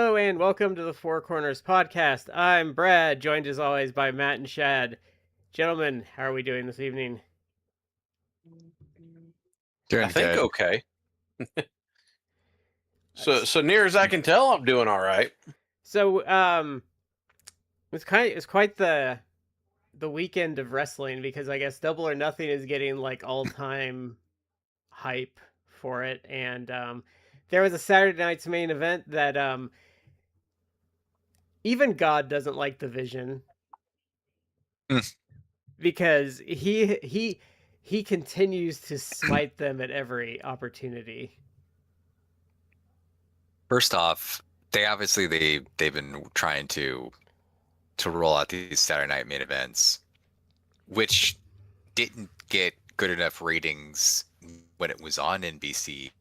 Hello and welcome to the 4Corners podcast. I'm Brad, joined as always by Matt and Shad. Gentlemen, how are we doing this evening? Doing I think good. okay. So near as I can tell, I'm doing all right. So, it's quite the weekend of wrestling because I guess Double or Nothing is getting like all-time hype for it, and there was a Saturday night's main event that even God doesn't like the Vision. Because he continues to smite them at every opportunity. First off, they've been trying to roll out these Saturday night main events, which didn't get good enough ratings when it was on NBC.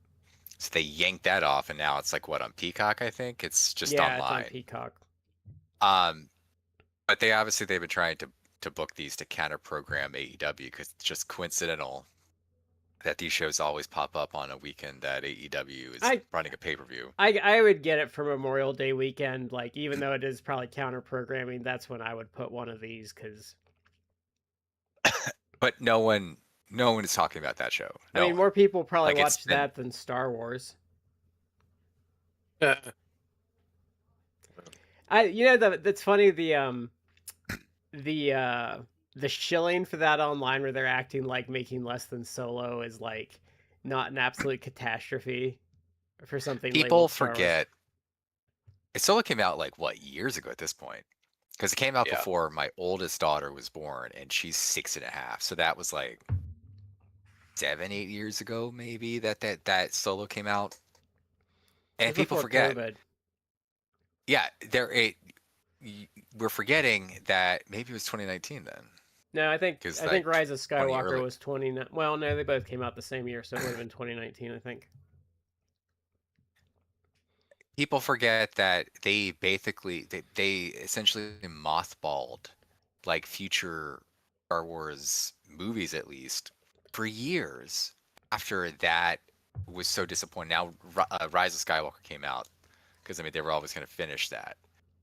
So they yanked that off, and now it's like what, on Peacock, I think? It's just online. It's on Peacock. But they've been trying to book these to counter program AEW because it's just coincidental that these shows always pop up on a weekend that AEW is running a pay-per-view. I would get it for Memorial Day weekend, like even though it is probably counter programming, that's when I would put one of these because. But no one is talking about that show. I mean, more people probably watch that than Star Wars. That's funny. The shilling for that online where they're acting like making less than Solo is like not an absolute catastrophe for something. People forget. Solo came out like what, years ago at this point? Because it came out before my oldest daughter was born, and she's 6.5. So that was like 7-8 years ago, maybe that Solo came out. And people forget. COVID. Yeah, we're forgetting that maybe it was 2019 then. No, I think Rise of Skywalker was 20. Well, no, they both came out the same year, so it would have been 2019, I think. People forget that they essentially mothballed like future Star Wars movies, at least, for years after that was so disappointing. Now Rise of Skywalker came out because they were always going to finish that.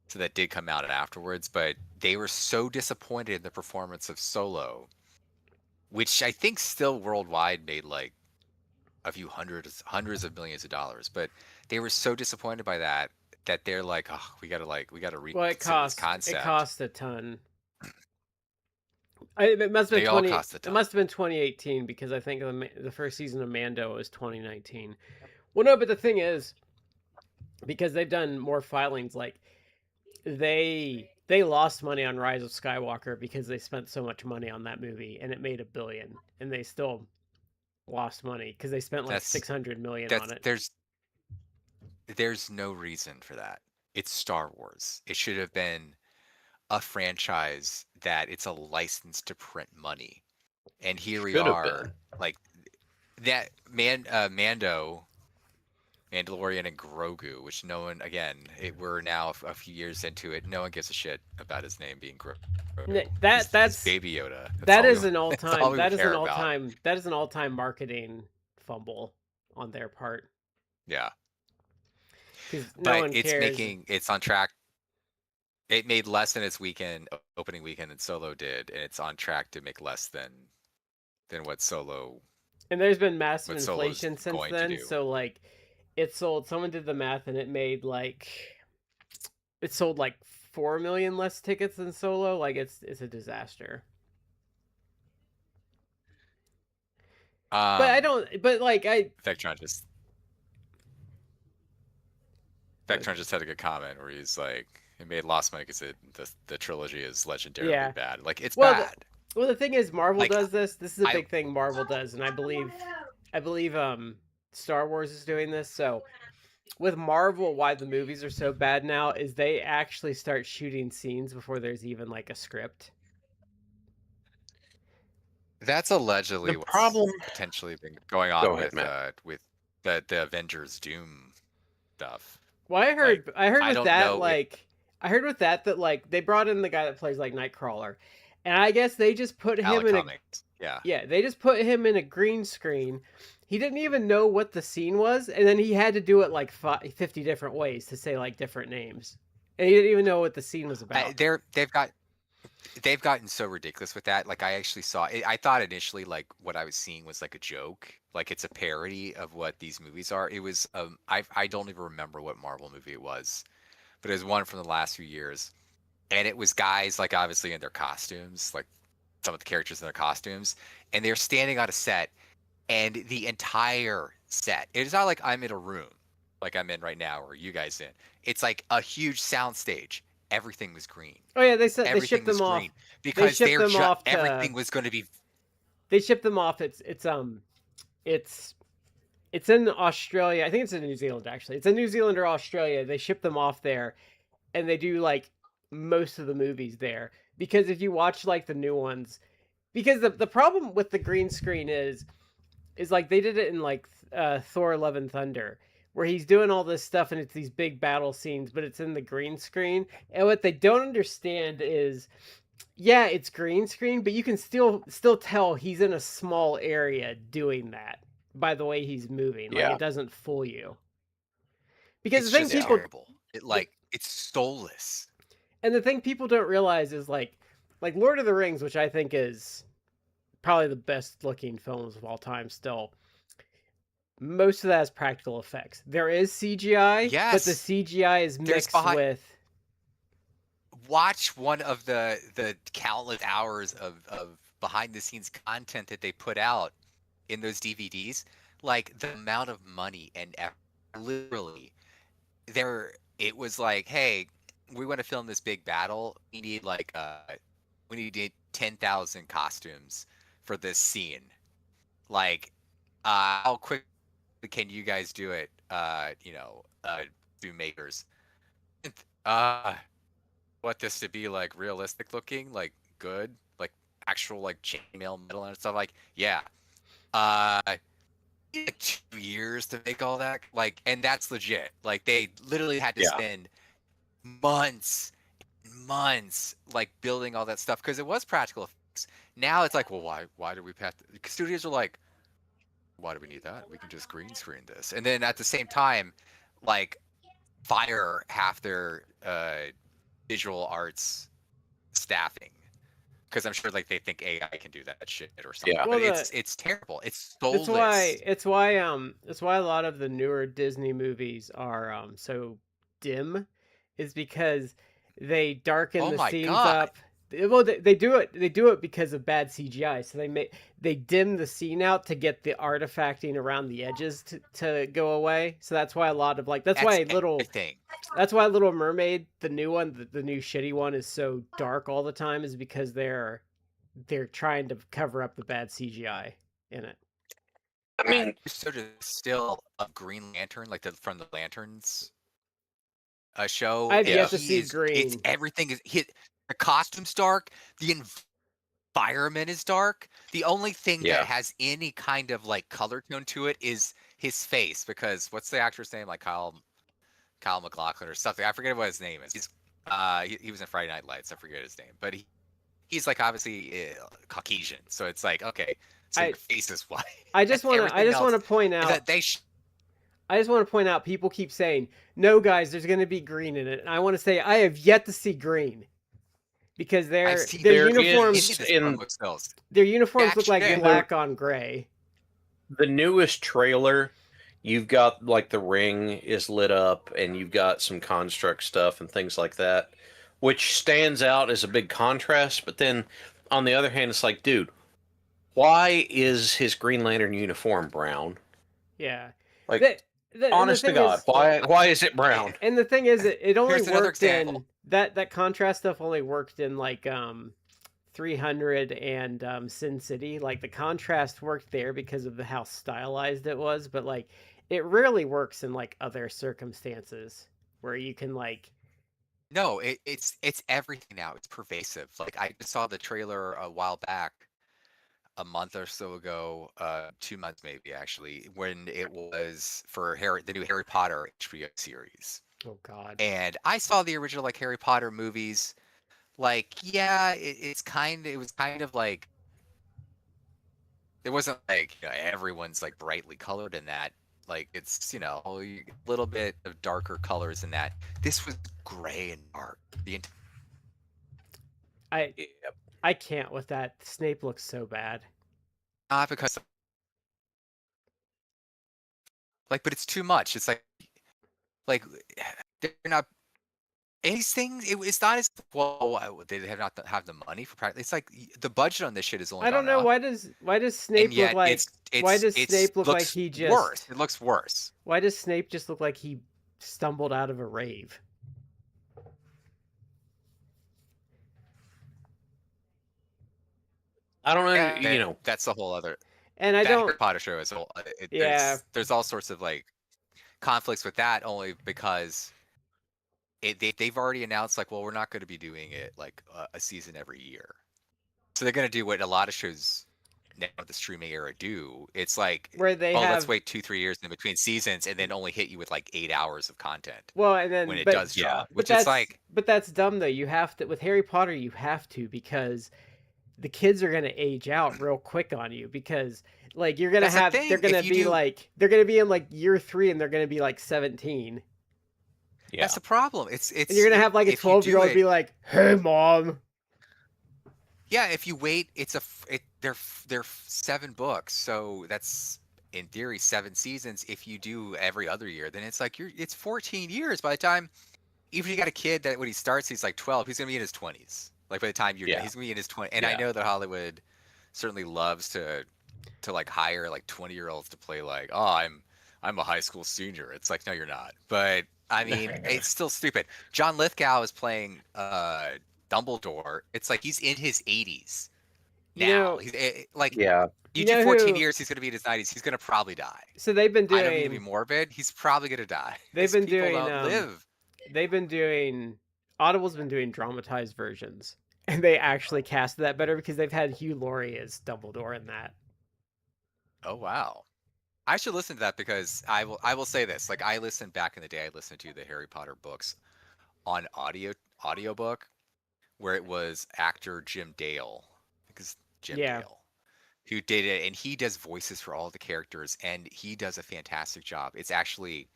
So that did come out afterwards, but they were so disappointed in the performance of Solo, which I think still worldwide made like a few hundreds of millions of dollars. But they were so disappointed by that they're like, oh, we gotta reconsider this concept. It cost a ton. It must have been It must have been 2018 because I think the first season of Mando was 2019. Well, no, but the thing is, because they've done more filings, like. They lost money on Rise of Skywalker because they spent so much money on that movie and it made $1 billion, and they still lost money because they spent like $600 million on it. There's no reason for that. It's Star Wars. It should have been a franchise that it's a license to print money, and here we are, like that Mando. Mandalorian and Grogu, which no one, we're now a few years into it. No one gives a shit about his name being Grogu. That's Baby Yoda. That is an all-time marketing fumble on their part. Yeah. But it's on track. It made less than its opening weekend than Solo did, and it's on track to make less than what Solo. And there's been massive inflation since then, so like. It sold. Someone did the math, and it sold like 4 million less tickets than Solo. Like it's a disaster. But I don't. But like Vectron just had a good comment where he's like, "It made lost money because the trilogy is legendarily bad. Like it's bad." Well, the thing is, Marvel does this. This is a big thing Marvel does, and I believe Star Wars is doing this. So with Marvel, why the movies are so bad now is they actually start shooting scenes before there's even like a script. That's allegedly what's potentially been going on with the Avengers Doom stuff. Well, I heard with that they brought in the guy that plays like Nightcrawler, and I guess they just put him in they just put him in a green screen. He didn't even know what the scene was, and then he had to do it like 50 different ways to say like different names, and he didn't even know what the scene was about. They've gotten so ridiculous with that. Like I actually saw it. I thought initially like what I was seeing was like a joke, like it's a parody of what these movies are. It was I don't even remember what Marvel movie it was, but it was one from the last few years, and it was guys like obviously in their costumes, like some of the characters in their costumes, and they're standing on a set, and the entire set. It's not like I'm in a room like I'm in right now or you guys in. It's like a huge sound stage. Everything was green. Oh yeah, they said they Everything shipped them was off. green because shipped them off to, everything was going to be. They shipped them off. It's in Australia. I think it's in New Zealand actually. It's in New Zealand or Australia. They ship them off there, and they do like most of the movies there. Because if you watch like the new ones, because the problem with the green screen is like they did it in like Thor: Love and Thunder, where he's doing all this stuff and it's these big battle scenes, but it's in the green screen. And what they don't understand is, yeah, it's green screen, but you can still tell he's in a small area doing that by the way he's moving. Like it doesn't fool you. Because It's the thing just people terrible. It's soulless. And the thing people don't realize is like Lord of the Rings, which I think is probably the best looking films of all time still. Most of that is practical effects. There is CGI, but the CGI is mixed with. Watch one of the countless hours of behind the scenes content that they put out in those DVDs. Like the amount of money and effort, literally, it was like, hey, we want to film this big battle. We need 10,000 costumes for this scene. Like, how quick can you guys do it? Do makers. Want this to be like realistic looking, like good, like actual like chainmail metal and stuff. Like, yeah. Like 2 years to make all that. Like, and that's legit. Like, they literally had to spend months like building all that stuff because it was practical effects. Now it's like, well, why do we have to? Studios are like, why do we need that? We can just green screen this. And then at the same time, like, fire half their visual arts staffing because I'm sure like they think AI can do that shit or something. Yeah, but it's terrible. It's soulless. It's why a lot of the newer Disney movies are so dim, is because they darken the scenes up. Well, they do it because of bad CGI. So they dim the scene out to get the artifacting around the edges to go away. So that's why a lot of like that's why Little Mermaid, the new one, the new shitty one, is so dark all the time, is because they're trying to cover up the bad CGI in it. I mean, sort of still a Green Lantern, like from the Lanterns show. I've yet to see Green. Everything is hit. The costume's dark. The environment is dark. The only thing that has any kind of like color tone to it is his face. Because what's the actor's name? Like Kyle MacLachlan or something. I forget what his name is. He was in Friday Night Lights. I forget his name, but he's like obviously Caucasian. So it's like, okay, so your face is white. I just want to point out that I just want to point out people keep saying, "No, guys, there's going to be green in it," and I want to say I have yet to see green. Because their uniforms look like black on gray. The newest trailer, you've got like the ring is lit up, and you've got some construct stuff and things like that, which stands out as a big contrast. But then, on the other hand, it's like, dude, why is his Green Lantern uniform brown? Yeah, like honest to God, why is it brown? And the thing is, it only worked in. That contrast stuff only worked in like 300 and Sin City. Like the contrast worked there because of how stylized it was, but like it rarely works in like other circumstances where you can like. No, it's everything now. It's pervasive. Like I just saw the trailer a while back, a month or so ago, 2 months maybe actually, when it was for the new Harry Potter HBO series. Oh God! And I saw the original like Harry Potter movies. Like, yeah, it was kind of like it wasn't like everyone's like brightly colored in that. Like it's a little bit of darker colors in that. This was gray and dark. I can't with that. Snape looks so bad. Not because but it's too much. It's like they're not. These things, it's not as well. They have not have the money for practice. It's like the budget on this shit is only. I don't know up. why does Snape look like? Why does Snape look like he just? Worse. It looks worse. Why does Snape just look like he stumbled out of a rave? I don't know. That's the whole other. And I don't. Harry Potter show is whole. There's all sorts of like conflicts with that only because. They've already announced like, well, we're not going to be doing it like a season every year, so they're going to do what a lot of shows now the streaming era do. It's like, where they let's wait 2-3 years in between seasons and then only hit you with like 8 hours of content. Well, and then when it does drop, which is like, but that's dumb though. You have to with Harry Potter. You have to because the kids are going to age out real quick on you because like you're going to have they're going to be like they're going to be in like year 3 and they're going to be like 17. Yeah. That's the problem. It's and you're gonna have like a 12-year-old be like, "Hey, mom." Yeah, if you wait, they're 7 books, so that's in theory 7 seasons. If you do every other year, then it's like it's 14 years by the time. Even if you got a kid that when he starts, he's like 12, he's gonna be in his 20s. Like by the time he's gonna be in his 20s. And I know that Hollywood certainly loves to like hire like 20-year-olds to play like, oh, I'm a high school senior. It's like, no, you're not. But I mean, it's still stupid. John Lithgow is playing Dumbledore. It's like he's in his 80s now. He's like, you do 14 years, he's going to be in his 90s. He's going to probably die. So they've been doing. I don't mean to be morbid. He's probably going to die. They've been doing. Live. They've been doing. Audible's been doing dramatized versions, and they actually casted that better because they've had Hugh Laurie as Dumbledore in that. Oh wow. I should listen to that because I will say this. Like I listened back in the day, I listened to the Harry Potter books on audiobook where it was actor Jim Dale. Because Jim Dale who did it, and he does voices for all the characters and he does a fantastic job. It's actually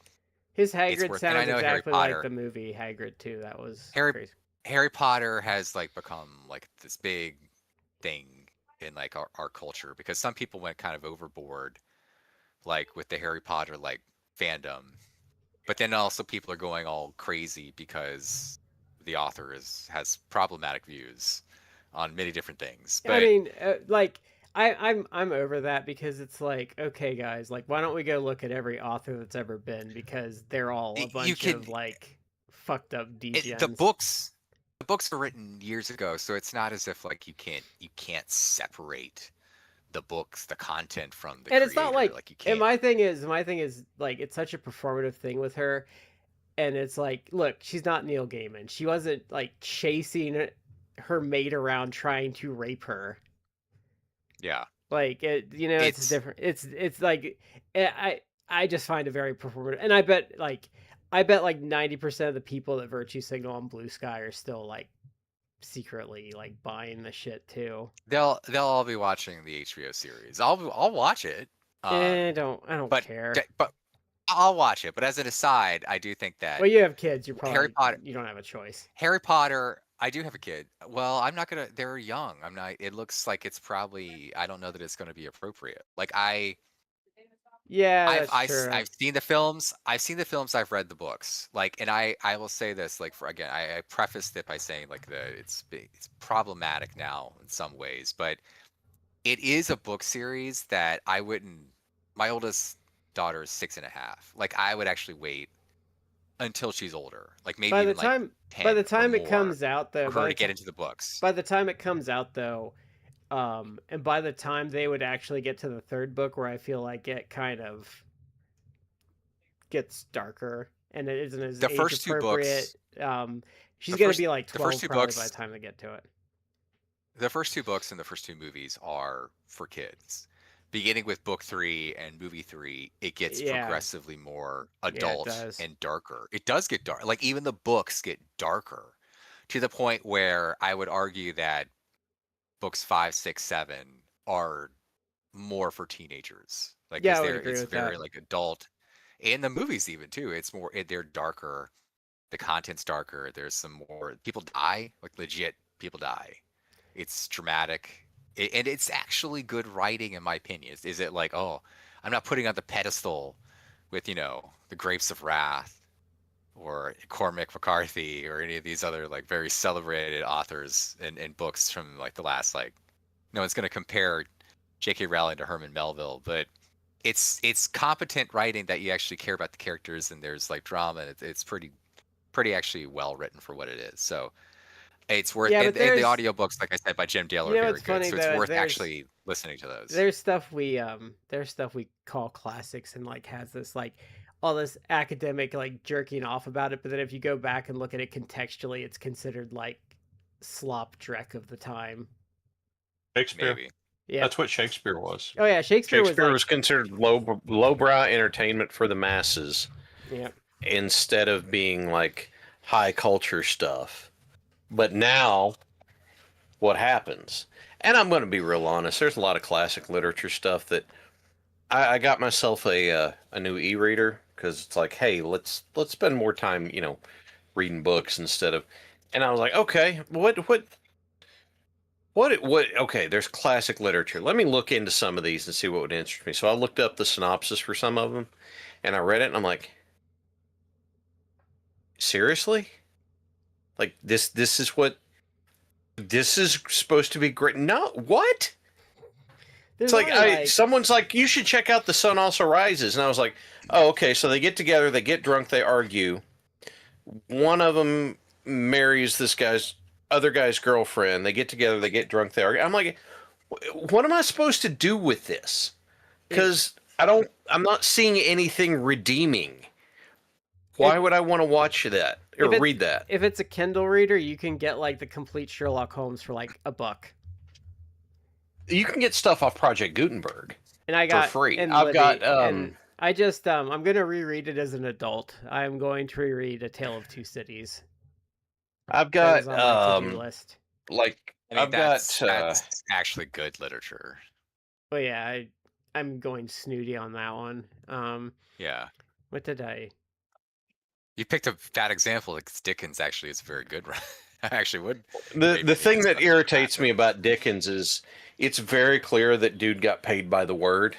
his Hagrid sounds exactly like the movie Hagrid too. That was crazy. Harry Potter has like become like this big thing in like our culture because some people went kind of overboard like with the Harry Potter like fandom, but then also people are going all crazy because the author has problematic views on many different things. But I mean, like I'm over that because it's like, okay, guys, like why don't we go look at every author that's ever been because they're all a bunch of like fucked up degens. The books were written years ago, so it's not as if like you can't separate the books, the content from the creator. It's not like you can't. And my thing is like it's such a performative thing with her, and it's like, look, she's not Neil Gaiman. She wasn't like chasing her mate around trying to rape her. Yeah, like it's different. It's like I just find it very performative, and I bet like 90% of the people that virtue signal on Blue Sky are still like secretly like buying the shit too. They'll all be watching the HBO series. I'll watch it. I don't care. But I'll watch it. But as an aside, I do think that. Well, you have kids. You're probably Harry Potter. You don't have a choice. Harry Potter. I do have a kid. Well, I'm not gonna. They're young. I'm not. It looks like it's probably. I don't know that it's gonna be appropriate. Like Yeah, that's true. I've seen the films. I've read the books. Like, and I will say this. Like, I prefaced it by saying like it's problematic now in some ways, but it is a book series that I wouldn't. My oldest daughter is 6.5. Like, I would actually wait until she's older. Like maybe by the time it comes out though, for her to get into the books. By the time it comes out though. And by the time they would actually get to the 3rd book where I feel like it kind of gets darker and it isn't as the first 2 books, she's going to be like 12 probably by the time they get to it. The first 2 books and the first 2 movies are for kids. Beginning with book 3 and movie 3, it gets progressively more adult and darker. It does get dark. Like even the books get darker to the point where I would argue that books 5, 6, 7 are more for teenagers. Like, Yeah, I because would agree it's with very that. like adult, and the movies even too. It's more they're darker. The content's darker. There's some more people die, like legit people die. It's dramatic, and it's actually good writing, in my opinion. Is it like, oh, I'm not putting on the pedestal with the Grapes of Wrath or Cormac McCarthy or any of these other like very celebrated authors and books from like the last like no one's going to compare J.K. Rowling to Herman Melville, but it's competent writing that you actually care about the characters and there's like drama. It's pretty actually well written for what it is. So it's worth, Yeah, and but the there's audiobooks, like I said, by Jim Dale are very what's good. funny So it's though, worth actually listening to those. there's stuff we call classics and like has this like all this academic like jerking off about it, but then if you go back and look at it contextually, it's considered like slop dreck of the time. Shakespeare. Maybe. Yeah. That's what Shakespeare was. Oh yeah, Shakespeare was considered lowbrow entertainment for the masses. Yeah. Instead of being like high culture stuff. But now, what happens? And I'm going to be real honest. There's a lot of classic literature stuff that I got myself a new e-reader because it's like, hey, let's spend more time, reading books instead of. And I was like, okay, what? Okay, there's classic literature. Let me look into some of these and see what would interest me. So I looked up the synopsis for some of them, and I read it, and I'm like, seriously? Like this is what this is supposed to be great. No, what? There's It's like someone's like, you should check out The Sun Also Rises, and I was like, oh, okay. So they get together, they get drunk, they argue. One of them marries this other guy's girlfriend. They get together, they get drunk, they argue. I'm like, what am I supposed to do with this? Because I'm not seeing anything redeeming. Why would I want to watch that or read that? If it's a Kindle reader, you can get like the complete Sherlock Holmes for like $1. You can get stuff off Project Gutenberg and I got for free. I've got and I just I'm gonna reread it as an adult. I'm going to reread A Tale of Two Cities. I've got on my to-do list. Like that's actually good literature. Oh yeah, I'm going snooty on that one. Yeah. What did I? You picked a bad example. Like Dickens actually is very good. I actually would. The thing that irritates me about Dickens is it's very clear that dude got paid by the word.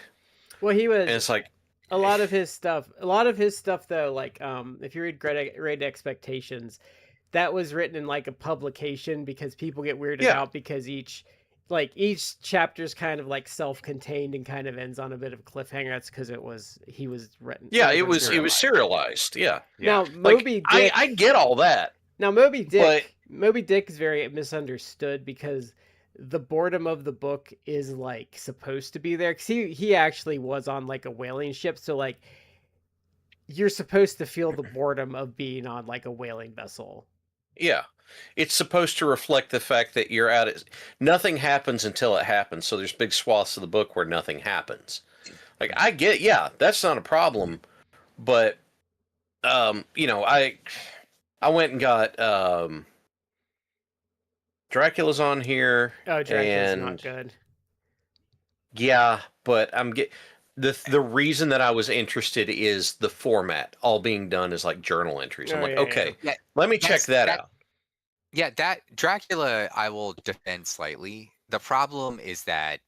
Well, he was. And it's like a lot of his stuff. A lot of his stuff, though, like if you read Great Expectations, that was written in like a publication because people get weirded out because each chapter's kind of like self-contained and kind of ends on a bit of a cliffhanger. That's because he was written. Yeah, it was serialized. Yeah. Now Moby Dick, I get all that. Now Moby Dick is very misunderstood because the boredom of the book is like supposed to be there because he actually was on like a whaling ship, so like you're supposed to feel the boredom of being on like a whaling vessel. Yeah. It's supposed to reflect the fact that you're at it. Nothing happens until it happens. So there's big swaths of the book where nothing happens. Like I get, that's not a problem. But, I went and got, Dracula's on here. Oh, Dracula's not good. Yeah, but the reason that I was interested is the format, all being done as like journal entries. I'm okay, let me check that out. Yeah, that Dracula I will defend slightly. The problem is that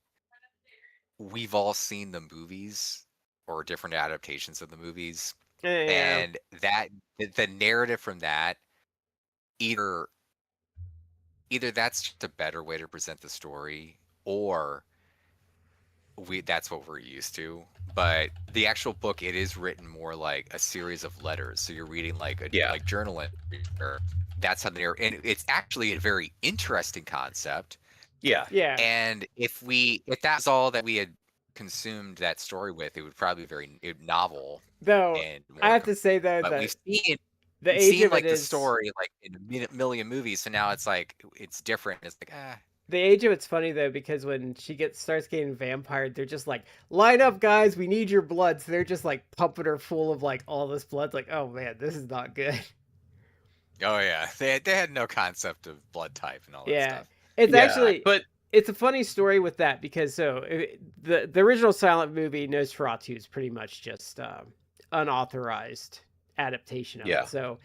we've all seen the movies or different adaptations of the movies, and that the narrative from that either that's just a better way to present the story, or that's what we're used to. But the actual book, it is written more like a series of letters, so you're reading like like journal entry. That's how and it's actually a very interesting concept. Yeah. And if that's all that we had consumed that story with, it would probably be very novel. Though I have to say though that we've seen the age of like it the is story like in a million movies, so now it's like it's different. It's like The age of it's funny though because when she starts getting vampired, they're just like, line up, guys, we need your blood. So they're just like pumping her full of like all this blood. It's like, oh man, this is not good. Oh yeah, they had no concept of blood type and all that stuff. It's actually, but it's a funny story with that because the original silent movie Nosferatu is pretty much just unauthorized adaptation of it. So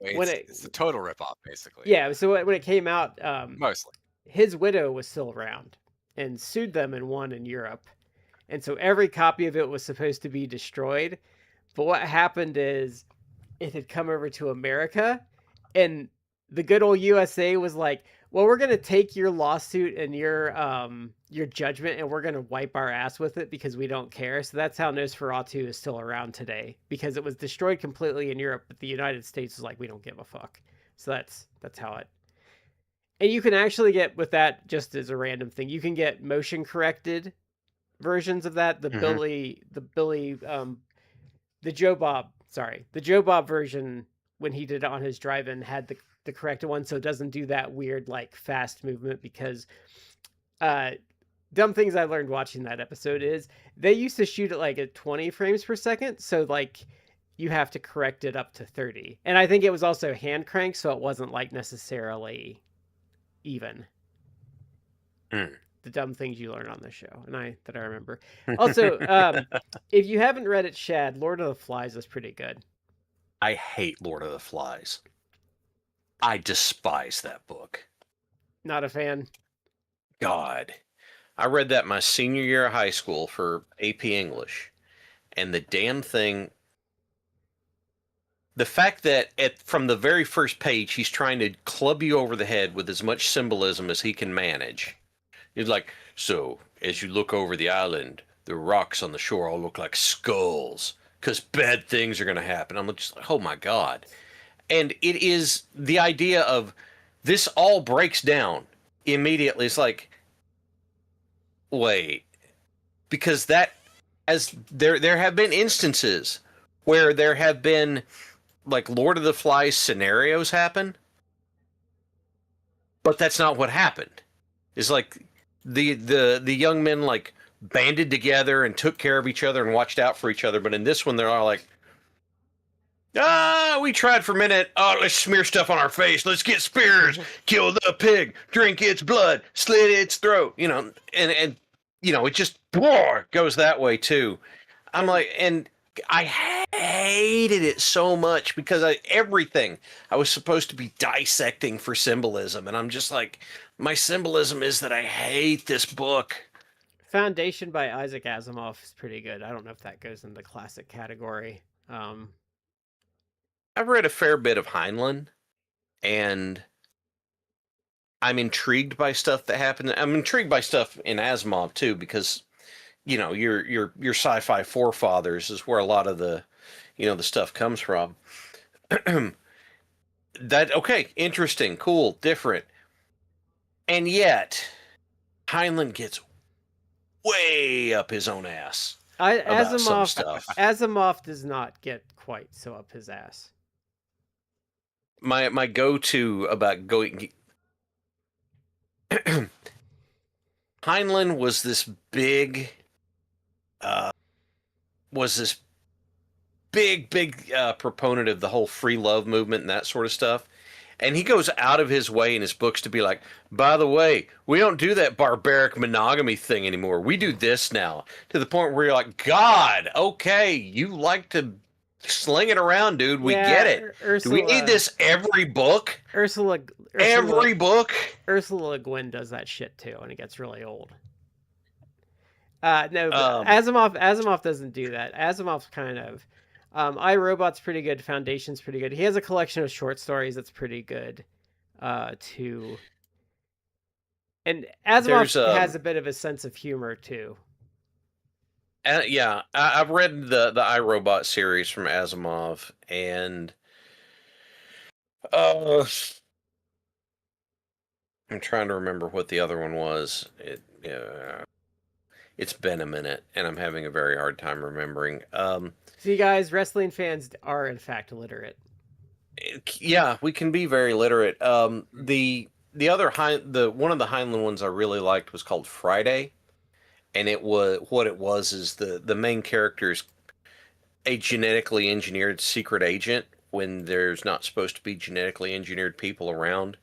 it's a total ripoff, basically. Yeah. So when it came out, Mostly. his widow was still around and sued them and won in Europe. And so every copy of it was supposed to be destroyed. But what happened is it had come over to America, and the good old USA was like, well, we're going to take your lawsuit and your judgment, and we're going to wipe our ass with it because we don't care. So that's how Nosferatu is still around today, because it was destroyed completely in Europe, but the United States was like, we don't give a fuck. So that's how it. And you can actually get, with that, just as a random thing, you can get motion corrected versions of that. The Joe Bob version, when he did it on his drive-in, had the correct one, so it doesn't do that weird like fast movement. Because dumb things I learned watching that episode is they used to shoot it like at 20 frames per second, so like you have to correct it up to 30. And I think it was also hand cranked, so it wasn't like necessarily even. The dumb things you learn on this show, and I remember. Also, if you haven't read it, Shad, Lord of the Flies is pretty good. I hate Lord of the Flies. I despise that book. Not a fan. God. I read that my senior year of high school for AP English. And the damn thing... The fact that from the very first page, he's trying to club you over the head with as much symbolism as he can manage. He's like, so, as you look over the island, the rocks on the shore all look like skulls, because bad things are going to happen. I'm just like, oh my God. And it is the idea of this all breaks down immediately. It's like, wait, because there have been instances where there have been like Lord of the Flies scenarios happen, but that's not what happened. It's like the young men like banded together and took care of each other and watched out for each other. But in this one, they're all like, we tried for a minute. Oh, let's smear stuff on our face. Let's get spears, kill the pig, drink its blood, slit its throat. You know, and you know, it just goes that way too. I'm like, and I hated it so much because everything I was supposed to be dissecting for symbolism, and I'm just like, my symbolism is that I hate this book. Foundation by Isaac Asimov is pretty good. I don't know if that goes in the classic category. I've read a fair bit of Heinlein, and I'm intrigued by stuff that happened. I'm intrigued by stuff in Asimov too, because you know your sci-fi forefathers is where a lot of the the stuff comes from. Okay, interesting, cool, different. And yet, Heinlein gets way up his own ass. Asimov does not get quite so up his ass. My go-to about going... Heinlein was this big proponent of the whole free love movement and that sort of stuff. And he goes out of his way in his books to be like, by the way, we don't do that barbaric monogamy thing anymore. We do this now. To the point where you're like, God, okay, you like to sling it around, dude. We get it. Do we need this every book? Every book? Ursula Le Guin does that shit too, and it gets really old. No, but Asimov doesn't do that. Asimov's kind of... I, Robot's pretty good. Foundation's pretty good. He has a collection of short stories that's pretty good, too. And Asimov has a bit of a sense of humor, too. Yeah, I've read the I, Robot series from Asimov, and I'm trying to remember what the other one was. It's been a minute, and I'm having a very hard time remembering. See, guys, wrestling fans are in fact illiterate. Yeah, we can be very literate. The other one of the Heinlein ones I really liked was called Friday, and it was the main character's a genetically engineered secret agent when there's not supposed to be genetically engineered people around,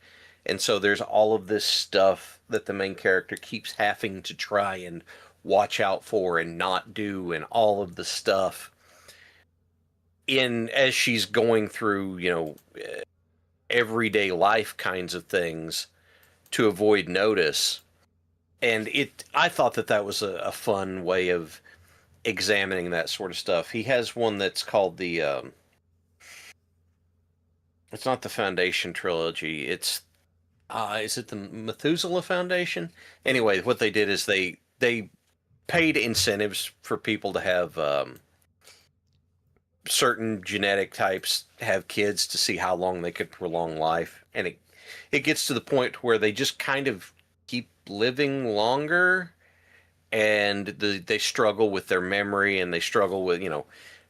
And so there's all of this stuff that the main character keeps having to try and watch out for and not do, and all of the stuff as she's going through, everyday life kinds of things to avoid notice. And I thought that was a fun way of examining that sort of stuff. He has one that's called the it's not the Foundation trilogy. It's is it the Methuselah Foundation? Anyway, what they did is they paid incentives for people to have certain genetic types have kids to see how long they could prolong life, and it gets to the point where they just kind of keep living longer, and they struggle with their memory, and they struggle with,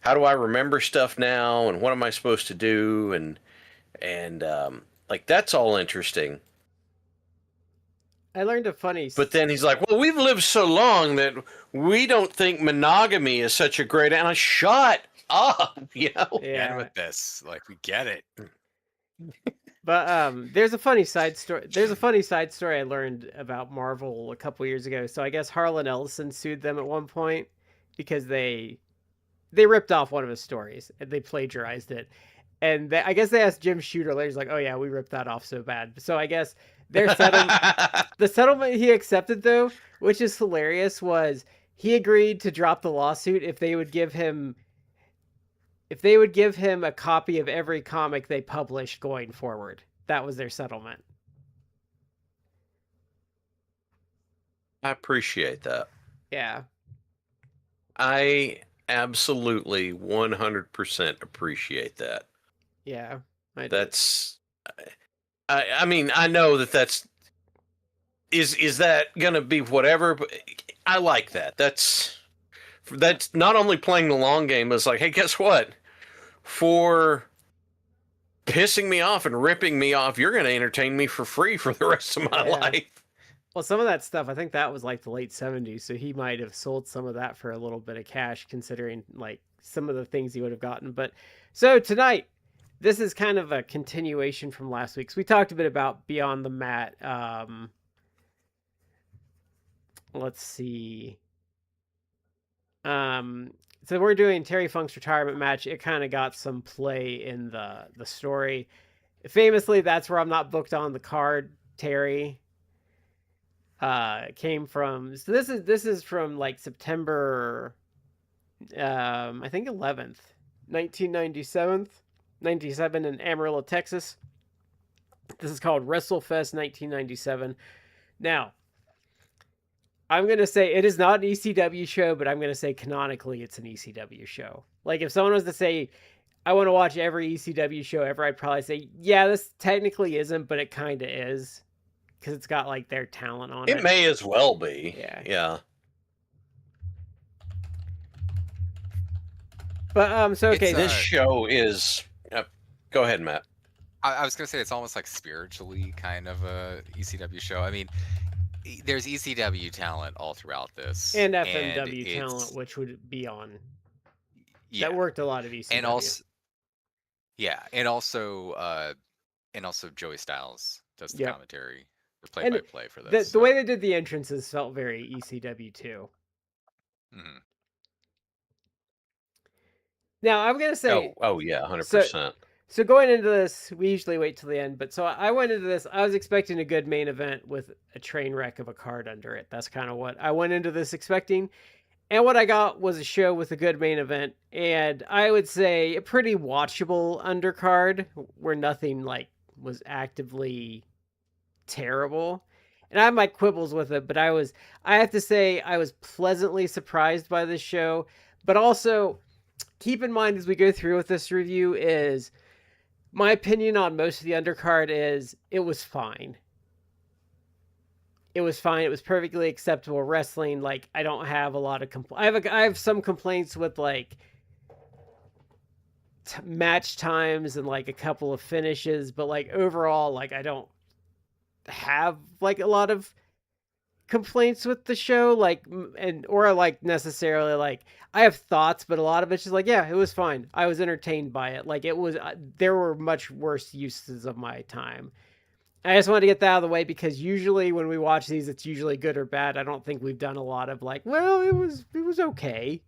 how do I remember stuff now, and what am I supposed to do, and like, that's all interesting. I learned a funny... But then he's like, well, we've lived so long that we don't think monogamy is such a great... And I shut up, Yeah. With this, like, we get it. But there's a funny side story. There's a funny side story I learned about Marvel a couple years ago. So I guess Harlan Ellison sued them at one point because they ripped off one of his stories and they plagiarized it. And I guess they asked Jim Shooter later. He's like, "Oh yeah, we ripped that off so bad." So I guess their settlement, the settlement he accepted though, which is hilarious, was he agreed to drop the lawsuit if they would give him a copy of every comic they published going forward. That was their settlement. I appreciate that. Yeah. I absolutely 100% appreciate that. Yeah. I mean, I know that's is that gonna be whatever, but I like that. That's not only playing the long game, it's like, hey, guess what? For pissing me off and ripping me off, you're going to entertain me for free for the rest of my life. Well, some of that stuff, I think that was like the late 70s, so he might have sold some of that for a little bit of cash, considering like some of the things he would have gotten. But so tonight, this is kind of a continuation from last week's. We talked a bit about Beyond the Mat. Let's see. So we're doing Terry Funk's retirement match. It kind of got some play in the story. Famously, that's where I'm not booked on the card. Terry came from. So this is from like September, I think 11th, 1997 in Amarillo, Texas. This is called WrestleFest 1997. Now, I'm going to say it is not an ECW show, but I'm going to say canonically it's an ECW show. Like, if someone was to say, I want to watch every ECW show ever, I'd probably say, yeah, this technically isn't, but it kind of is. Because it's got, like, their talent on it. It may as well be. Yeah. But, so, okay. This show is... go ahead, Matt. I was going to say it's almost like spiritually kind of a ECW show. I mean... There's ECW talent all throughout this, and FMW talent, which would be on. Yeah, that worked a lot of ECW, and also Joey Styles does the commentary, the play-by-play for this. The way they did the entrances felt very ECW too. Mm-hmm. Now I'm gonna say, oh yeah, 100%. So going into this, we usually wait till the end, but so I went into this, I was expecting a good main event with a train wreck of a card under it. That's kind of what I went into this expecting. And what I got was a show with a good main event, and I would say a pretty watchable undercard where nothing like was actively terrible. And I have my quibbles with it, but I have to say I was pleasantly surprised by this show. But also, keep in mind as we go through with this review is... my opinion on most of the undercard is it was fine. It was fine. It was perfectly acceptable wrestling. Like, I don't have a lot of I have some complaints with like match times and like a couple of finishes, but like overall, like I don't have like a lot of complaints with the show, like, or like necessarily like I have thoughts, but a lot of it's just like, yeah, it was fine. I was entertained by it. Like, it was, there were much worse uses of my time. I just wanted to get that out of the way because usually when we watch these, it's usually good or bad. I don't think we've done a lot of like, well, it was okay.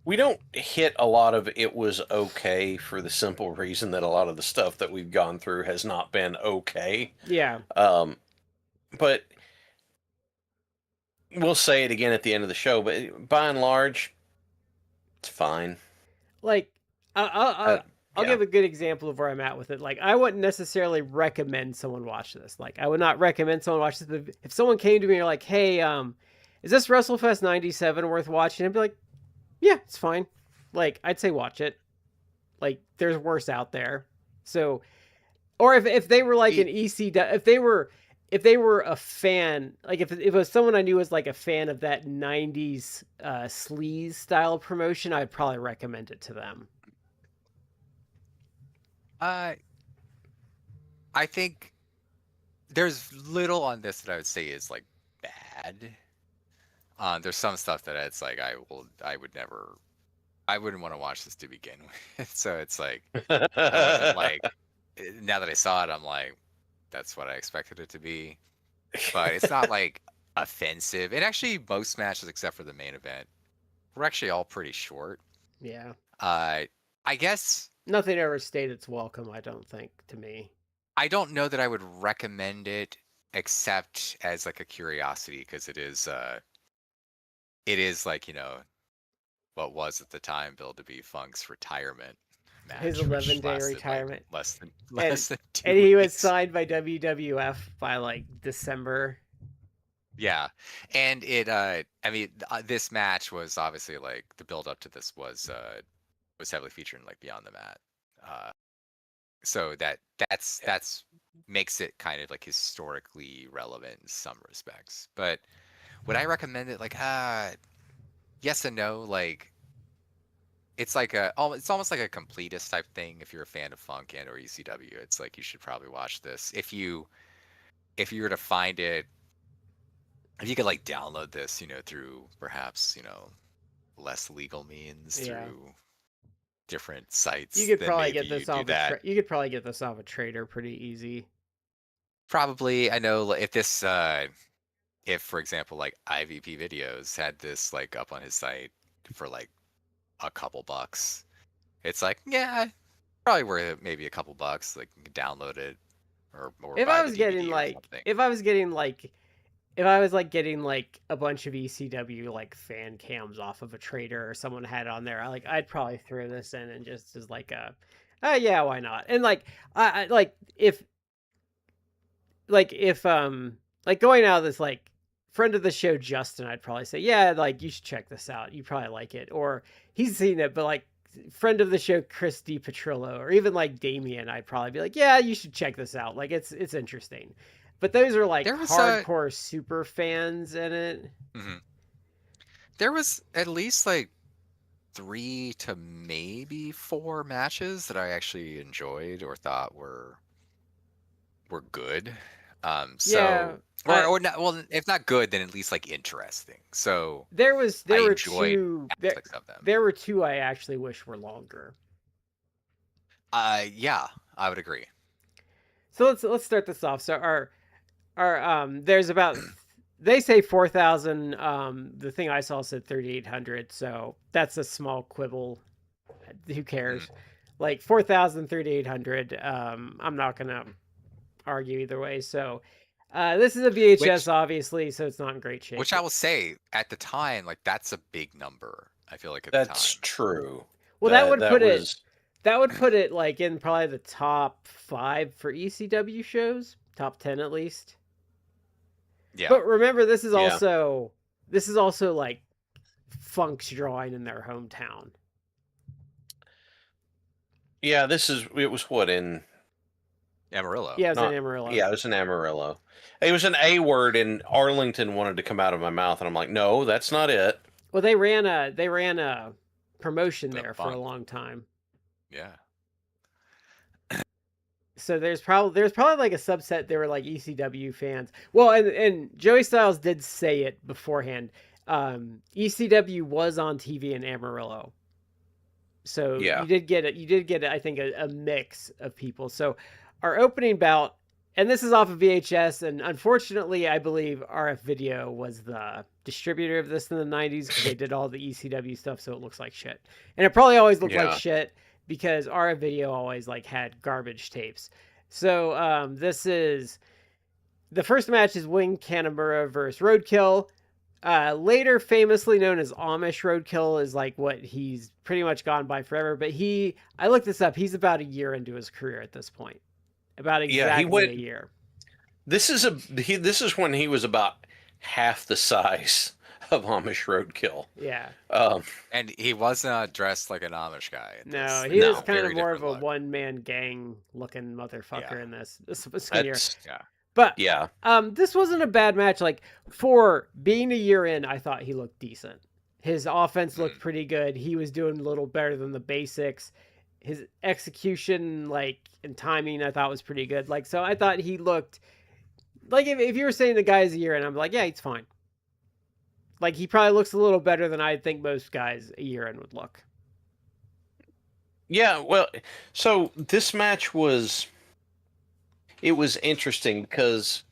We don't hit a lot of it was okay for the simple reason that a lot of the stuff that we've gone through has not been okay. Yeah. But we'll say it again at the end of the show, but by and large, it's fine. Like, I'll give a good example of where I'm at with it. Like, I wouldn't necessarily recommend someone watch this. Like, I would not recommend someone watch this. But if someone came to me and like, hey, is this WrestleFest 97 worth watching? I'd be like, yeah, it's fine. Like, I'd say watch it. Like, there's worse out there. So, or if they were like an ECW, if they were a fan, like if it was someone I knew was like a fan of that 90s sleaze style promotion, I'd probably recommend it to them. I think there's little on this that I would say is like bad. There's some stuff that it's like I wouldn't want to watch this to begin with. So it's like I wasn't like, now that I saw it, I'm like, that's what I expected it to be. But it's not like offensive. And actually, most matches except for the main event were actually all pretty short. Yeah. I guess nothing ever stayed its welcome, I don't think, to me. I don't know that I would recommend it except as like a curiosity, because it is like, you know, what was at the time billed to be Funk's retirement match. His 11-day retirement. Like less than 2 and he weeks. was signed by WWF by like December. Yeah. And it I mean this match was obviously like the build up to this was heavily featured in like Beyond the Mat. So that's makes it kind of like historically relevant in some respects. But would I recommend it? Like yes and no. Like it's like it's almost like a completist type thing. If you're a fan of Funk and or ECW, it's like you should probably watch this. If you were to find it, if you could like download this, you know, through perhaps, you know, less legal means, through different sites, you could probably get this off you could probably get this off a trader pretty easy. Probably. I know if this if for example like IVP Videos had this like up on his site for like a couple bucks, it's like, yeah, probably worth it, maybe a couple bucks, like you can download it or if I was getting like if I was like getting like a bunch of ECW like fan cams off of a trader or someone had on there, I'd probably throw this in and just as like yeah, why not? And like I like if going out of this, like friend of the show Justin, I'd probably say, yeah, like you should check this out, you probably like it, or he's seen it, but like friend of the show Chris DiPetrillo or even like Damien, I'd probably be like, yeah, you should check this out, like it's interesting. But those are like hardcore super fans in it. Mm-hmm. There was at least like 3 to maybe 4 matches that I actually enjoyed or thought were good. So or not, well, if not good, then at least like interesting. So there were 2 of them. There were 2 I actually wish were longer. Yeah, I would agree. So let's start this off. So our there's about, they say 4,000. The thing I saw said 3,800. So that's a small quibble. Who cares? Like 4,000, 3,800. I'm not gonna argue either way. So this is a VHS, obviously, so it's not in great shape. Which I will say, at the time, like that's a big number. I feel like at the time. That's true. Well, that would put it like in probably the top 5 for ECW shows, top 10 at least. Yeah. But remember, this is also like Funk's drawing in their hometown. Yeah, it was what, in Amarillo. Yeah, it was in Amarillo. Yeah, it was in Amarillo. It was an A word, and Arlington wanted to come out of my mouth, and I'm like, no, that's not it. Well, they ran a promotion there for a long time. Yeah. So there's probably like a subset. They were like ECW fans. Well, and Joey Styles did say it beforehand. ECW was on TV in Amarillo. So you did get it. I think a mix of people. So our opening bout, and this is off of VHS, and unfortunately, I believe RF Video was the distributor of this in the 90s because they did all the ECW stuff, so it looks like shit. And it probably always looked like shit because RF Video always like had garbage tapes. So this is the first match is Wing Kanemaru versus Roadkill. Later famously known as Amish Roadkill is like what he's pretty much gone by forever. But I looked this up. He's about a year into his career at this point. About exactly a year. This is when he was about half the size of Amish Roadkill. Yeah. And he was not dressed like an Amish guy. No, he was kind of more of a one-man gang looking motherfucker in this. This was skinnier. But yeah, this wasn't a bad match. Like, for being a year in, I thought he looked decent. His offense looked pretty good. He was doing a little better than the basics. His execution, like, and timing, I thought was pretty good. Like, so I thought he looked like if you were saying the guy's a year in, I'm like, yeah, he's fine. Like, he probably looks a little better than I think most guys a year in would look. Yeah, well, so this match was interesting because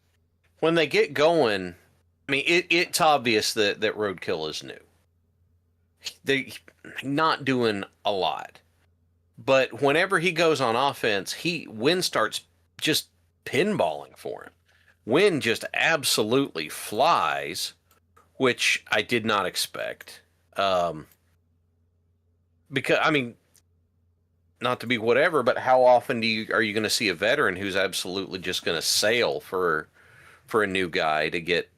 when they get going, I mean, it's obvious that Roadkill is new. They're not doing a lot. But whenever he goes on offense, Win starts just pinballing for him. Win just absolutely flies, which I did not expect. Because, I mean, not to be whatever, but how often are you going to see a veteran who's absolutely just going to sail for a new guy to get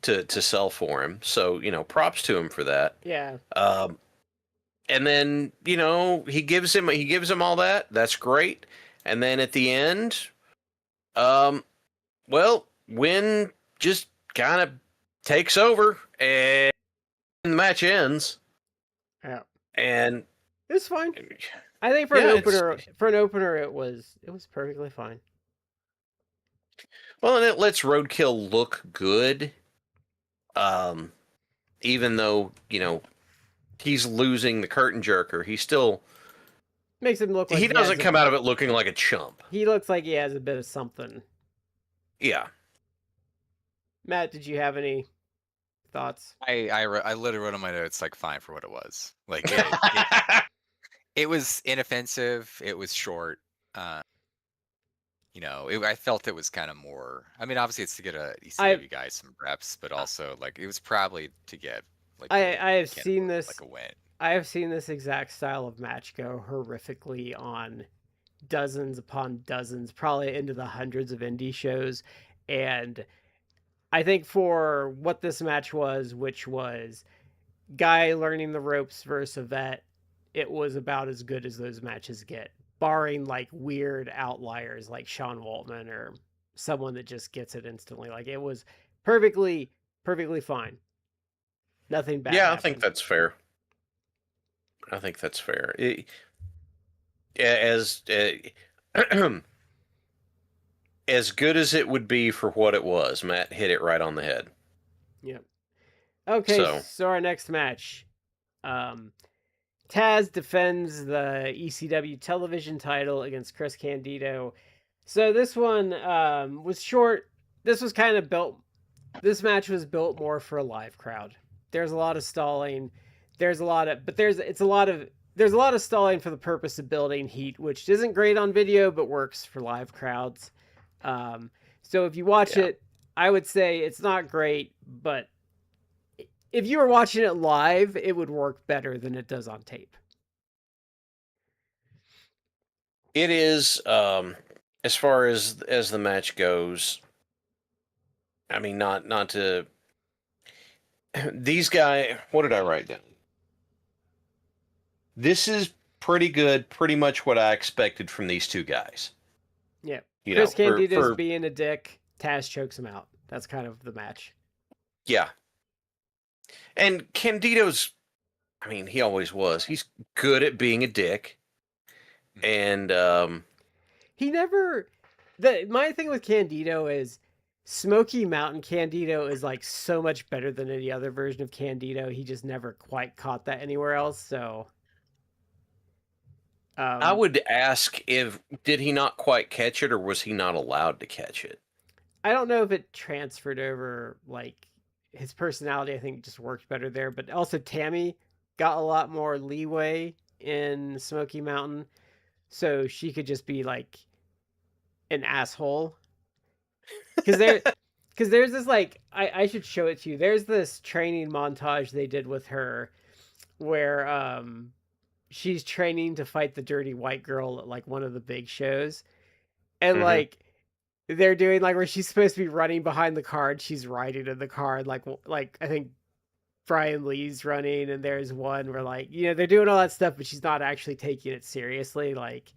to sell for him? So, props to him for that. Yeah. And then, he gives him all that. That's great. And then at the end, Win just kind of takes over and the match ends. Yeah. And it's fine. I think for an opener, it was perfectly fine. Well, and it lets Roadkill look good, even though he's losing the curtain jerker. He still makes him look like he doesn't come out of it looking like a chump. He looks like he has a bit of something. Yeah. Matt, did you have any thoughts? I literally wrote on my notes like fine for what it was. Like it was inoffensive. It was short. I felt it was kind of more. I mean, obviously it's to get a ECW guy some reps, but also like it was probably to get like. I have seen this like a win. I have seen this exact style of match go horrifically on dozens upon dozens, probably into the hundreds of indie shows, and I think for what this match was, which was guy learning the ropes versus a vet, it was about as good as those matches get, barring like weird outliers like Sean Waltman or someone that just gets it instantly. Like it was perfectly fine. Nothing bad. Yeah, happened. I think that's fair. As good as it would be for what it was, Matt hit it right on the head. Yep. Okay, so our next match. Taz defends the ECW television title against Chris Candido. So this one was short. This was kind of built. This match was built more for a live crowd. There's a lot of stalling. There's a lot of stalling for the purpose of building heat, which isn't great on video, but works for live crowds. So if you watch it, I would say it's not great, but if you were watching it live, it would work better than it does on tape. It is, as far as the match goes, I mean, not to... These guys... What did I write down? This is pretty good, pretty much what I expected from these two guys. Yeah. Chris Candido's being a dick. Taz chokes him out. That's kind of the match. Yeah. And Candido's, I mean, he always was. He's good at being a dick. And he never... My thing with Candido is Smoky Mountain Candido is like so much better than any other version of Candido. He just never quite caught that anywhere else. So I would ask did he not quite catch it, or was he not allowed to catch it? I don't know if it transferred over, like, his personality, I think, just worked better there. But also, Tammy got a lot more leeway in Smoky Mountain, so she could just be like an asshole. Because there's this, like, I should show it to you. There's this training montage they did with her where she's training to fight the dirty white girl at like one of the big shows, and like they're doing like where she's supposed to be running behind the car and she's riding in the car, and like I think Brian Lee's running, and there's one where, like, they're doing all that stuff but she's not actually taking it seriously. Like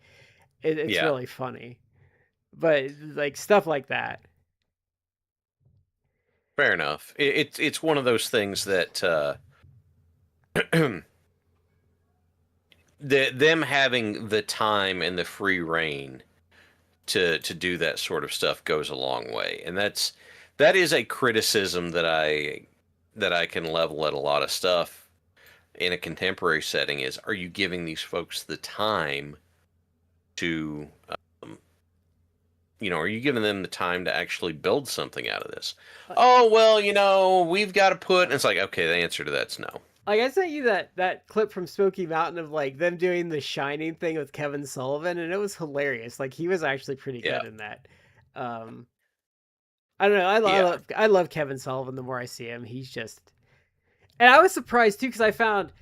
it's really funny, but like stuff like that. Fair enough. It's one of those things that them having the time and the free reign to do that sort of stuff goes a long way, and that is a criticism that I can level at a lot of stuff in a contemporary setting. Is, are you giving these folks the time to are you giving them the time to actually build something out of this? Oh, well, we've got to put, and it's like, okay, the answer to that's no. Like, I sent you that clip from Smoky Mountain of like them doing the Shining thing with Kevin Sullivan, and it was hilarious. Like, he was actually pretty good in that. I don't know. I love Kevin Sullivan. The more I see him, he's just. And I was surprised too, because I found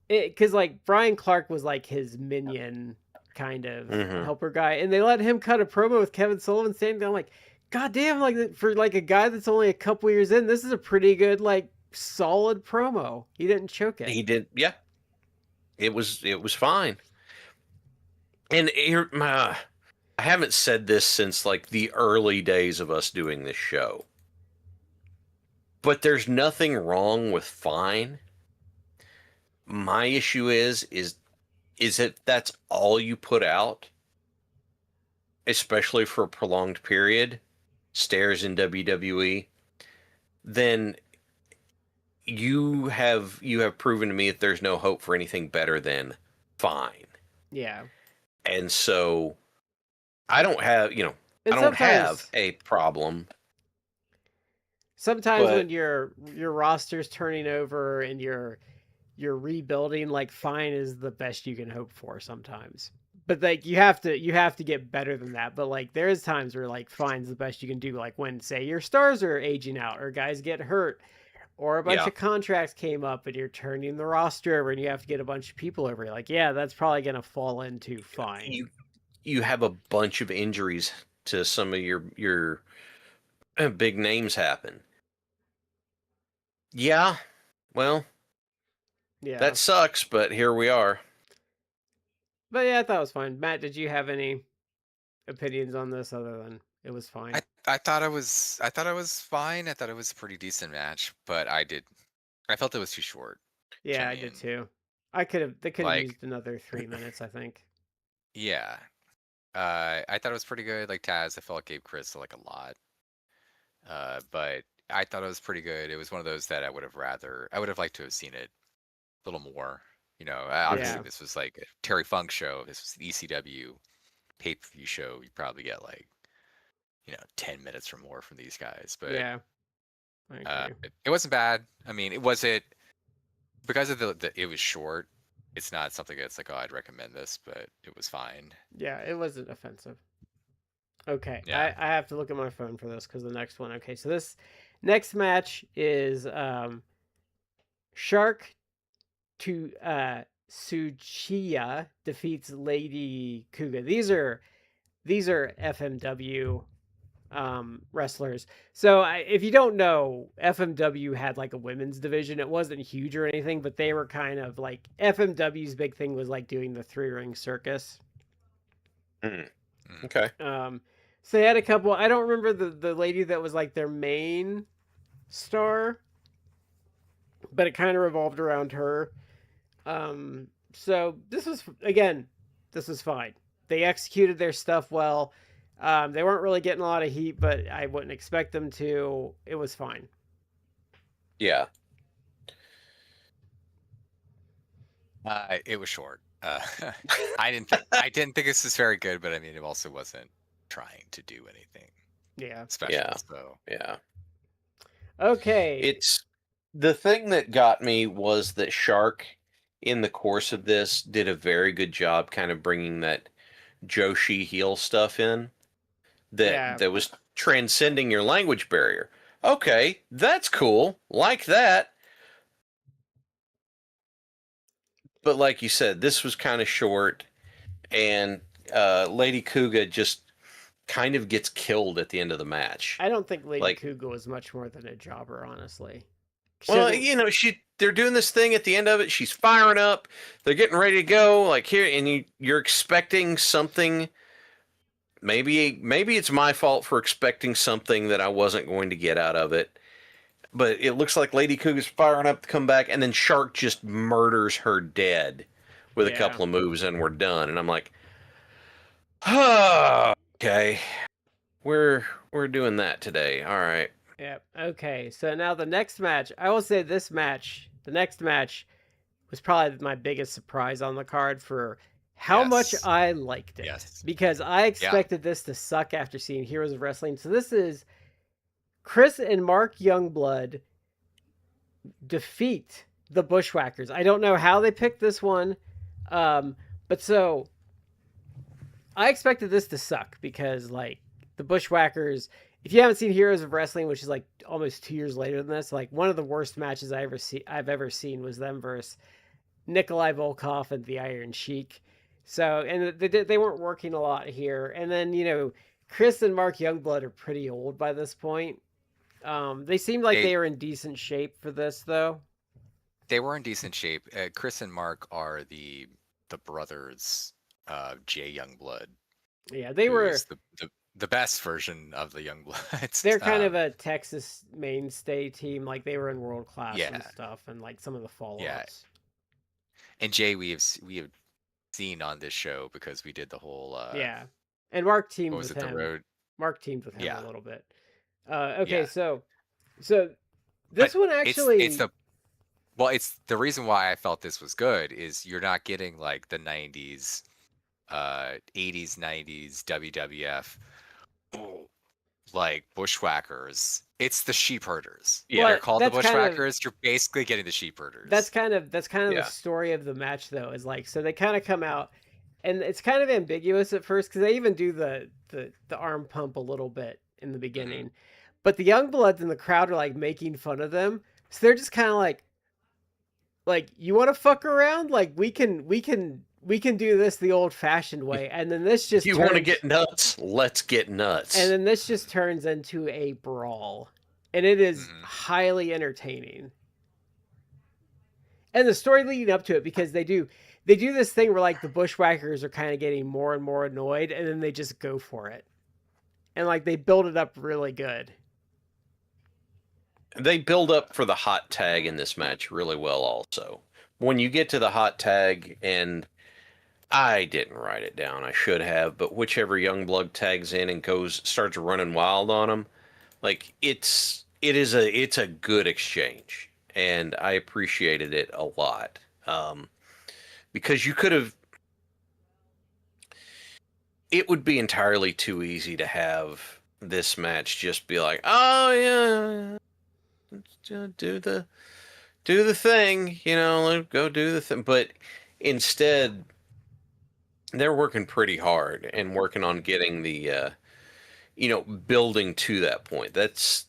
it, because like Brian Clark was like his minion kind of helper guy, and they let him cut a promo with Kevin Sullivan standing there. I'm like, God damn! Like, for like a guy that's only a couple years in, this is a pretty good, like, solid promo. He didn't choke it. He did, yeah. It was fine. And here, I haven't said this since like the early days of us doing this show, but there's nothing wrong with fine. My issue is that that's all you put out, especially for a prolonged period, stairs in WWE, then you have proven to me that there's no hope for anything better than fine. Yeah. And so I don't have, I don't have a problem. Sometimes when your roster's turning over and you're rebuilding, like, fine is the best you can hope for sometimes. But like you have to get better than that. But like there's times where like fine's the best you can do, like when, say, your stars are aging out or guys get hurt or a bunch of contracts came up and you're turning the roster over and you have to get a bunch of people over. Like, yeah, that's probably going to fall into fine. You have a bunch of injuries to some of your big names happen. Yeah, well, yeah, that sucks, but here we are. But yeah, I thought it was fine. Matt, did you have any opinions on this other than it was fine? I thought it was fine. I thought it was a pretty decent match, but I felt it was too short. Yeah, I did too. They could have used another 3 minutes, I think. Yeah. I thought it was pretty good. Like Taz, I felt like gave Chris like a lot. But I thought it was pretty good. It was one of those that I would have liked to have seen it a little more. Obviously this was like a Terry Funk show. This was an ECW pay-per-view show. You probably get like 10 minutes or more from these guys. But yeah, it wasn't bad. I mean, because of it was short. It's not something that's like, oh, I'd recommend this, but it was fine. Yeah, it wasn't offensive. Okay, yeah. I have to look at my phone for this because the next one. Okay, so this next match is Shark to Tsuchiya defeats Lady Kuga. These are FMW wrestlers. So if you don't know, FMW had like a women's division. It wasn't huge or anything, but they were kind of like, FMW's big thing was like doing the 3-ring circus. Okay. So they had a couple. I don't remember the lady that was like their main star, but it kind of revolved around her. So this was fine. They executed their stuff well. They weren't really getting a lot of heat, but I wouldn't expect them to. It was fine. Yeah. It was short. I didn't think this was very good, but I mean, it also wasn't trying to do anything special. Yeah. So Yeah. Okay. It's the thing that got me was that Shark, in the course of this, did a very good job kind of bringing that Joshi heel stuff in that was transcending your language barrier. Okay, that's cool. Like that. But like you said, this was kind of short, and Lady Kuga just kind of gets killed at the end of the match. I don't think Lady Kuga was much more than a jobber, honestly. Well, they're doing this thing at the end of it. She's firing up. They're getting ready to go. Like here, and you're expecting something. Maybe it's my fault for expecting something that I wasn't going to get out of it. But it looks like Lady Kuga's firing up to come back, and then Shark just murders her dead with a couple of moves, and we're done. And I'm like, oh, okay, we're doing that today. All right. Yep. Okay. So now the next match, I will say the next match was probably my biggest surprise on the card for how much I liked it. Yes. Because I expected this to suck after seeing Heroes of Wrestling. So this is Chris and Mark Youngblood defeat the Bushwhackers. I don't know how they picked this one. But so I expected this to suck because like the Bushwhackers, if you haven't seen Heroes of Wrestling, which is like almost 2 years later than this, like one of the worst matches I've ever seen was them versus Nikolai Volkov and the Iron Sheik. So, and they weren't working a lot here. And then, Chris and Mark Youngblood are pretty old by this point. They seemed like they were in decent shape for this, though. They were in decent shape. Chris and Mark are the brothers of Jay Youngblood. Yeah, they were the best version of the Youngbloods. They're kind of a Texas mainstay team. Like they were in World Class and stuff, and like some of the follow-ups. Yeah. And Jay, we have seen on this show because we did the whole. And Mark teamed with him. The road? Mark teamed with him a little bit. Okay, so this one actually. It's the reason why I felt this was good is you're not getting like the 90s, 80s, 90s WWF like Bushwhackers. It's the sheep herders. Yeah, they're called the Bushwhackers. You're basically getting the sheep herders. That's kind of the story of the match, though. Is like so they kind of come out, and it's kind of ambiguous at first because they even do the arm pump a little bit in the beginning, but the Youngbloods in the crowd are like making fun of them, so they're just kind of like you want to fuck around, like we can do this the old-fashioned way, and then this just you want to get nuts, let's get nuts, and then this just turns into a brawl, and it is highly entertaining. And the story leading up to it, because they do this thing where like the Bushwhackers are kind of getting more and more annoyed, and then they just go for it, and like they build it up really good. They build up for the hot tag in this match really well also. When you get to the hot tag, and I didn't write it down, I should have, but whichever Youngblood tags in and starts running wild on them, like it's a good exchange, and I appreciated it a lot. Because you could have, it would be entirely too easy to have this match just be like, oh yeah, do the thing, go do the thing. But instead, they're working pretty hard and working on getting the, building to that point. That's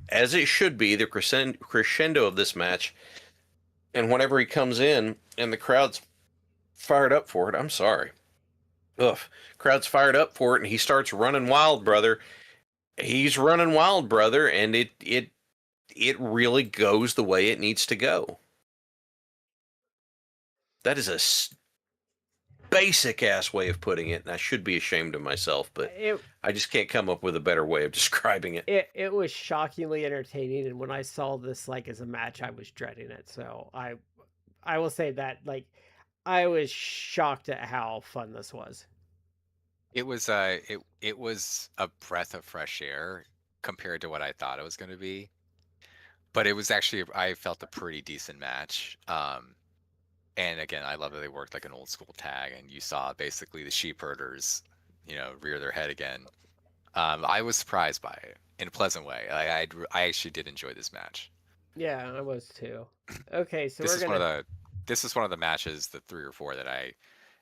as it should be, the crescendo of this match. And whenever he comes in and the crowd's fired up for it, I'm sorry. Crowd's fired up for it, and he starts running wild, brother. He's running wild, brother, and it really goes the way it needs to go. That is a basic ass way of putting it, and I should be ashamed of myself, but I just can't come up with a better way of describing it. It was shockingly entertaining, and when I saw this like as a match, I was dreading it. So I will say that like I was shocked at how fun this was. It was it was a breath of fresh air compared to what I thought it was going to be. But it was actually, I felt a pretty decent match. And again, I love that they worked like an old school tag, and you saw basically the sheep herders, rear their head again. I was surprised by it in a pleasant way. I actually did enjoy this match. Yeah, I was too. Okay, so This is one of the matches, the 3 or 4 that I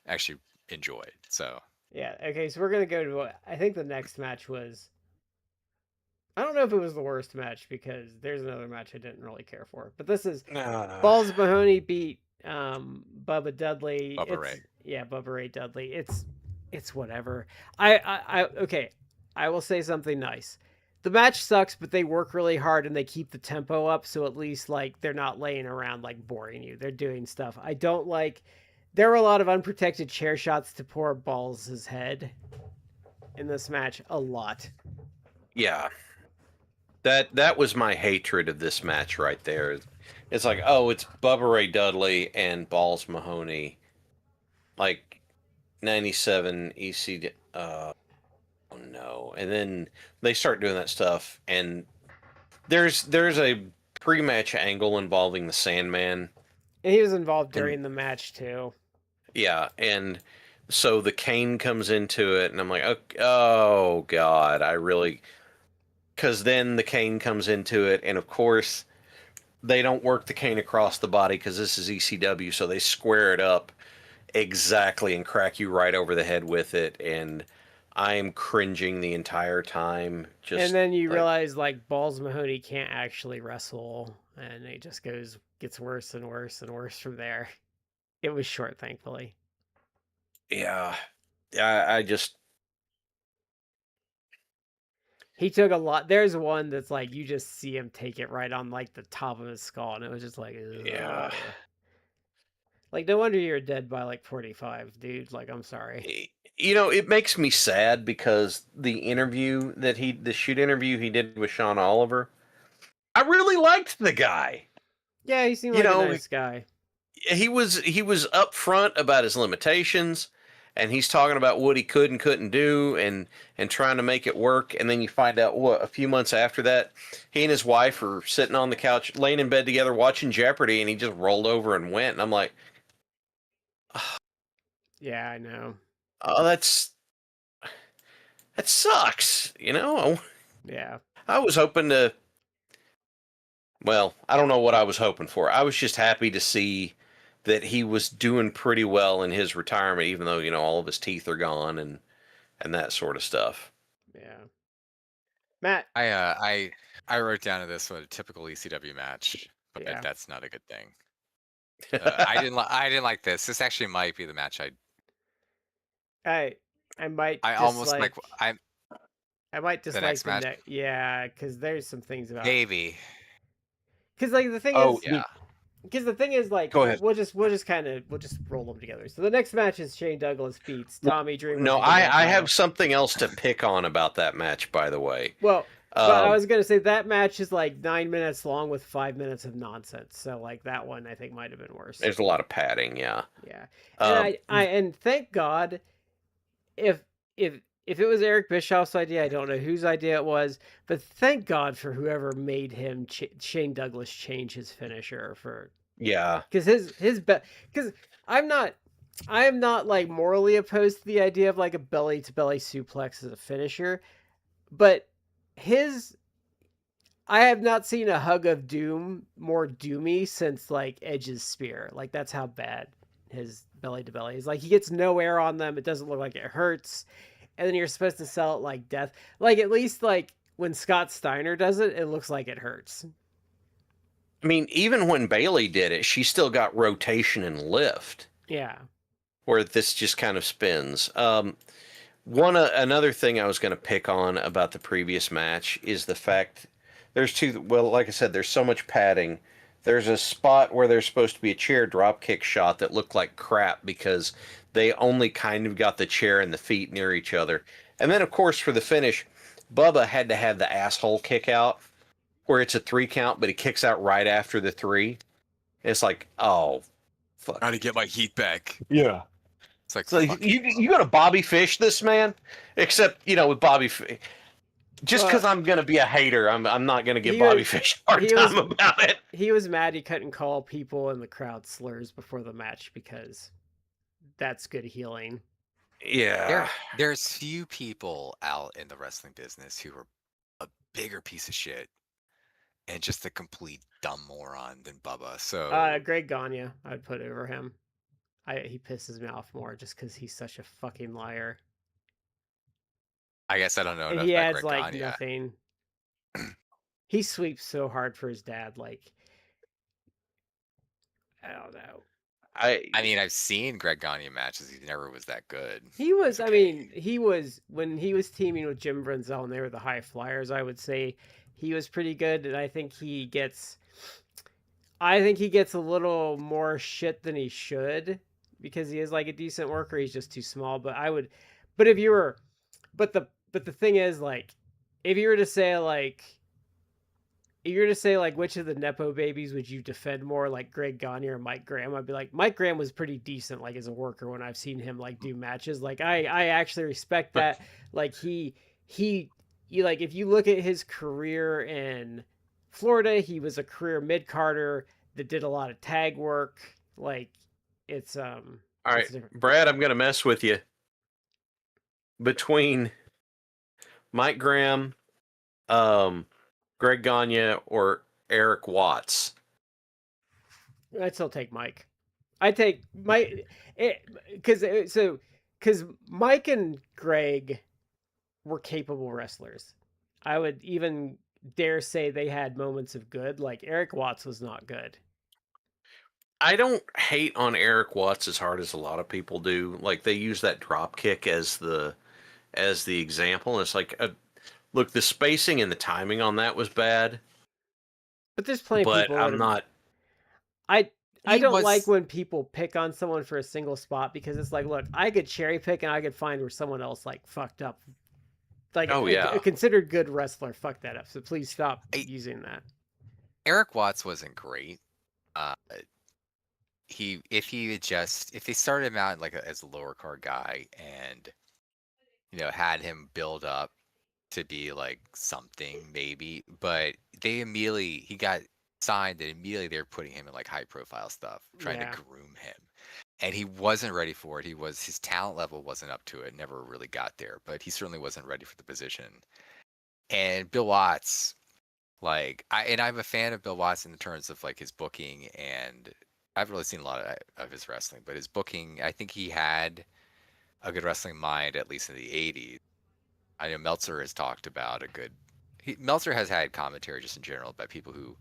actually enjoyed. So yeah, okay, so we're gonna go to what I think the next match was. I don't know if it was the worst match because there's another match I didn't really care for, but this is Balls Mahoney beat Bubba Dudley. Bubba Ray. Yeah, Bubba Ray Dudley. It's whatever. Okay. I will say something nice. The match sucks, but they work really hard and they keep the tempo up, so at least like they're not laying around like boring you. They're doing stuff. I don't like. There were a lot of unprotected chair shots to poor Balls' head in this match. A lot. Yeah. That was my hatred of this match right there. It's like, oh, it's Bubba Ray Dudley and Balls Mahoney, like 97 EC. Oh no! And then they start doing that stuff, and there's a pre-match angle involving the Sandman, and he was involved during the match too. Yeah, and so the cane comes into it, and I'm like, oh God, I really. Because then the cane comes into it, and of course, they don't work the cane across the body because this is ECW, so they square it up exactly and crack you right over the head with it, and I am cringing the entire time. And then you realize, like, Balls Mahoney can't actually wrestle, and it just gets worse and worse and worse from there. It was short, thankfully. Yeah. I just... He took a lot. There's one that's like you just see him take it right on like the top of his skull, and it was just like, ugh. Yeah. Like, no wonder you're dead by like 45, dude. Like, I'm sorry. It makes me sad because the shoot interview he did with Sean Oliver, I really liked the guy. Yeah, he seemed like a nice guy. He was upfront about his limitations. And he's talking about what he could and couldn't do and trying to make it work. And then you find out, a few months after that, he and his wife are sitting on the couch, laying in bed together, watching Jeopardy, and he just rolled over and went. And I'm like... Oh. Yeah, I know. Oh, that sucks, Yeah. I was hoping to... Well, I don't know what I was hoping for. I was just happy to see that he was doing pretty well in his retirement, even though, all of his teeth are gone and that sort of stuff. Yeah. Matt. I wrote down to this one a typical ECW match, but yeah. That's not a good thing. I didn't like this. This actually might be the match I might dislike the match. Yeah, because there's some things about maybe. Because like the thing is, yeah. Because the thing is, like, go ahead. We'll just roll them together. So the next match is Shane Douglas beats Tommy Dreamer. No, I have something else to pick on about that match, by the way. Well, but I was gonna say that match is like 9 minutes long with 5 minutes of nonsense. So like that one, I think might have been worse. There's a lot of padding, yeah. Yeah, and and thank God, if it was Eric Bischoff's idea, I don't know whose idea it was, but thank God for whoever made him Shane Douglas change his finisher for. Yeah. Because because I am not like morally opposed to the idea of like a belly to belly suplex as a finisher, but I have not seen a hug of doom more doomy since like Edge's spear. Like that's how bad his belly to belly is. Like he gets no air on them. It doesn't look like it hurts. And then you're supposed to sell it like death. Like at least like when Scott Steiner does it, it looks like it hurts. I mean, even when Bailey did it, she still got rotation and lift. Yeah. Where this just kind of spins. Another thing I was going to pick on about the previous match is the fact like I said, there's so much padding. There's a spot where there's supposed to be a chair drop kick shot that looked like crap because they only kind of got the chair and the feet near each other. And then, of course, for the finish, Bubba had to have the asshole kick out where it's a 3 count, but he kicks out right after the 3. And it's like, oh, fuck. Trying to get my heat back. Yeah. It's like so you got to Bobby Fish this, man? Except, with Bobby Fish. Just because I'm gonna be a hater, I'm not gonna give Bobby Fish a hard time about it. He was mad he couldn't call people in the crowd slurs before the match because that's good healing. Yeah. There's few people out in the wrestling business who are a bigger piece of shit and just a complete dumb moron than Bubba. So Greg Gagne, I'd put over him. He pisses me off more just because he's such a fucking liar. I guess I don't know. And enough he about adds Greg like Gagne. nothing. He sweeps so hard for his dad. Like, I don't know. I mean, I've seen Greg Gagne matches. He never was that good. He was. Okay. I mean, he was when he was teaming with Jim Brunzell and they were the High Flyers. I would say he was pretty good, and I think he gets a little more shit than he should because he is like a decent worker. He's just too small. But the thing is, like, if you were to say which of the Nepo babies would you defend more, like Greg Gagne or Mike Graham, I'd be like, Mike Graham was pretty decent, like, as a worker when I've seen him like do matches. Like, I actually respect that. Like, he like, if you look at his career in Florida, he was a career mid-carder that did a lot of tag work. Like, it's all right, Brad, I'm gonna mess with you. Between Mike Graham, Greg Gagne, or Eric Watts, I'd still take Mike. I take Mike because Mike and Greg were capable wrestlers. I would even dare say they had moments of good. Like, Eric Watts was not good. I don't hate on Eric Watts as hard as a lot of people do. Like, they use that drop kick as the example. And it's like, look, the spacing and the timing on that was bad. But there's plenty of people. I'm not. I don't like when people pick on someone for a single spot because it's like, look, I could cherry pick and I could find where someone else like fucked up. Like, a considered good wrestler fucked that up. So please stop using that. Eric Watts wasn't great. If they started him out like as a lower card guy and had him build up to be like something maybe, but he got signed and immediately they were putting him in like high profile stuff, trying to groom him, and he wasn't ready for it. His talent level wasn't up to it, never really got there, but he certainly wasn't ready for the position. And Bill Watts, like, I'm a fan of Bill Watts in terms of like his booking, and I've really seen a lot of his wrestling, but his booking, I think he had a good wrestling mind, at least in the 80s. I know Meltzer has talked about Meltzer has had commentary just in general about people who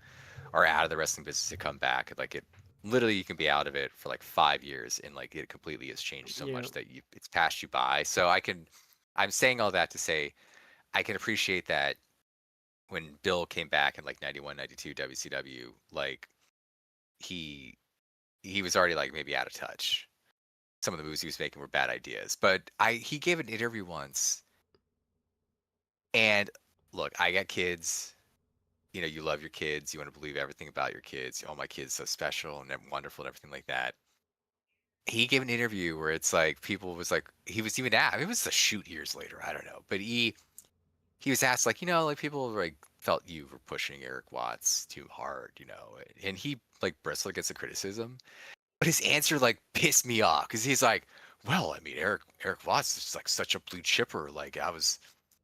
are out of the wrestling business to come back. Like, it literally, you can be out of it for like 5 years and like it completely has changed so much that it's passed you by. So I'm saying all that to say I can appreciate that when Bill came back in like 91, 92 WCW, like he was already like maybe out of touch. Some of the moves he was making were bad ideas, but he gave an interview once. And look, I got kids. You love your kids. You want to believe everything about your kids. Oh, my kid's so special and wonderful and everything like that. He gave an interview where it's like people was like, he was even asked, it was a shoot years later, I don't know, but he was asked like, like people like felt you were pushing Eric Watts too hard, and he like bristled against the criticism, but his answer like pissed me off because he's like, well, I mean, Eric Watts is like such a blue chipper. Like, I was,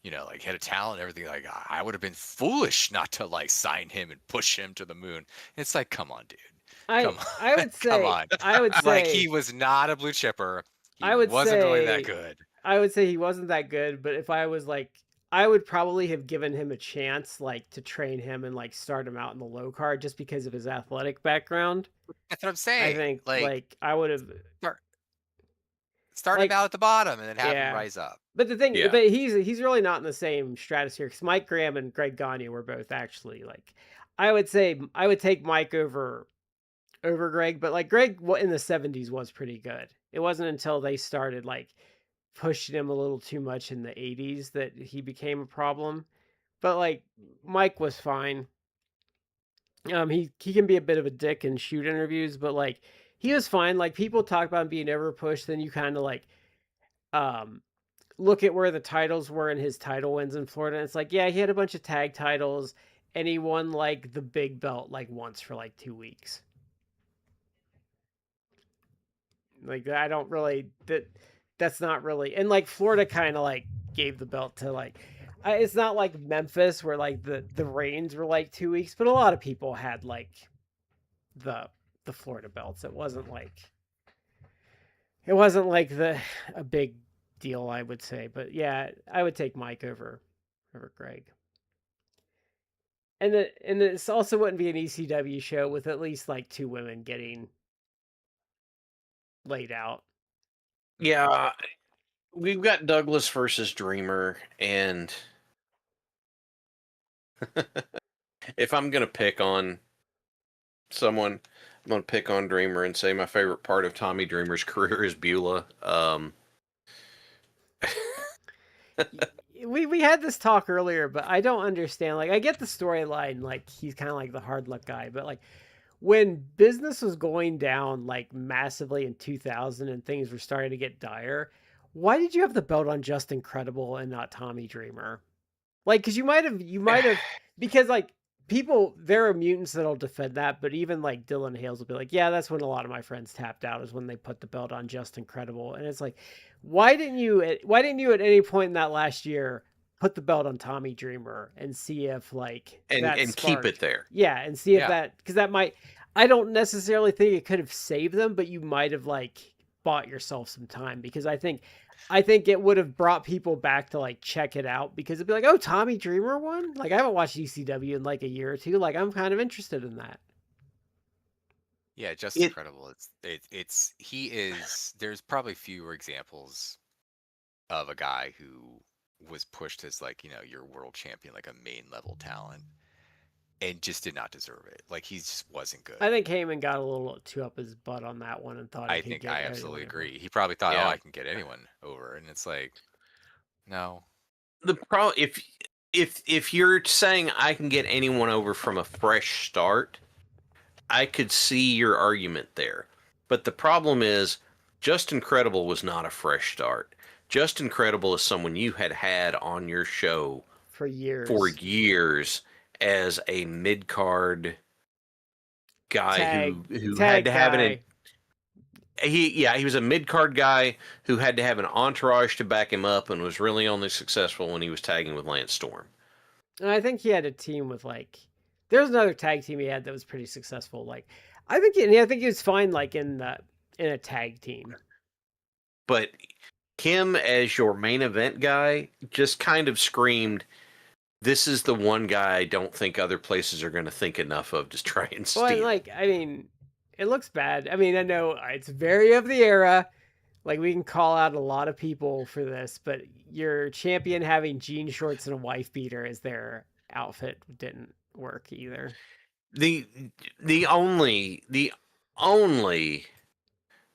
like, had a talent and everything. Like, I would have been foolish not to like sign him and push him to the moon. It's like, come on, dude. I would say, come on. I would say, like, he was not a blue chipper. He wasn't really that good. I would say he wasn't that good, but if I was like, I would probably have given him a chance, like, to train him and like start him out in the low card just because of his athletic background. That's what I'm saying. I think like I would have start him out at the bottom and then have him rise up. But the thing, but he's really not in the same stratosphere because Mike Graham and Greg Gagne were both actually like, I would say I would take Mike over Greg, but like Greg in the 70s was pretty good. It wasn't until they started like pushing him a little too much in the 80s that he became a problem. But like Mike was fine. He can be a bit of a dick in shoot interviews, but like he was fine. Like, people talk about him being over pushed, then you kind of like look at where the titles were in his title wins in Florida, and it's like, yeah, he had a bunch of tag titles, and he won like the big belt like once for like 2 weeks. Like I don't really that's not really, and like Florida kind of like gave the belt to like, it's not like Memphis where like the reigns were like 2 weeks, but a lot of people had like the Florida belts. It wasn't like a big deal, I would say. But yeah, I would take Mike over Greg. And this also wouldn't be an ECW show with at least like 2 women getting laid out. Yeah, we've got Douglas versus Dreamer, and if I'm gonna pick on someone, I'm gonna pick on Dreamer and say my favorite part of Tommy Dreamer's career is Beulah. We had this talk earlier, but I don't understand. Like, I get the storyline, like he's kind of like the hard luck guy, but like when business was going down like massively in 2000 and things were starting to get dire, why did you have the belt on Just Incredible and not Tommy Dreamer? Like, because you might have, because like people, there are mutants that'll defend that, but even like Dylan Hales will be like, yeah, that's when a lot of my friends tapped out, is when they put the belt on Just Incredible. And it's like, why didn't you at any point in that last year put the belt on Tommy Dreamer and see if like and keep it there? Yeah, and see if that, because that might, I don't necessarily think it could have saved them, but you might have like bought yourself some time, because I think it would have brought people back to like check it out, because it'd be like, oh, Tommy Dreamer won? Like, I haven't watched ECW in like a year or two. Like, I'm kind of interested in that. Yeah, just incredible. There's probably fewer examples of a guy who was pushed as like, your world champion, like a main level talent, and just did not deserve it. Like, he just wasn't good. I think Heyman got a little too up his butt on that one and thought I absolutely agree. He probably thought, oh, I can get anyone over, and it's like, no. The problem, if you're saying I can get anyone over from a fresh start, I could see your argument there. But the problem is, Just Incredible was not a fresh start. Just Incredible is someone you had on your show for years as a mid-card guy who had to have an he was a mid-card guy who had to have an entourage to back him up, and was really only successful when he was tagging with Lance Storm. And I think he had a team with like, there's another tag team he had that was pretty successful. Like, I think he was fine like in a tag team. But him as your main event guy just kind of screamed, this is the one guy I don't think other places are going to think enough of to try and steal. Well, like, I mean, it looks bad. I mean, I know it's very of the era. Like, we can call out a lot of people for this, but your champion having jean shorts and a wife beater as their outfit didn't work either. The only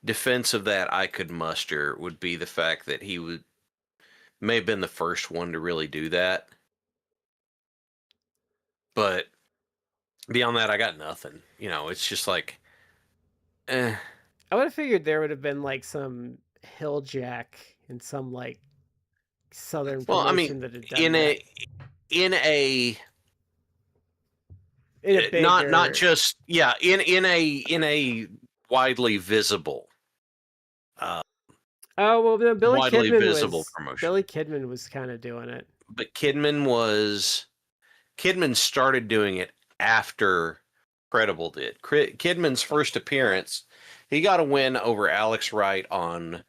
defense of that I could muster would be the fact that he may have been the first one to really do that. But beyond that, I got nothing. It's just like, I would have figured there would have been like some hill jack and some like southern promotion that had done in a bigger, not just in a widely visible. Billy widely Kidman visible promotion. Billy Kidman was kind of doing it, but Kidman started doing it after Credible did. Kidman's first appearance, he got a win over Alex Wright on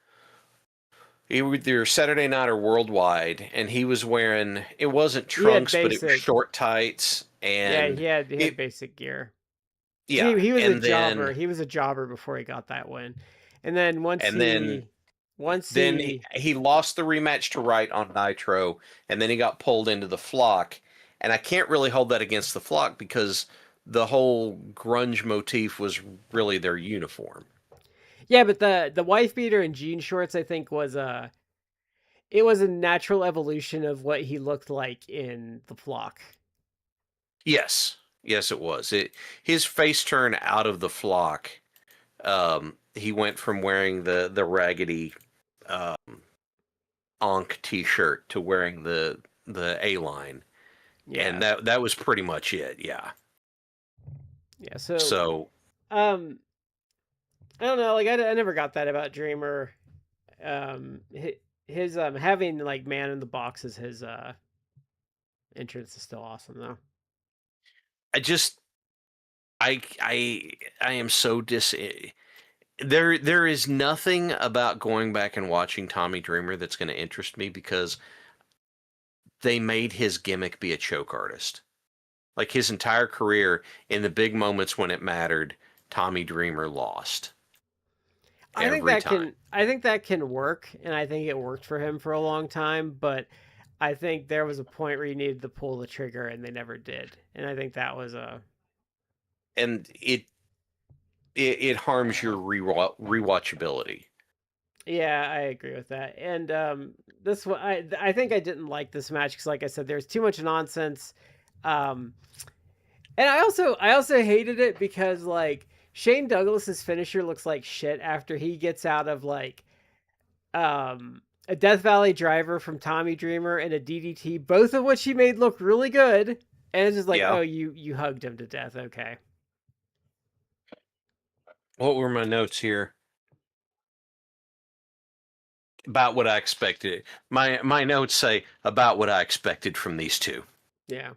either Saturday Night or Worldwide, and he was wearing, it wasn't trunks, but it was short tights, and he had basic gear. Yeah, he was a jobber. He was a jobber before he got that win, and then he lost the rematch to Wright on Nitro, and then he got pulled into the Flock. And I can't really hold that against the Flock, because the whole grunge motif was really their uniform. Yeah, but the wife beater and jean shorts, I think, was a natural evolution of what he looked like in the Flock. Yes, it was. His face turn out of the Flock. He went from wearing the raggedy Ankh T-shirt to wearing the A-line, and that was pretty much it. Yeah. Yeah. So I don't know. Like I never got that about Dreamer. His having like Man in the Box as his entrance is still awesome though. I am so there is nothing about going back and watching Tommy Dreamer that's going to interest me, because they made his gimmick be a choke artist. Like his entire career, in the big moments when it mattered, Tommy Dreamer lost. I think that can work, and I think it worked for him for a long time, but I think there was a point where you needed to pull the trigger and they never did. And I think that was and it harms your rewatchability. Yeah, I agree with that. And this one, I think I didn't like this match because, like I said, there's too much nonsense. And I also hated it because like Shane Douglas's finisher looks like shit after he gets out of like a Death Valley driver from Tommy Dreamer and a DDT, both of which he made look really good. And it's just like, oh, you hugged him to death. Okay. What were my notes here? About what I expected. My notes say about what I expected from these two. Yeah.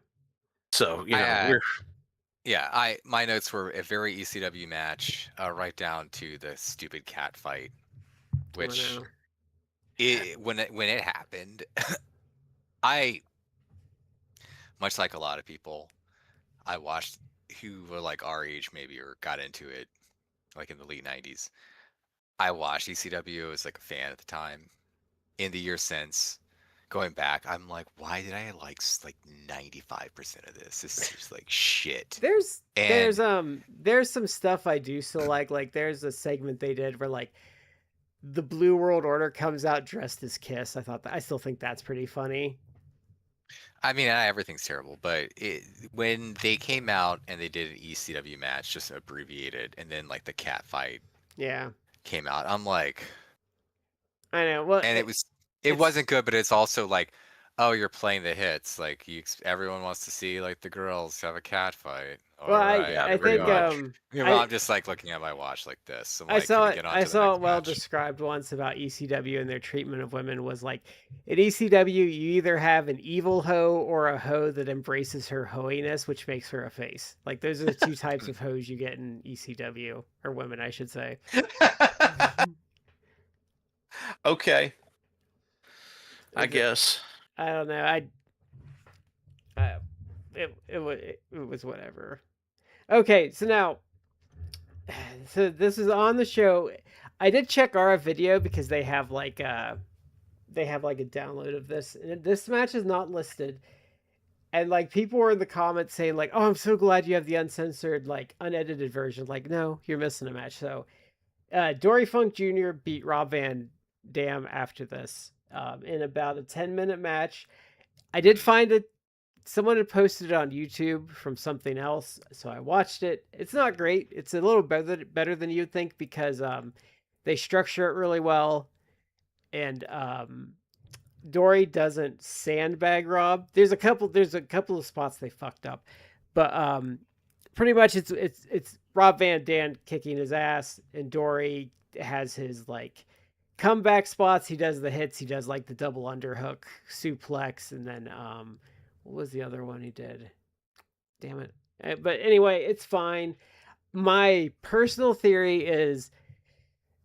So, my notes were a very ECW match, right down to the stupid cat fight, which when it happened, I, much like a lot of people, I watched who were like our age maybe, or got into it like in the late 90s. I watched ECW as like a fan at the time. In the years since, going back, I'm like, why did I like 95% of this? This is just like shit. There's some stuff I do still like. Like there's a segment they did where like the Blue World Order comes out dressed as Kiss. I still think that's pretty funny. I mean, everything's terrible, but when they came out and they did an ECW match, just abbreviated, and then like the cat fight, came out, I'm like, I know. Well, and it wasn't good, but it's also like, oh, you're playing the hits. Like everyone wants to see like the girls have a cat fight. Well, I think I'm just like looking at my watch like this. I'm I saw it well described once about ECW, and their treatment of women was like, at ECW you either have an evil hoe or a hoe that embraces her hoiness, which makes her a face. Like those are the two types of hoes you get in ECW, or women, I should say. Okay. I guess. I don't know. It was whatever. Okay, so now, this is on the show. I did check our video because they have like a download of this, and this match is not listed. And like people were in the comments saying like, "Oh, I'm so glad you have the uncensored, like unedited version." Like, no, you're missing a match. So, Dory Funk Jr. beat Rob Van Dam after this in about a 10-minute match. I did find it. Someone had posted it on YouTube from something else, so I watched it. It's not great. It's a little better than you'd think because they structure it really well, and Dory doesn't sandbag Rob. There's a couple of spots they fucked up, but pretty much it's Rob Van Dam kicking his ass, and Dory has his like comeback spots. He does the hits. He does like the double underhook suplex, and then what was the other one he did? Damn it. But anyway, it's fine. My personal theory is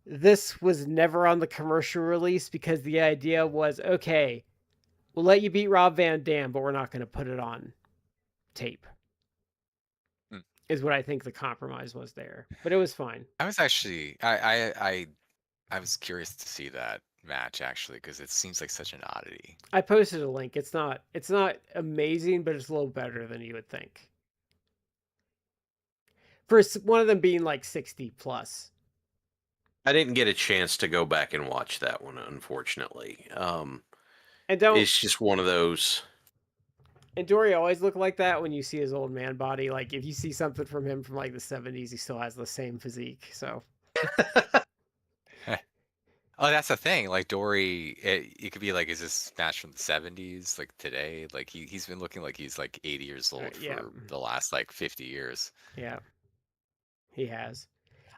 this was never on the commercial release because the idea was, okay, we'll let you beat Rob Van Dam, but we're not going to put it on tape. Is what I think the compromise was there. But it was fine. I was actually, I was curious to see that match actually, because it seems like such an oddity. I posted a link. It's not amazing, but it's a little better than you would think. For one of them being like 60 plus. I didn't get a chance to go back and watch that one, unfortunately. It's just one of those. And Dory always looked like that when you see his old man body. Like if you see something from him from like the 70s, he still has the same physique. So Oh, that's the thing. Like Dory, it could be like, is this match from the 70s, like today? Like he's been looking like he's like 80 years old Yeah. for the last like 50 years. Yeah, he has.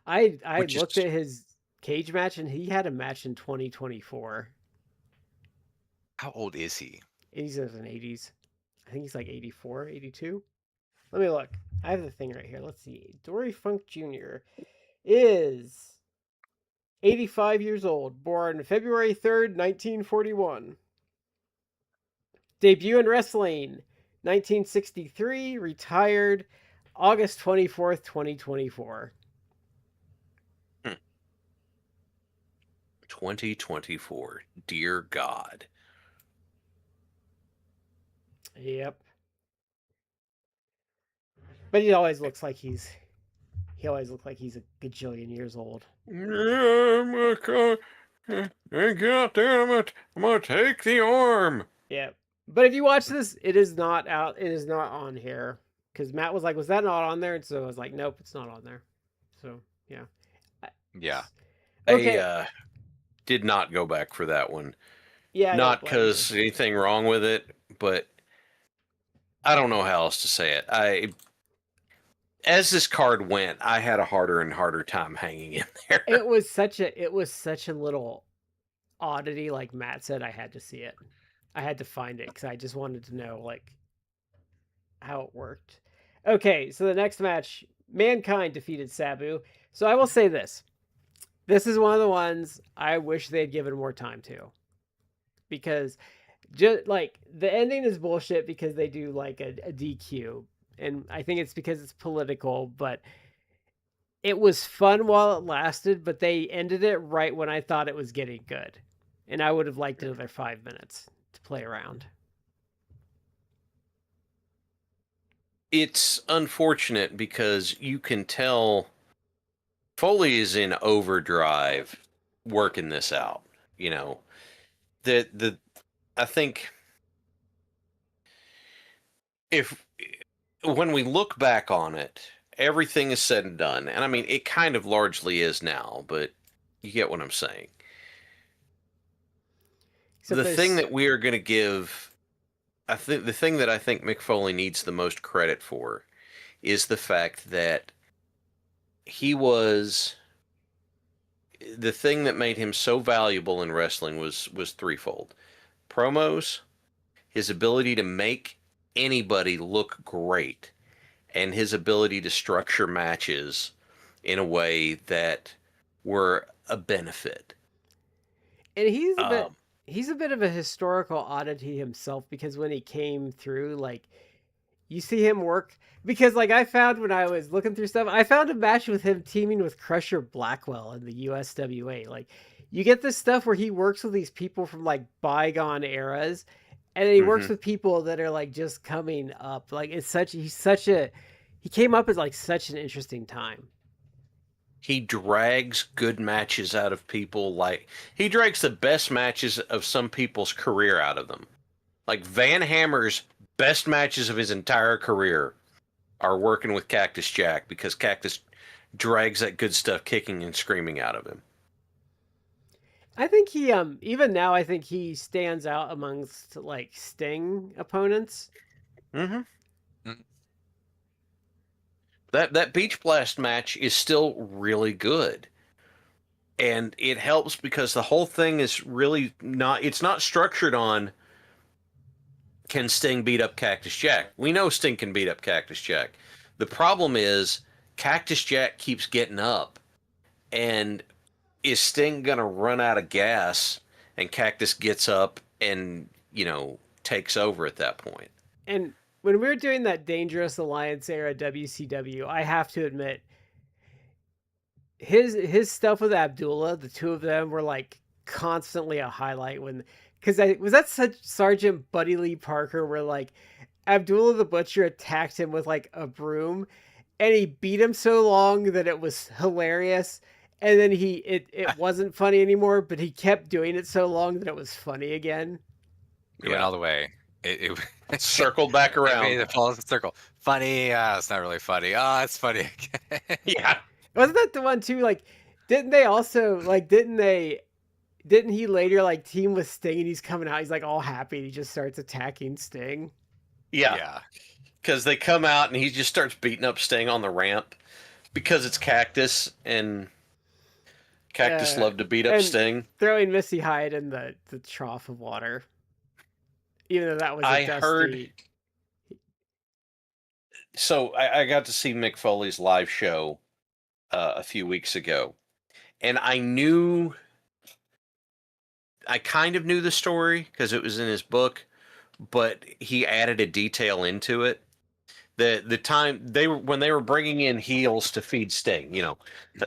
I Which looked is at his cage match, and he had a match in 2024. How old is he? He's in his 80s. I think he's like 84, 82. Let me look. I have the thing right here. Let's see. Dory Funk Jr. is 85 years old, born February 3rd, 1941. Debut in wrestling 1963, retired August 24th, 2024. 2024. Dear God. Yep. But he always looks like he's a gajillion years old. God damn it! I'm gonna take the arm. Yeah. But if you watch this, it is not out. It is not on here. Because Matt was like, was that not on there? And so I was like, nope, it's not on there. So, yeah. Yeah. Okay. I did not go back for that one. Yeah. Not because anything wrong with it, but I don't know how else to say it. As this card went, I had a harder and harder time hanging in there. It was such a little oddity. Like Matt said, I had to see it. I had to find it because I just wanted to know like how it worked. Okay, so the next match, Mankind defeated Sabu. So I will say this. This is one of the ones I wish they'd given more time to. Because just like the ending is bullshit because they do like a DQ. And I think it's because it's political, but it was fun while it lasted, but they ended it right when I thought it was getting good. And I would have liked another 5 minutes to play around. It's unfortunate because you can tell Foley is in overdrive working this out. You know, I think when we look back on it, everything is said and done, and I mean it kind of largely is now, but you get what I'm saying. Except the thing that we are going to give, I think the thing that I think Mick Foley needs the most credit for is the fact that he was the thing that made him so valuable in wrestling was threefold: promos, his ability to make anybody look great, and his ability to structure matches in a way that were a benefit. And he's a bit of a historical oddity himself because when he came through, like you see him work because like I found when I was looking through stuff, I found a match with him teaming with Crusher Blackwell in the USWA. Like you get this stuff where he works with these people from like bygone eras, and then he works with people that are like just coming up. Like he came up as like such an interesting time. He drags good matches out of people. Like he drags the best matches of some people's career out of them. Like Van Hammer's best matches of his entire career are working with Cactus Jack because Cactus drags that good stuff kicking and screaming out of him. I think he even now I think he stands out amongst like Sting opponents. That Beach Blast match is still really good. And it helps because the whole thing is really it's not structured on can Sting beat up Cactus Jack. We know Sting can beat up Cactus Jack. The problem is Cactus Jack keeps getting up, and is Sting going to run out of gas and Cactus gets up and, takes over at that point? And when we were doing that Dangerous Alliance era WCW, I have to admit, his stuff with Abdullah, the two of them were like constantly a highlight because was that such Sergeant Buddy Lee Parker where like Abdullah the Butcher attacked him with like a broom and he beat him so long that it was hilarious, and then it wasn't funny anymore, but he kept doing it so long that it was funny again. It went all the way. It circled back around. It follows the circle. Funny. It's not really funny. It's funny again. Yeah. Wasn't that the one too? Like, didn't they didn't he later like team with Sting and he's coming out, he's like all happy and he just starts attacking Sting? Yeah. Because they come out and he just starts beating up Sting on the ramp because it's Cactus and Cactus loved to beat up Sting. Throwing Missy Hyatt in the trough of water. Even though that was I heard. So I got to see Mick Foley's live show a few weeks ago. And I kind of knew the story because it was in his book, but he added a detail into it. The time when they were bringing in heels to feed Sting,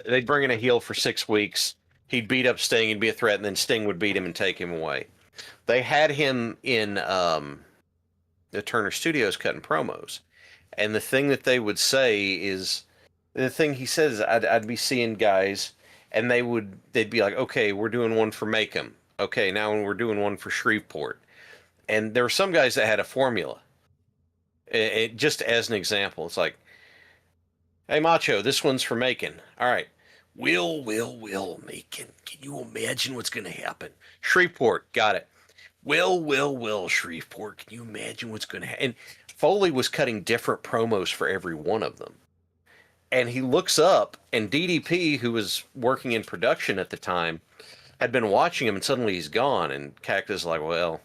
they'd bring in a heel for 6 weeks. He'd beat up Sting, he'd be a threat, and then Sting would beat him and take him away. They had him in the Turner Studios cutting promos, and the thing that they would say is, the thing he says, I'd be seeing guys, and they'd be like, okay, we're doing one for Macomb. Okay, now we're doing one for Shreveport, and there were some guys that had a formula. It just as an example, it's like, hey, Macho, this one's for Macon. All right. Will, Macon. Can you imagine what's going to happen? Shreveport, got it. Will, Shreveport. Can you imagine what's going to happen? And Foley was cutting different promos for every one of them. And he looks up, and DDP, who was working in production at the time, had been watching him, and suddenly he's gone. And Cactus is like, well,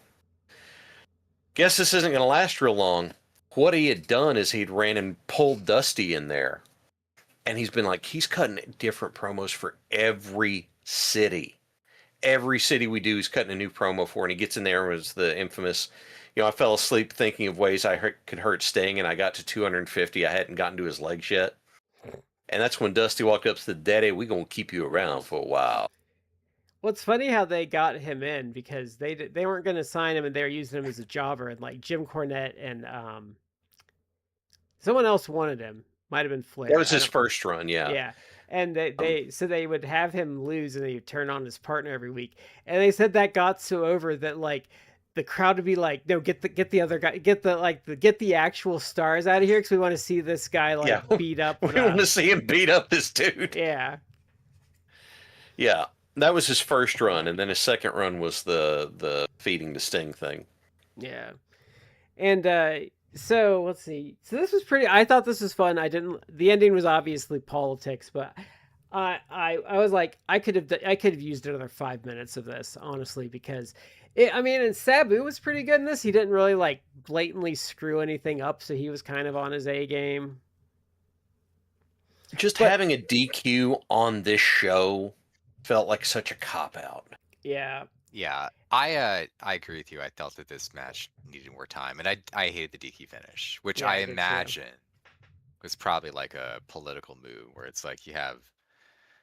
guess this isn't going to last real long. What he had done is he'd ran and pulled Dusty in there. And he's been like, he's cutting different promos for every city. Every city we do, he's cutting a new promo for. And he gets in there and was the infamous, I fell asleep thinking of ways I could hurt Sting. And I got to 250. I hadn't gotten to his legs yet. And that's when Dusty walked up to the daddy. We're going to keep you around for a while. Well, it's funny how they got him in because they weren't going to sign him and they were using him as a jobber. And like Jim Cornette and someone else wanted him. Might have been Flair. That was his first run, yeah. Yeah. And they would have him lose and they would turn on his partner every week. And they said that got so over that like the crowd would be like, no, get the other guy, get the actual stars out of here because we want to see this guy beat up. We want to see him beat up this dude. Yeah. Yeah. That was his first run, and then his second run was the feeding the Sting thing. Yeah. And so let's see. So this was I thought this was fun. The ending was obviously politics, but I was like, I could have used another 5 minutes of this, honestly, because and Sabu was pretty good in this. He didn't really like blatantly screw anything up, so he was kind of on his A game. But having a DQ on this show felt like such a cop-out. Yeah. Yeah, I agree with you. I felt that this match needed more time, and I hated the DQ finish, which I imagine was probably like a political move, where it's like you have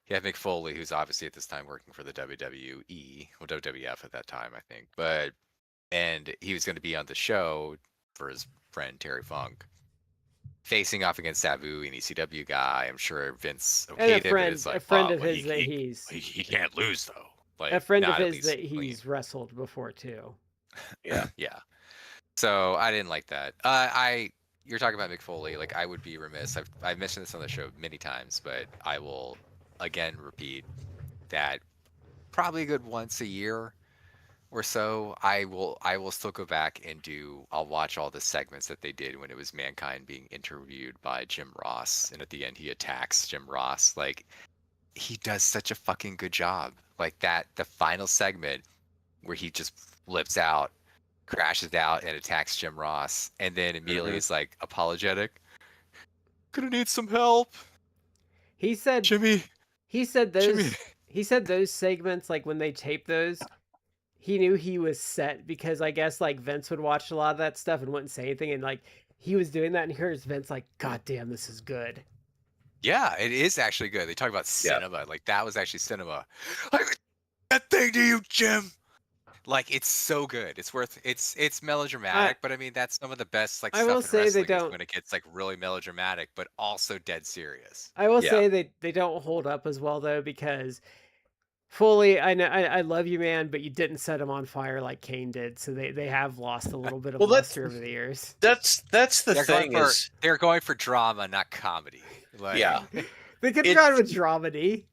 Mick Foley, who's obviously at this time working for the WWE, well, WWF at that time, I think, and he was going to be on the show for his friend Terry Funk, facing off against Sabu, an ECW guy. I'm sure Vince okayed it, but it's like, a friend of his that he can't lose though. Like, a friend of his that he's wrestled before too. Yeah. Yeah. So I didn't like that. You're talking about Mick Foley. Like, I would be remiss. I've mentioned this on the show many times, but I will again repeat that probably a good once a year or so, I will still go back and I'll watch all the segments that they did when it was Mankind being interviewed by Jim Ross, and at the end he attacks Jim Ross. Like, he does such a fucking good job. Like the final segment where he just flips out, crashes out, and attacks Jim Ross, and then immediately is like apologetic. Gonna need some help. He said, Jimmy. He said those segments, like when they taped those, he knew he was set because I guess like Vince would watch a lot of that stuff and wouldn't say anything, and like he was doing that, and here's Vince like, God damn, this is good. Yeah, it is actually good. They talk about cinema. Like, that was actually cinema. That thing to you, Jim. Like, it's so good. It's melodramatic, but I mean, that's some of the best stuff in wrestling is when it gets like really melodramatic, but also dead serious. I will say they don't hold up as well though, because Foley, I know, I love you, man, but you didn't set him on fire like Kane did, so they have lost a little bit of luster over the years. That's the thing. They're going for drama, not comedy. Like, they could try with dramedy.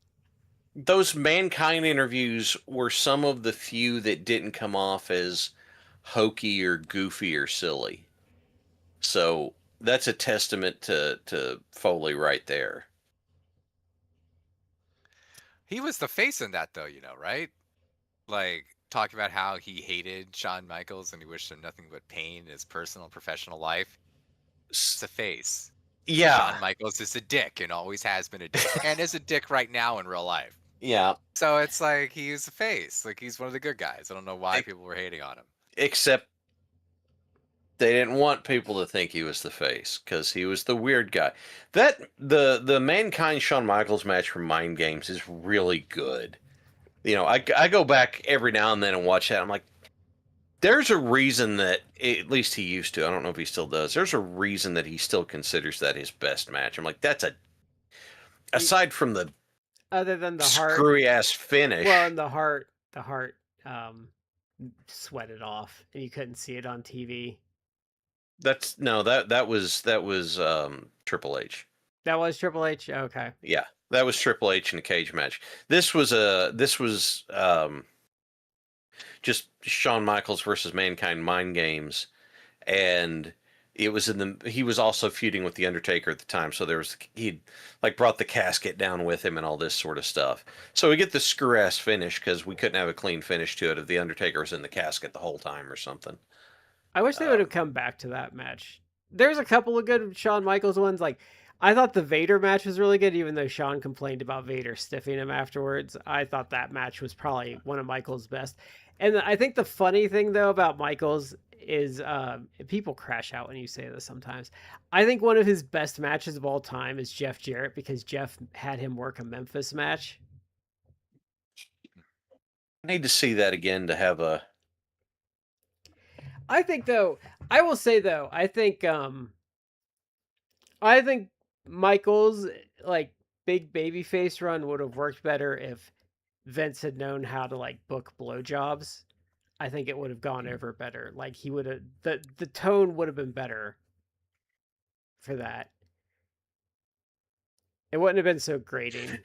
those Mankind interviews were some of the few that didn't come off as hokey or goofy or silly. So that's a testament to Foley right there. He was the face in that, though, right? Like, talking about how he hated Shawn Michaels and he wished him nothing but pain in his personal and professional life. It's a face. Yeah. Shawn Michaels is a dick and always has been a dick and is a dick right now in real life. Yeah. So it's like he's a face. Like, he's one of the good guys. I don't know why people were hating on him. Except they didn't want people to think he was the face because he was the weird guy. That the Mankind Shawn Michaels match from Mind Games is really good. I go back every now and then and watch that. I'm like, there's a reason that, at least he used to, I don't know if he still does, there's a reason that he still considers that his best match. I'm like, aside from the other than the screwy ass finish. Well, and the Hart sweated off and you couldn't see it on TV. That was Triple H. That was Triple H? Okay. Yeah. That was Triple H in a cage match. This was just Shawn Michaels versus Mankind Mind Games, and it was he was also feuding with the Undertaker at the time, so he'd like brought the casket down with him and all this sort of stuff. So we get the screw ass finish because we couldn't have a clean finish to it if the Undertaker was in the casket the whole time or something. I wish they would have come back to that match. There's a couple of good Shawn Michaels ones. Like, I thought the Vader match was really good, even though Shawn complained about Vader stiffing him afterwards. I thought that match was probably one of Michaels' best. And I think the funny thing, though, about Michaels is people crash out when you say this sometimes. I think one of his best matches of all time is Jeff Jarrett, because Jeff had him work a Memphis match. I need to see that again to have a... I think, though, I will say, though, I think Michaels, like, big babyface run would have worked better if Vince had known how to, like, book blowjobs. I think it would have gone over better. Like, he would have, the tone would have been better for that. It wouldn't have been so grating.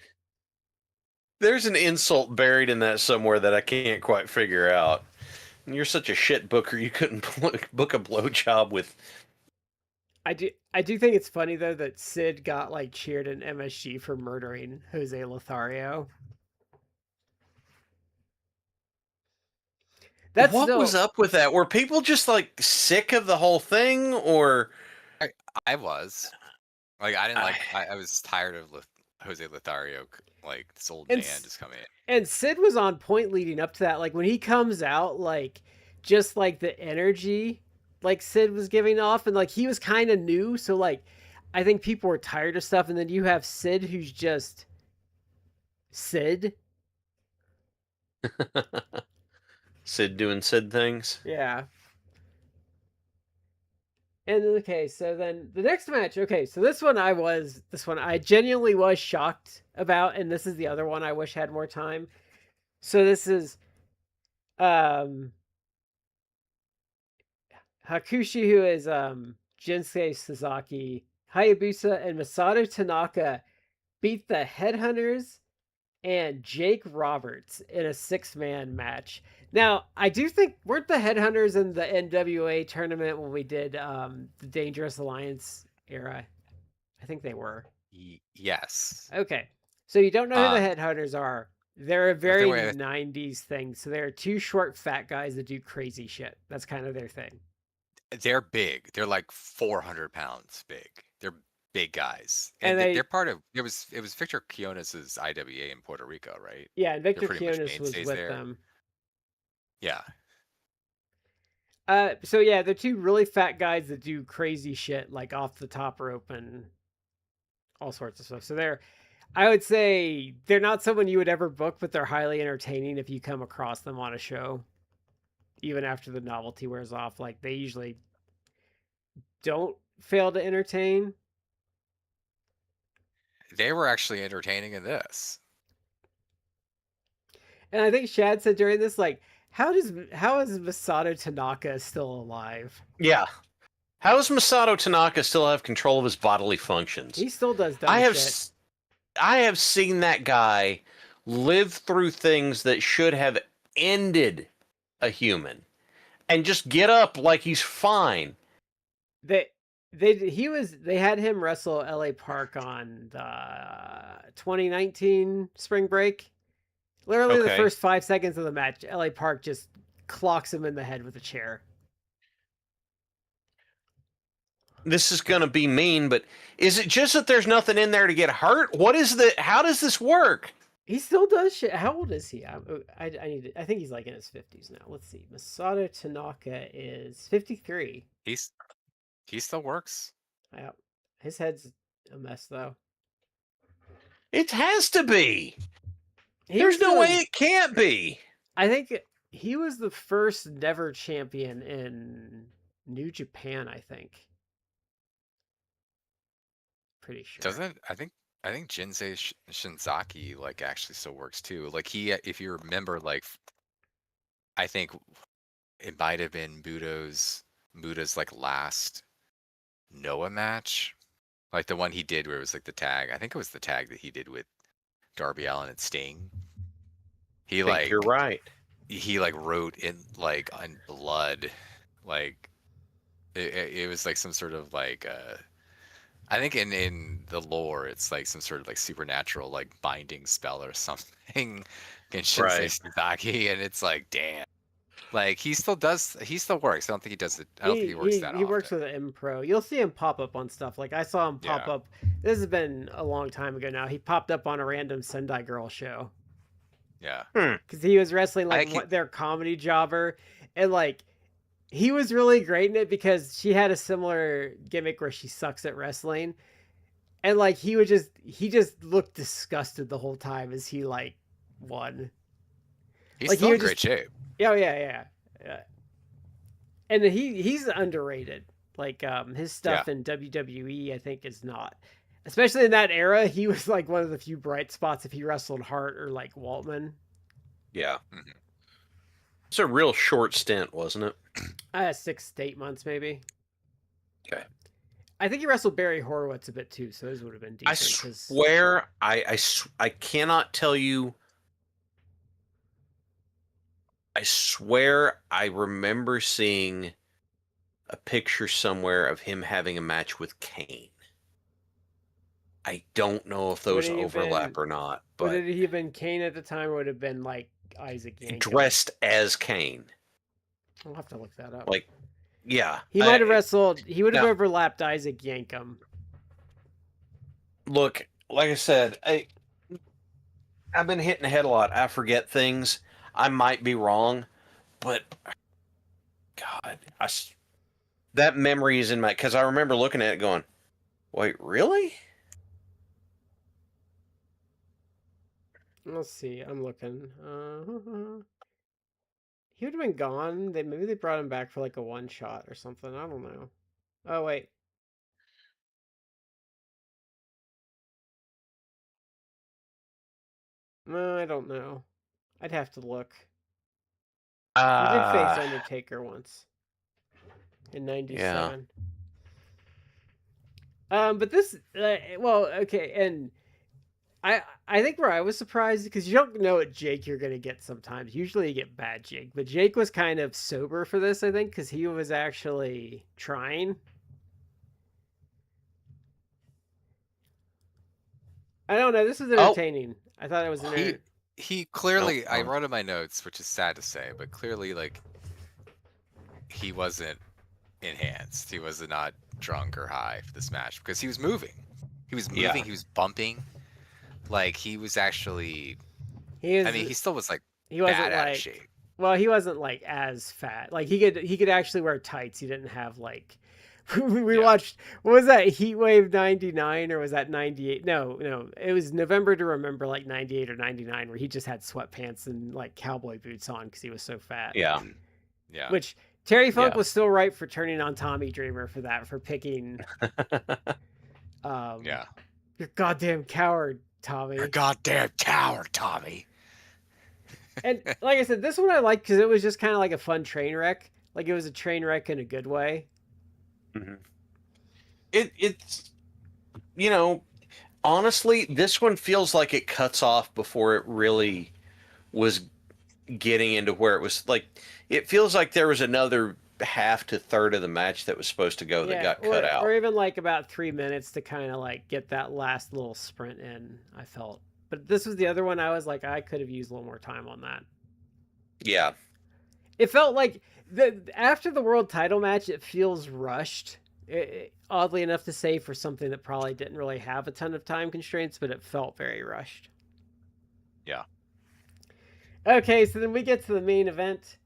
There's an insult buried in that somewhere that I can't quite figure out. You're such a shit booker, you couldn't book a blowjob with... I do think it's funny, though, that Sid got, like, cheered in MSG for murdering Jose Lothario. What was up with that? Were people just, like, sick of the whole thing, or... I was. Like, I didn't I was tired of Jose Lothario, like, this old man just coming in. And Sid was on point leading up to that. Like, when he comes out, like, just, like, the energy, like, Sid was giving off, and, like, he was kind of new, so, like, I think people were tired of stuff, and then you have Sid, who's just Sid. Sid doing Sid things? Yeah. And okay, so then the next match, okay, so this one I genuinely was shocked about, and this is the other one I wish had more time. So this is Hakushi, who is Jinsuke Sasaki, Hayabusa, and Masato Tanaka beat the Headhunters and Jake Roberts in a 6-man match. Now, I do think, weren't the Headhunters in the NWA tournament when we did the Dangerous Alliance era? I think they were. Yes. Okay. So you don't know who the Headhunters are. They're a very 90s thing. So they're two short, fat guys that do crazy shit. That's kind of their thing. They're big. They're like 400 pounds big. They're big guys, and they're part of. It was Victor Quiones's IWA in Puerto Rico, right? Yeah, and Victor Quiones was with them. Yeah. So yeah, they're two really fat guys that do crazy shit, like off the top rope and all sorts of stuff. So I would say they're not someone you would ever book, but they're highly entertaining if you come across them on a show, even after the novelty wears off. Like, they usually don't fail to entertain. They were actually entertaining in this. And I think Shad said during this, like, how is Masato Tanaka still alive? Yeah. How does Masato Tanaka still have control of his bodily functions? He still does dumb shit. I have seen that guy live through things that should have ended a human and just get up like he's fine. They had him wrestle LA Park on the 2019 spring break. Literally the first 5 seconds of the match, LA Park just clocks him in the head with a chair. This is going to be mean, but is it just that there's nothing in there to get hurt? How does this work? He still does shit. How old is he? I think he's like in his 50s now. Let's see. Masato Tanaka is 53. He still works. Yeah. His head's a mess though. It has to be. There's no way it can't be. I think he was the first never champion in New Japan, I think. Pretty sure. I think Jinsei Shinzaki like actually still works too. Like he, if you remember, like I think it might have been Muda's like last Noah match, like the one he did where it was like the tag. I think it was the tag that he did with Darby Allin and Sting. I think you're right. He like wrote in like on blood, like it was like some sort of like I think in the lore it's like some sort of like supernatural like binding spell or something against Shinsei Shinzaki, and it's like damn. Like he still works. I don't think he does it. I don't think he works that often. He works with an Impro. You'll see him pop up on stuff. Like I saw him pop up. This has been a long time ago now. He popped up on a random Sendai Girl show. Yeah. Because he was wrestling like their comedy jobber, and like he was really great in it because she had a similar gimmick where she sucks at wrestling, and like he just looked disgusted the whole time as he like won. He's like, still in great shape. Yeah. And he's underrated. Like his stuff in WWE, I think, is not. Especially in that era, he was like one of the few bright spots if he wrestled Hart or like Waltman. Yeah. Mm-hmm. It's a real short stint, wasn't it? 6 to 8 months, maybe. Okay. I think he wrestled Barry Horowitz a bit too, so those would have been decent. I swear, I cannot tell you. I swear I remember seeing a picture somewhere of him having a match with Kane. I don't know if those overlap or not. But would it have been Kane at the time, or would it have been like Isaac Yankem? Dressed as Kane. I'll have to look that up. Like, yeah. He might have wrestled. He would have overlapped Isaac Yankem. Look, like I said, I've been hitting the head a lot. I forget things. I might be wrong, but God, that memory is in my... Because I remember looking at it going, wait, really? Let's see. I'm looking. He would have been gone. Maybe they brought him back for like a one shot or something. I don't know. Oh, wait. No, I don't know. I'd have to look. He did face Undertaker once in '97. Yeah. But this, well, okay, and I think where I was surprised, because you don't know what Jake you're gonna get sometimes. Usually you get bad Jake, but Jake was kind of sober for this, I think, because he was actually trying. I don't know. This was entertaining. I thought it was entertaining. He clearly, I wrote in my notes, which is sad to say, but clearly, like, he wasn't enhanced. He was not drunk or high for this match because he was moving. He was moving. He was bumping. Like, he was actually. I mean, he still was like bad out of shape. Well, he wasn't like as fat. Like he could actually wear tights. He didn't have like. We watched, what was that, Heat Wave 99, or was that 98? No, it was November to Remember, like 98 or 99, where he just had sweatpants and like cowboy boots on because he was so fat. Yeah. Which Terry Funk was still right for turning on Tommy Dreamer for picking. You're goddamn coward, Tommy. You're goddamn coward, Tommy. And like I said, this one I liked because it was just kind of like a fun train wreck. Like it was a train wreck in a good way. Mm-hmm. It's, you know, Honestly, this one feels like it cuts off before it really was getting into where it was like. It feels like there was another half to third of the match that was supposed to go that got cut out. Or even like about 3 minutes to kind of like get that last little sprint in, I felt. But this was the other one I was like, I could have used a little more time on that. Yeah. It felt like after the world title match, it feels rushed. Oddly enough to say, for something that probably didn't really have a ton of time constraints, but it felt very rushed. Yeah. Okay, so then we get to the main event.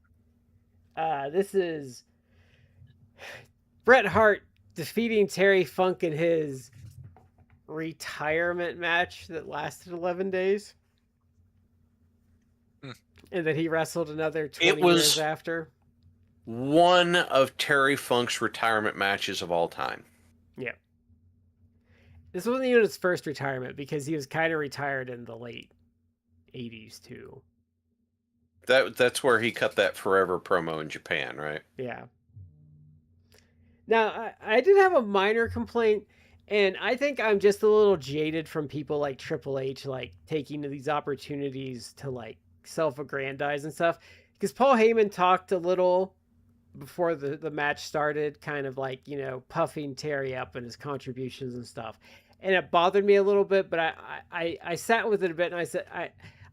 This is Bret Hart defeating Terry Funk in his retirement match that lasted 11 days. And that he wrestled another 20 years after. One of Terry Funk's retirement matches of all time. Yeah. This wasn't even his first retirement because he was kind of retired in the late 80s too. That's where he cut that forever promo in Japan, right? Yeah. Now, I did have a minor complaint, and I think I'm just a little jaded from people like Triple H, like taking these opportunities to like self-aggrandize and stuff. Because Paul Heyman talked a little before the match started, kind of like, you know, puffing Terry up and his contributions and stuff. And it bothered me a little bit, but I sat with it a bit, and I said,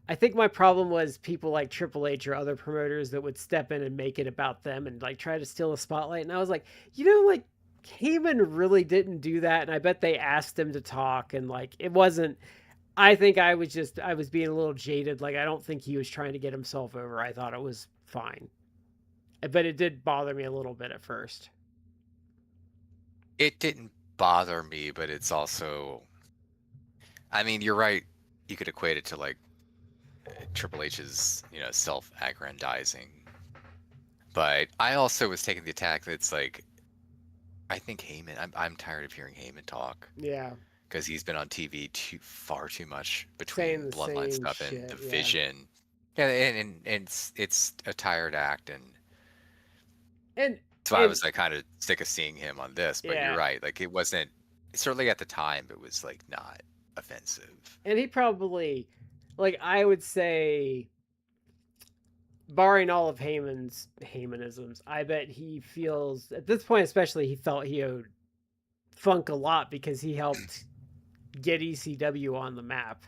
I think my problem was people like Triple H or other promoters that would step in and make it about them and like try to steal the spotlight. And I was like, you know, like Heyman really didn't do that. And I bet they asked him to talk, and like, it wasn't, I think I was being a little jaded. Like, I don't think he was trying to get himself over. I thought it was fine, but it did bother me a little bit at first. It didn't bother me, but it's also, I mean, you're right. You could equate it to like Triple H's, you know, self-aggrandizing. But I also was taking the attack that's like, I think Heyman, I'm tired of hearing Heyman talk. Yeah. Because he's been on TV far too much between Bloodline stuff and Division. Yeah, and it's a tired act, and so I was like kind of sick of seeing him on this. But you're right, like it wasn't, certainly at the time it was like not offensive. And he probably, like, I would say, barring all of Heymanisms, I bet he feels at this point, especially, he felt he owed Funk a lot because he helped get ECW on the map.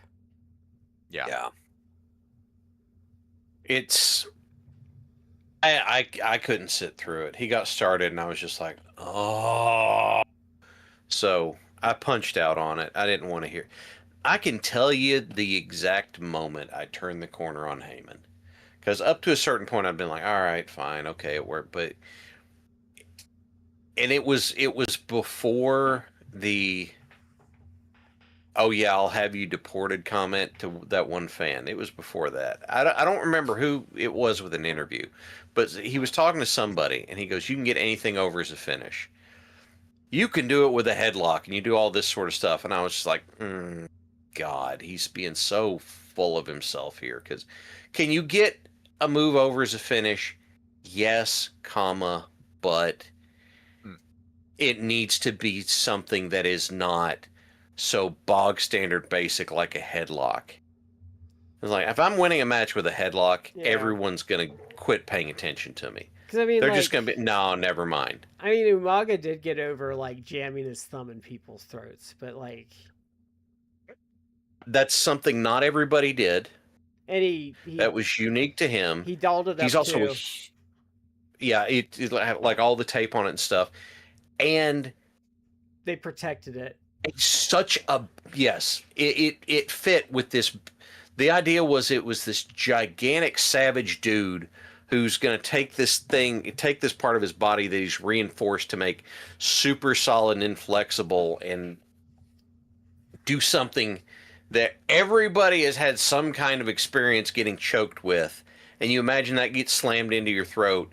Yeah. It's, I couldn't sit through it. He got started and I was just like, oh. So I punched out on it. I didn't want to hear. I can tell you the exact moment I turned the corner on Heyman. Because up to a certain point, I've been like, all right, fine, okay, it worked. But, and it was before the, oh yeah, I'll have you deported comment to that one fan. It was before that. I don't remember who it was with an interview, but he was talking to somebody, and he goes, you can get anything over as a finish. You can do it with a headlock, and you do all this sort of stuff. And I was just like, God, he's being so full of himself here. Because can you get a move over as a finish? Yes, comma, but it needs to be something that is not so bog standard basic like a headlock. It's like, if I'm winning a match with a headlock, everyone's going to quit paying attention to me. Because, I mean, they're just going to be, no, never mind. I mean, Umaga did get over, like, jamming his thumb in people's throats, but, like, that's something not everybody did. And he that was unique to him. He dolled it up. He's also, too. Yeah, it like all the tape on it and stuff, and they protected it. It's such a it fit with this. The idea was it was this gigantic savage dude who's going to take this part of his body that he's reinforced to make super solid and inflexible, and do something that everybody has had some kind of experience getting choked with, and you imagine that gets slammed into your throat.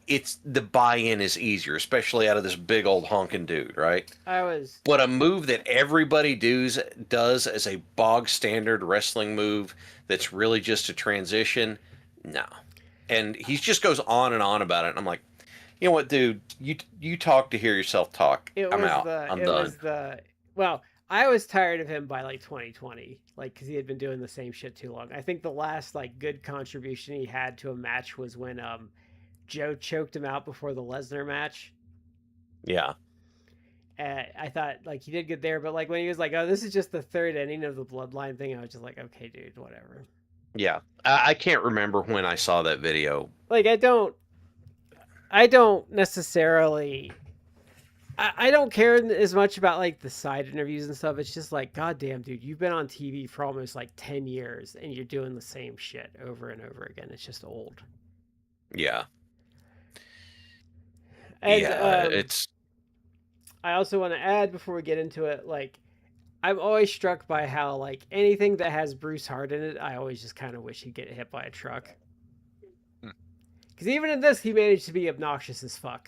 It's the buy-in is easier, especially out of this big old honking dude, right? But a move that everybody does as a bog standard wrestling move that's really just a transition, no. And he just goes on and on about it, and I'm like, you know what, dude? You talk to hear yourself talk. I'm out. I'm done. Well, I was tired of him by like 2020, like because he had been doing the same shit too long. I think the last like good contribution he had to a match was when Joe choked him out before the Lesnar match. Yeah. I thought like he did good there, but like when he was like, "Oh, this is just the third inning of the Bloodline thing," I was just like, "Okay, dude, whatever." Yeah, I can't remember when I saw that video. Like I don't necessarily. I don't care as much about like the side interviews and stuff. It's just like, goddamn, dude, you've been on TV for almost like 10 years and you're doing the same shit over and over again. It's just old. Yeah. And, it's. I also want to add before we get into it, like, I'm always struck by how like anything that has Bruce Hart in it, I always just kind of wish he'd get hit by a truck. Because even in this, he managed to be obnoxious as fuck.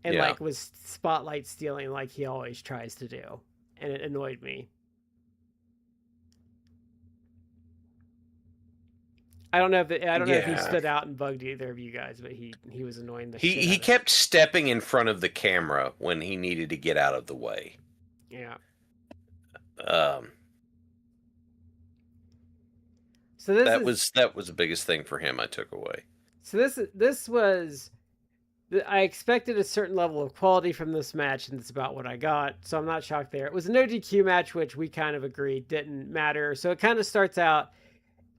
And like was spotlight stealing like he always tries to do. And it annoyed me. I don't know if he stood out and bugged either of you guys, but he was annoying the shit He kept stepping in front of the camera when he needed to get out of the way. Yeah. So that was the biggest thing for him I took away. So this was I expected a certain level of quality from this match, and that's about what I got. So I'm not shocked there. It was an no DQ match, which we kind of agreed didn't matter. So it kind of starts out.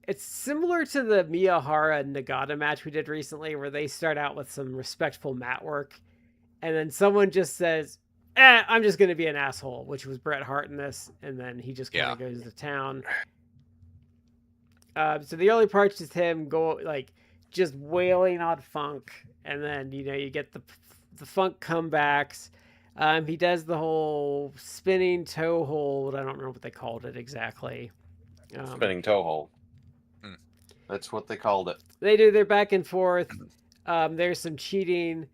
It's similar to the Miyahara and Nagata match we did recently, where they start out with some respectful mat work, and then someone just says, I'm just going to be an asshole, which was Bret Hart in this, and then he just kind of goes to town. So the early part's just him just wailing on Funk, and then you get the Funk comebacks. He does the whole spinning toe hold. I don't remember what they called it exactly. Spinning toe hold. That's what they called it. They do their back and forth. There's some cheating.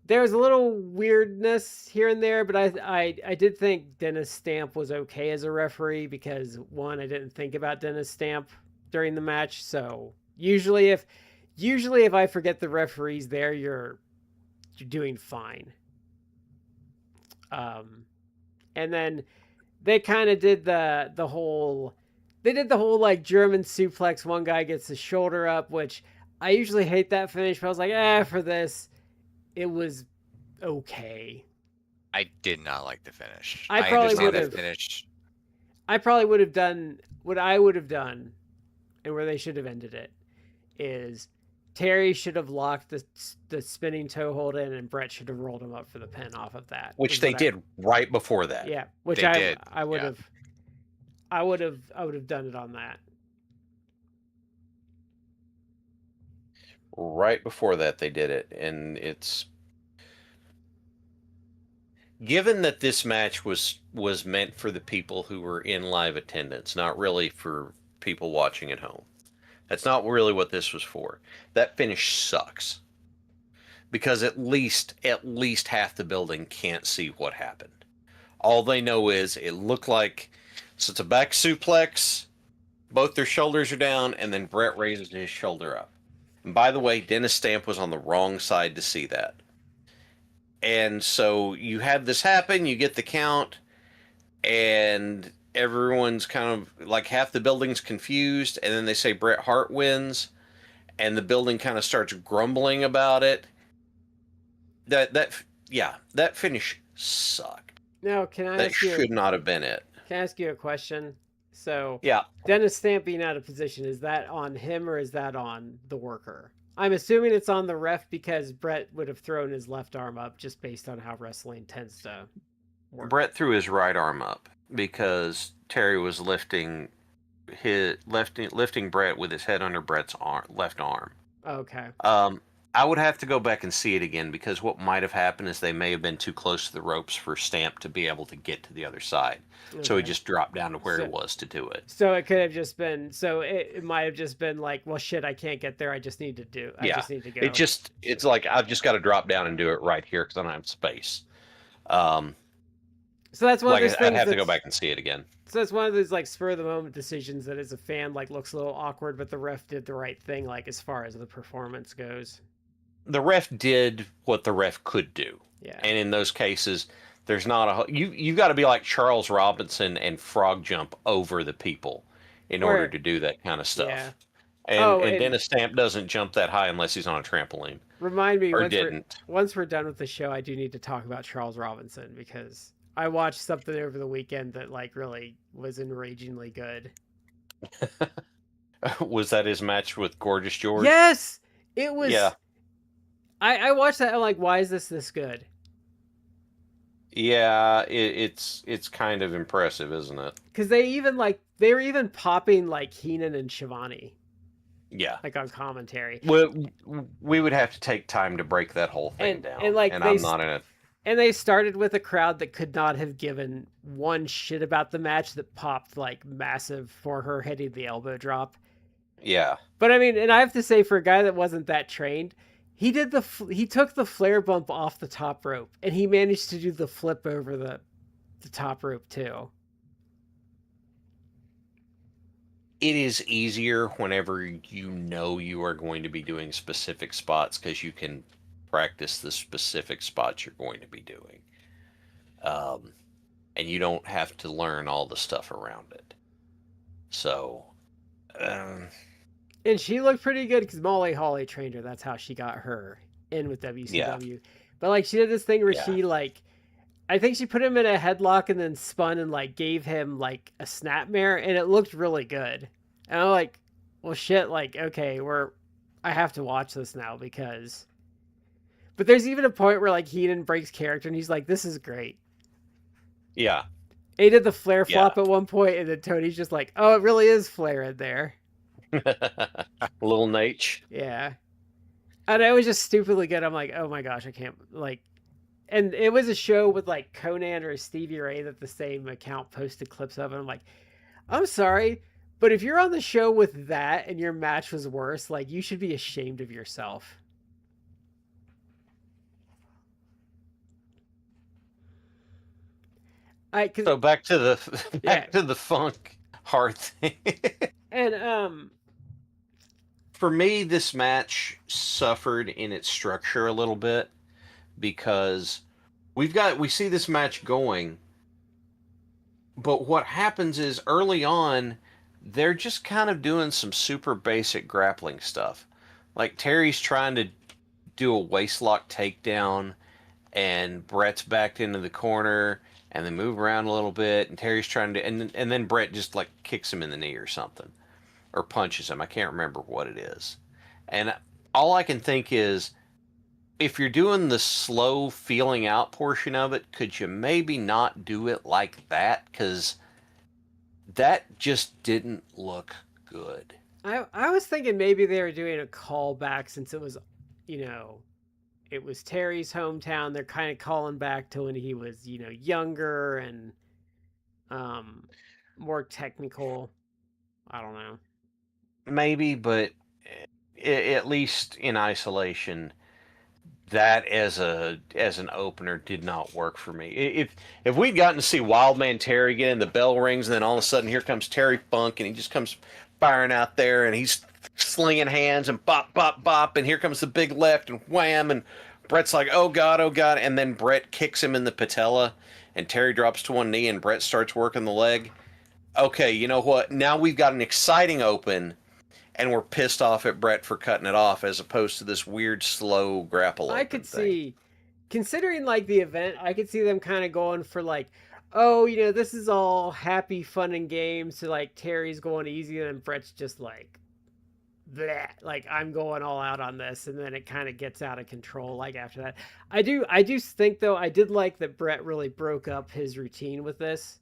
There's a little weirdness here and there, but I did think Dennis Stamp was okay as a referee because one, I didn't think about Dennis Stamp during the match. So usually if I forget the referee's there, you're doing fine. And then they kind of did the whole like German suplex. One guy gets his shoulder up, which I usually hate that finish, but I was like, for this, it was okay. I did not like the finish. I probably would have done what I would have done, and where they should have ended it is Terry should have locked the spinning toe hold in, and Bret should have rolled him up for the pin off of that. Which they did right before that. Yeah, which I would have. I would have done it on that. Right before that, they did it, and it's given that this match was meant for the people who were in live attendance, not really for people watching at home. That's not really what this was for. That finish sucks because at least half the building can't see what happened. All they know is it looked like. So it's a back suplex, both their shoulders are down, and then Bret raises his shoulder up. And by the way, Dennis Stamp was on the wrong side to see that. And so you have this happen, you get the count, and everyone's kind of like half the building's confused, and then they say Bret Hart wins, and the building kind of starts grumbling about it. That finish sucked. Now, can I that ask you? Should not have been it. Can I ask you a question? So, yeah, Dennis Stamp being out of position, is that on him or is that on the worker? I'm assuming it's on the ref because Bret would have thrown his left arm up just based on how wrestling tends to work. Bret threw his right arm up because Terry was lifting Bret with his head under Bret's left arm. Okay. I would have to go back and see it again because what might have happened is they may have been too close to the ropes for Stamp to be able to get to the other side. Okay. So he just dropped down to where he was to do it. So it could have just been, it might have just been like, well, shit, I can't get there. I just need to go. It's like, I've just got to drop down and do it right here because I don't have space. So that's one of those things. I'd have to go back and see it again. So that's one of those like spur of the moment decisions that as a fan, like looks a little awkward, but the ref did the right thing, like as far as the performance goes. The ref did what the ref could do. Yeah. And in those cases, There's not you've got to be like Charles Robinson and frog jump over the people in order to do that kind of stuff. Yeah. And Dennis Stamp doesn't jump that high unless he's on a trampoline. Remind me, or once we're done with the show, I do need to talk about Charles Robinson, because I watched something over the weekend that like really was enragingly good. Was that his match with Gorgeous George? Yes, it was. Yeah. I watched that. I'm like, why is this good? Yeah, it's kind of impressive, isn't it? Because they were even popping like Heenan and Shivani. Yeah, like on commentary. We would have to take time to break that whole thing down, and I'm not in it. And they started with a crowd that could not have given one shit about the match, that popped like massive for her hitting the elbow drop. Yeah. But I mean, and I have to say, for a guy that wasn't that trained, he took the flare bump off the top rope, and he managed to do the flip over the top rope too. It is easier whenever you know you are going to be doing specific spots, because you can practice the specific spots you're going to be doing. And you don't have to learn all the stuff around it. So, and she looked pretty good, because Molly Holly trained her. That's how she got her in with WCW. Yeah. But like, she did this thing where she like, I think she put him in a headlock and then spun and like gave him like a snapmare, and it looked really good. And I'm like, well, shit, like, okay, I have to watch this now, because. But there's even a point where like Heenan breaks character, and he's like, this is great. Yeah. He did the flare flop at one point, and then Tony's just like, oh, it really is flare in there. Little Nate. Yeah. And it was just stupidly good. I'm like, oh my gosh, I can't, like, and it was a show with like Conan or Stevie Ray that the same account posted clips of, and I'm like, I'm sorry, but if you're on the show with that and your match was worse, like, you should be ashamed of yourself. So back to the Funk Hart thing. And for me, this match suffered in its structure a little bit, because we see this match going, but what happens is early on they're just kind of doing some super basic grappling stuff. Like Terry's trying to do a waistlock takedown, and Bret's backed into the corner, and they move around a little bit, and Terry's trying to, and then Bret just like kicks him in the knee or something, or punches him. I can't remember what it is. And all I can think is, if you're doing the slow feeling out portion of it, could you maybe not do it like that? Because that just didn't look good. I was thinking maybe they were doing a callback, since it was, it was Terry's hometown. They're kind of calling back to when he was, younger and more technical. I don't know. Maybe, but at least in isolation, that as an opener did not work for me. If we'd gotten to see Wildman Terry get in, the bell rings, and then all of a sudden here comes Terry Funk, and he just comes firing out there, and he's slinging hands and bop, bop, bop, and here comes the big left, and wham, and Bret's like, oh God, and then Bret kicks him in the patella, and Terry drops to one knee, and Bret starts working the leg. Okay, you know what? Now we've got an exciting open, and we're pissed off at Bret for cutting it off, as opposed to this weird, slow grapple. I could see, considering like the event, I could see them kind of going for like, oh, this is all happy, fun, and games. So like Terry's going easy, and Bret's just like, bleh, like, I'm going all out on this, and then it kind of gets out of control. Like after that, I do think though, I did like that Bret really broke up his routine with this,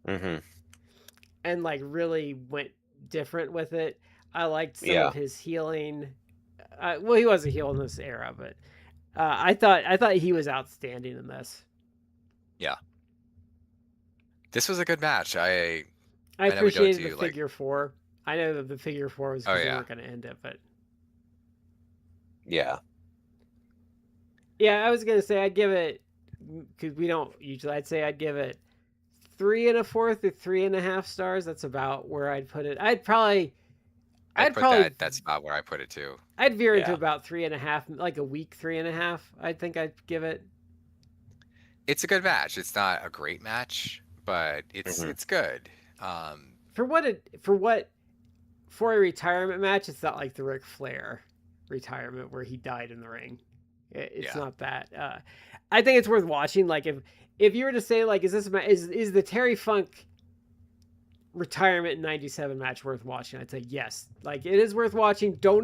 and like really went different with it. I liked some of his healing. Well, he was a heel in this era, but I thought he was outstanding in this. Yeah. This was a good match. I appreciated the figure four. I know that the figure four was because they weren't going to end it, but yeah, I was going to say I'd give it, because we don't usually. I'd say I'd give it 3 1/4 or 3.5 stars. That's about where I'd put it. That's about where I put it too. I'd veer into about 3.5, like a weak 3.5. I think I'd give it. It's a good match. It's not a great match, but it's good. For a retirement match, it's not like the Ric Flair retirement where he died in the ring. It's not that. I think it's worth watching. Like if you were to say like, is the Terry Funk retirement in '97 match worth watching? I'd say yes. Like it is worth watching. Do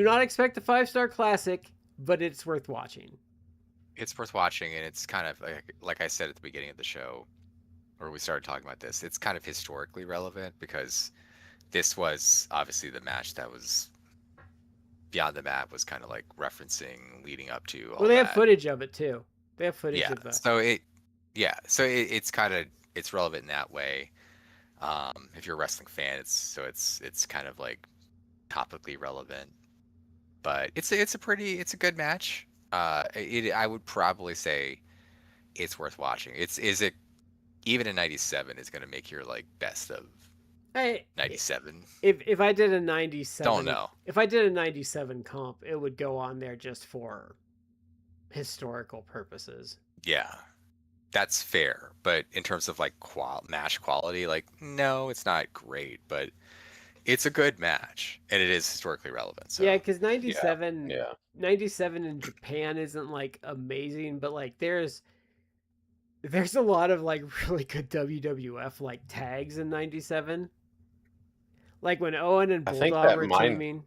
not expect a 5-star classic, but it's worth watching. It's worth watching, and it's kind of like I said at the beginning of the show, or we started talking about this. It's kind of historically relevant because this was obviously the match that was Beyond the Mat was kind of like referencing leading up to all Well, they have footage of it too. They have footage of that. So it's kind of it's relevant in that way. If you're a wrestling fan, it's kind of like topically relevant. But it's a good match. I would probably say it's worth watching. Even in '97 is going to make your like best of 97. If I did a 97, don't know. If I did a 97 comp, it would go on there just for historical purposes. Yeah, that's fair. But in terms of like match quality, like no, it's not great, but it's a good match and it is historically relevant. So. Yeah, because 97 in Japan isn't like amazing, but like there's a lot of like really good WWF like tags in '97. Like when Owen and Bulldog were teaming.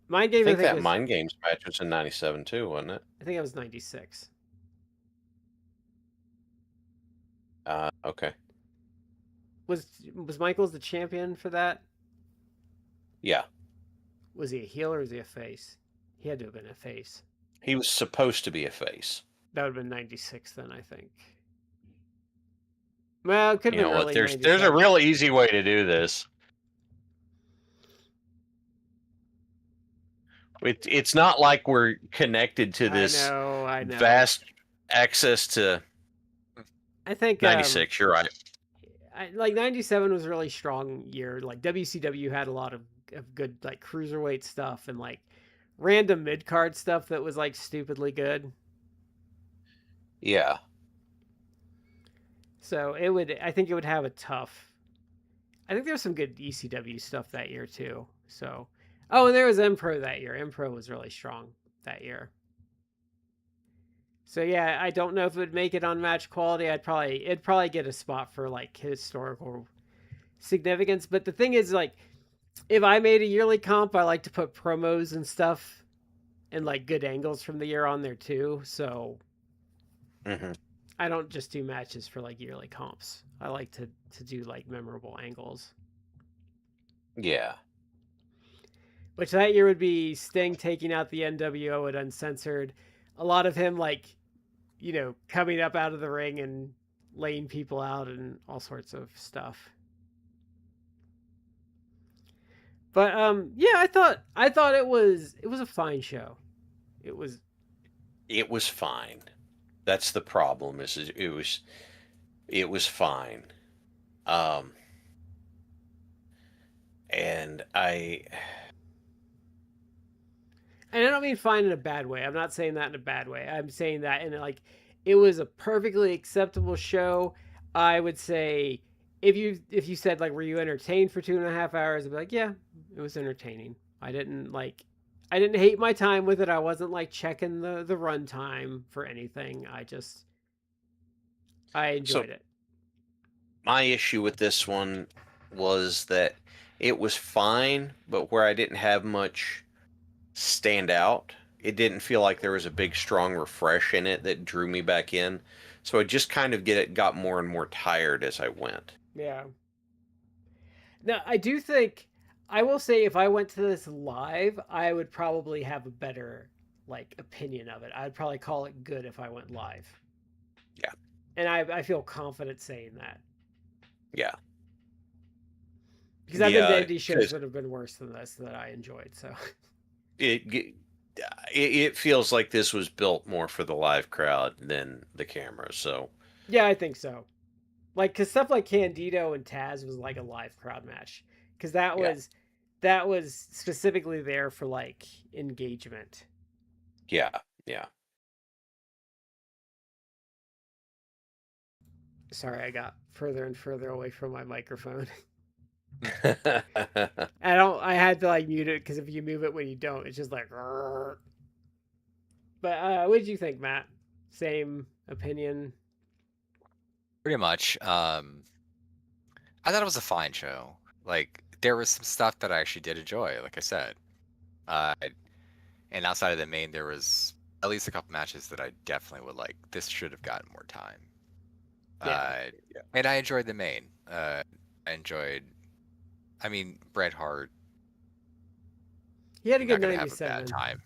Mind Games. I think that Mind Games match was in '97 too, wasn't it? I think it was '96. Okay. Was Michaels the champion for that? Yeah. Was he a heel or was he a face? He had to have been a face. He was supposed to be a face. That would have been '96 then, I think. Well, it could have been early there's a real easy way to do this. It's not like we're connected to this I know. vast access to. I think 96. You're right. Like 97 was a really strong year. Like WCW had a lot of good like cruiserweight stuff and like random mid card stuff that was like stupidly good. Yeah. So I think it would have a tough. I think there was some good ECW stuff that year too. So, and there was M-Pro that year. M-Pro was really strong that year. So yeah, I don't know if it would make it on match quality. It'd probably get a spot for like historical significance. But the thing is, like, if I made a yearly comp, I like to put promos and stuff and like good angles from the year on there too. So I don't just do matches for like yearly comps. I like to do like memorable angles. Yeah. Which that year would be Sting taking out the NWO at Uncensored. A lot of him like, coming up out of the ring and laying people out and all sorts of stuff. But yeah, I thought it was a fine show. It was fine. That's the problem. It was fine. And I don't mean fine in a bad way. I'm not saying that in a bad way. I'm saying that in like, it was a perfectly acceptable show. I would say if you said like, were you entertained for 2.5 hours? I'd be like, yeah, it was entertaining. I didn't hate my time with it. I wasn't like checking the runtime for anything. I enjoyed it. My issue with this one was that it was fine, but where I didn't have much stand out, it didn't feel like there was a big strong refresh in it that drew me back in. So I just kind of got more and more tired as I went. Yeah. Now, I will say if I went to this live, I would probably have a better like opinion of it. I'd probably call it good if I went live. Yeah. And I feel confident saying that. Yeah. Because I think the indie shows would have been worse than this that I enjoyed. So it feels like this was built more for the live crowd than the camera. So yeah, I think so. Like, because stuff like Candido and Taz was like a live crowd match. Because that was specifically there for like engagement. Yeah, yeah. Sorry, I got further and further away from my microphone. Yeah. I had to like mute it because if you move it when you don't, it's just like. But what did you think, Matt? Same opinion? Pretty much. I thought it was a fine show. Like there was some stuff that I actually did enjoy, like I said. Uh, and outside of the main, there was at least a couple matches that I definitely would like. This should have gotten more time. Yeah. And I enjoyed the main. I enjoyed. I mean, Bret Hart. He had a You're good not gonna have a 97. bad time.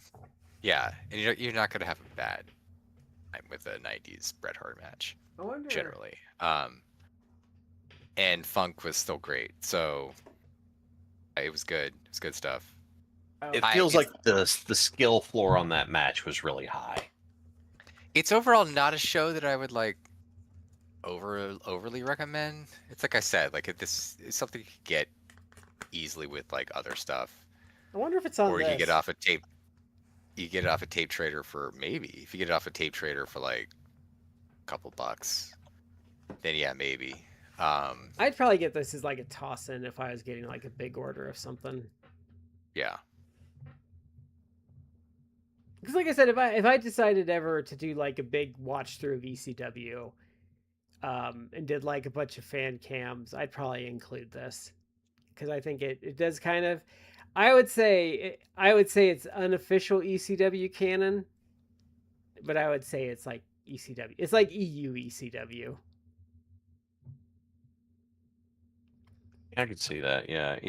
Yeah, and you're not gonna have a bad time with a '90s Bret Hart match I wonder. generally. And Funk was still great, so it was good. It was good stuff. It feels like the skill floor on that match was really high. It's overall not a show that I would like overly recommend. It's like I said, like this is something you could get easily with like other stuff, I wonder if it's on or this. you get off a tape. You get it off a tape trader for maybe. If you get it off a tape trader for like a couple bucks, then yeah, maybe. I'd probably get this as like a toss in if I was getting like a big order of something. Yeah. Because like I said, if I decided ever to do like a big watch through of ECW, and did like a bunch of fan cams, I'd probably include this because I think it does kind of. I would say it's unofficial ECW canon, but I would say it's like ECW. It's like EU ECW. I could see that. Yeah.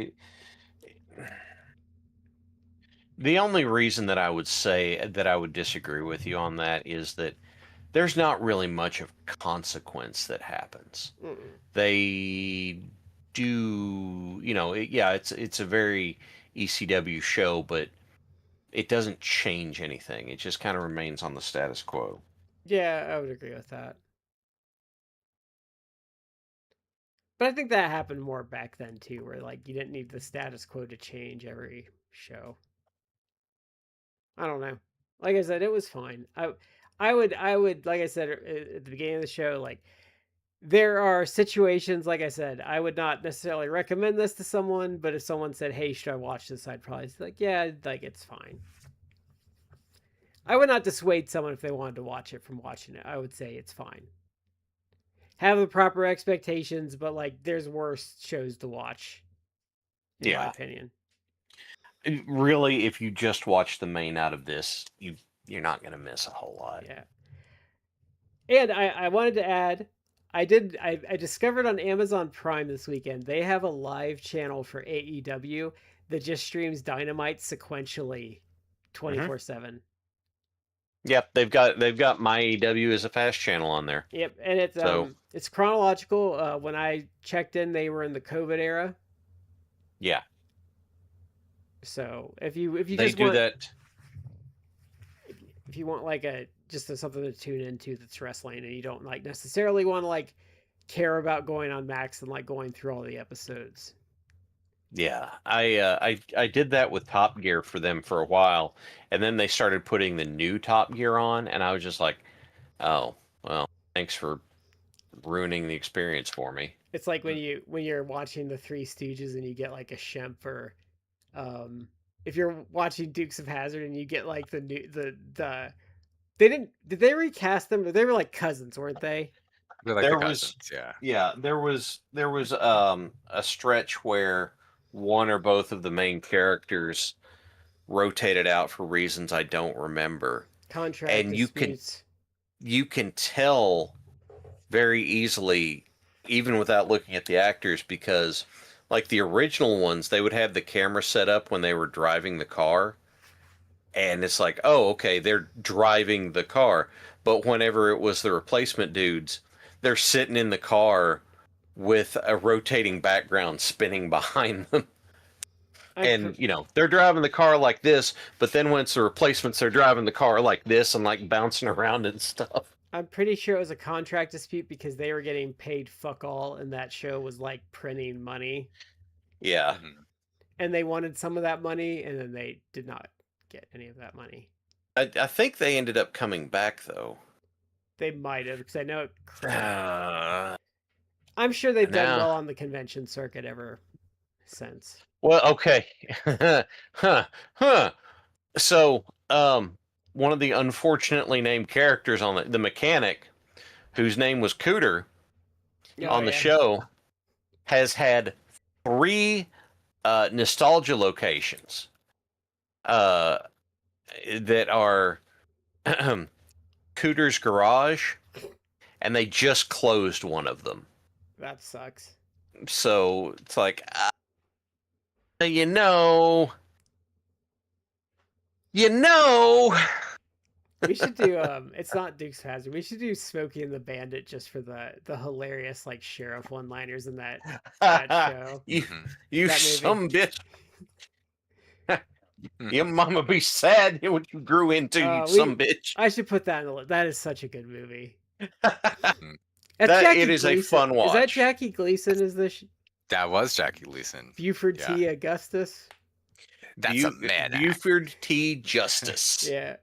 The only reason that I would say that I would disagree with you on that is that there's not really much of consequence that happens. Mm-mm. They do, it's a very ECW show, but it doesn't change anything. It just kind of remains on the status quo. Yeah, I would agree with that. But I think that happened more back then too, where like you didn't need the status quo to change every show. I don't know. Like I said, it was fine. I would like I said at the beginning of the show, like there are situations, like I said, I would not necessarily recommend this to someone, but if someone said, "Hey, should I watch this?" I'd probably say, like, "Yeah, like it's fine." I would not dissuade someone if they wanted to watch it from watching it. I would say it's fine. Have the proper expectations, but like there's worse shows to watch, in my opinion. Really, if you just watch the main out of this, you're not going to miss a whole lot. Yeah. And I wanted to add, I discovered on Amazon Prime this weekend, they have a live channel for AEW that just streams Dynamite sequentially 24/7. Yep, they've got my AEW as a fast channel on there. Yep, and it's chronological. When I checked in, they were in the COVID era. Yeah. So if you They just do want that. if you want like something to tune into that's wrestling, and you don't like necessarily want to like care about going on Max and like going through all the episodes. Yeah, I did that with Top Gear for them for a while, and then they started putting the new Top Gear on, and I was just like, oh well, thanks for ruining the experience for me. It's like when you're watching the Three Stooges and you get like a Shemp, or if you're watching Dukes of Hazzard and you get like did they recast them? They were like cousins, weren't they? They're like the cousins, yeah. There was a stretch where one or both of the main characters rotated out for reasons I don't remember. Contract and disputes. you can tell very easily, even without looking at the actors, because like the original ones, they would have the camera set up when they were driving the car, and it's like, oh, okay, they're driving the car. But whenever it was the replacement dudes, they're sitting in the car with a rotating background spinning behind them. And they're driving the car like this, but then when it's the replacements, they're driving the car like this and like bouncing around and stuff. I'm pretty sure it was a contract dispute because they were getting paid fuck all, and that show was like printing money. Yeah. And they wanted some of that money, and then they did not get any of that money. I think they ended up coming back though. They might have, because I know it I'm sure they've done well on the convention circuit ever since. Well, okay. So, one of the unfortunately named characters on the mechanic, whose name was Cooter, on the show, has had 3 nostalgia locations that are Cooter's Garage, and they just closed one of them. That sucks. So it's like, you know. We should do it's not Dukes of Hazzard. We should do Smokey and the Bandit just for the hilarious like sheriff one-liners in that show. You some bitch. Your mama be sad what you grew into, you some bitch. I should put that in the list. That is such a good movie. It is a fun watch. Is that Jackie Gleason? That was Jackie Gleason. Buford T. Augustus. That's a man. Buford T. Justice. Yeah.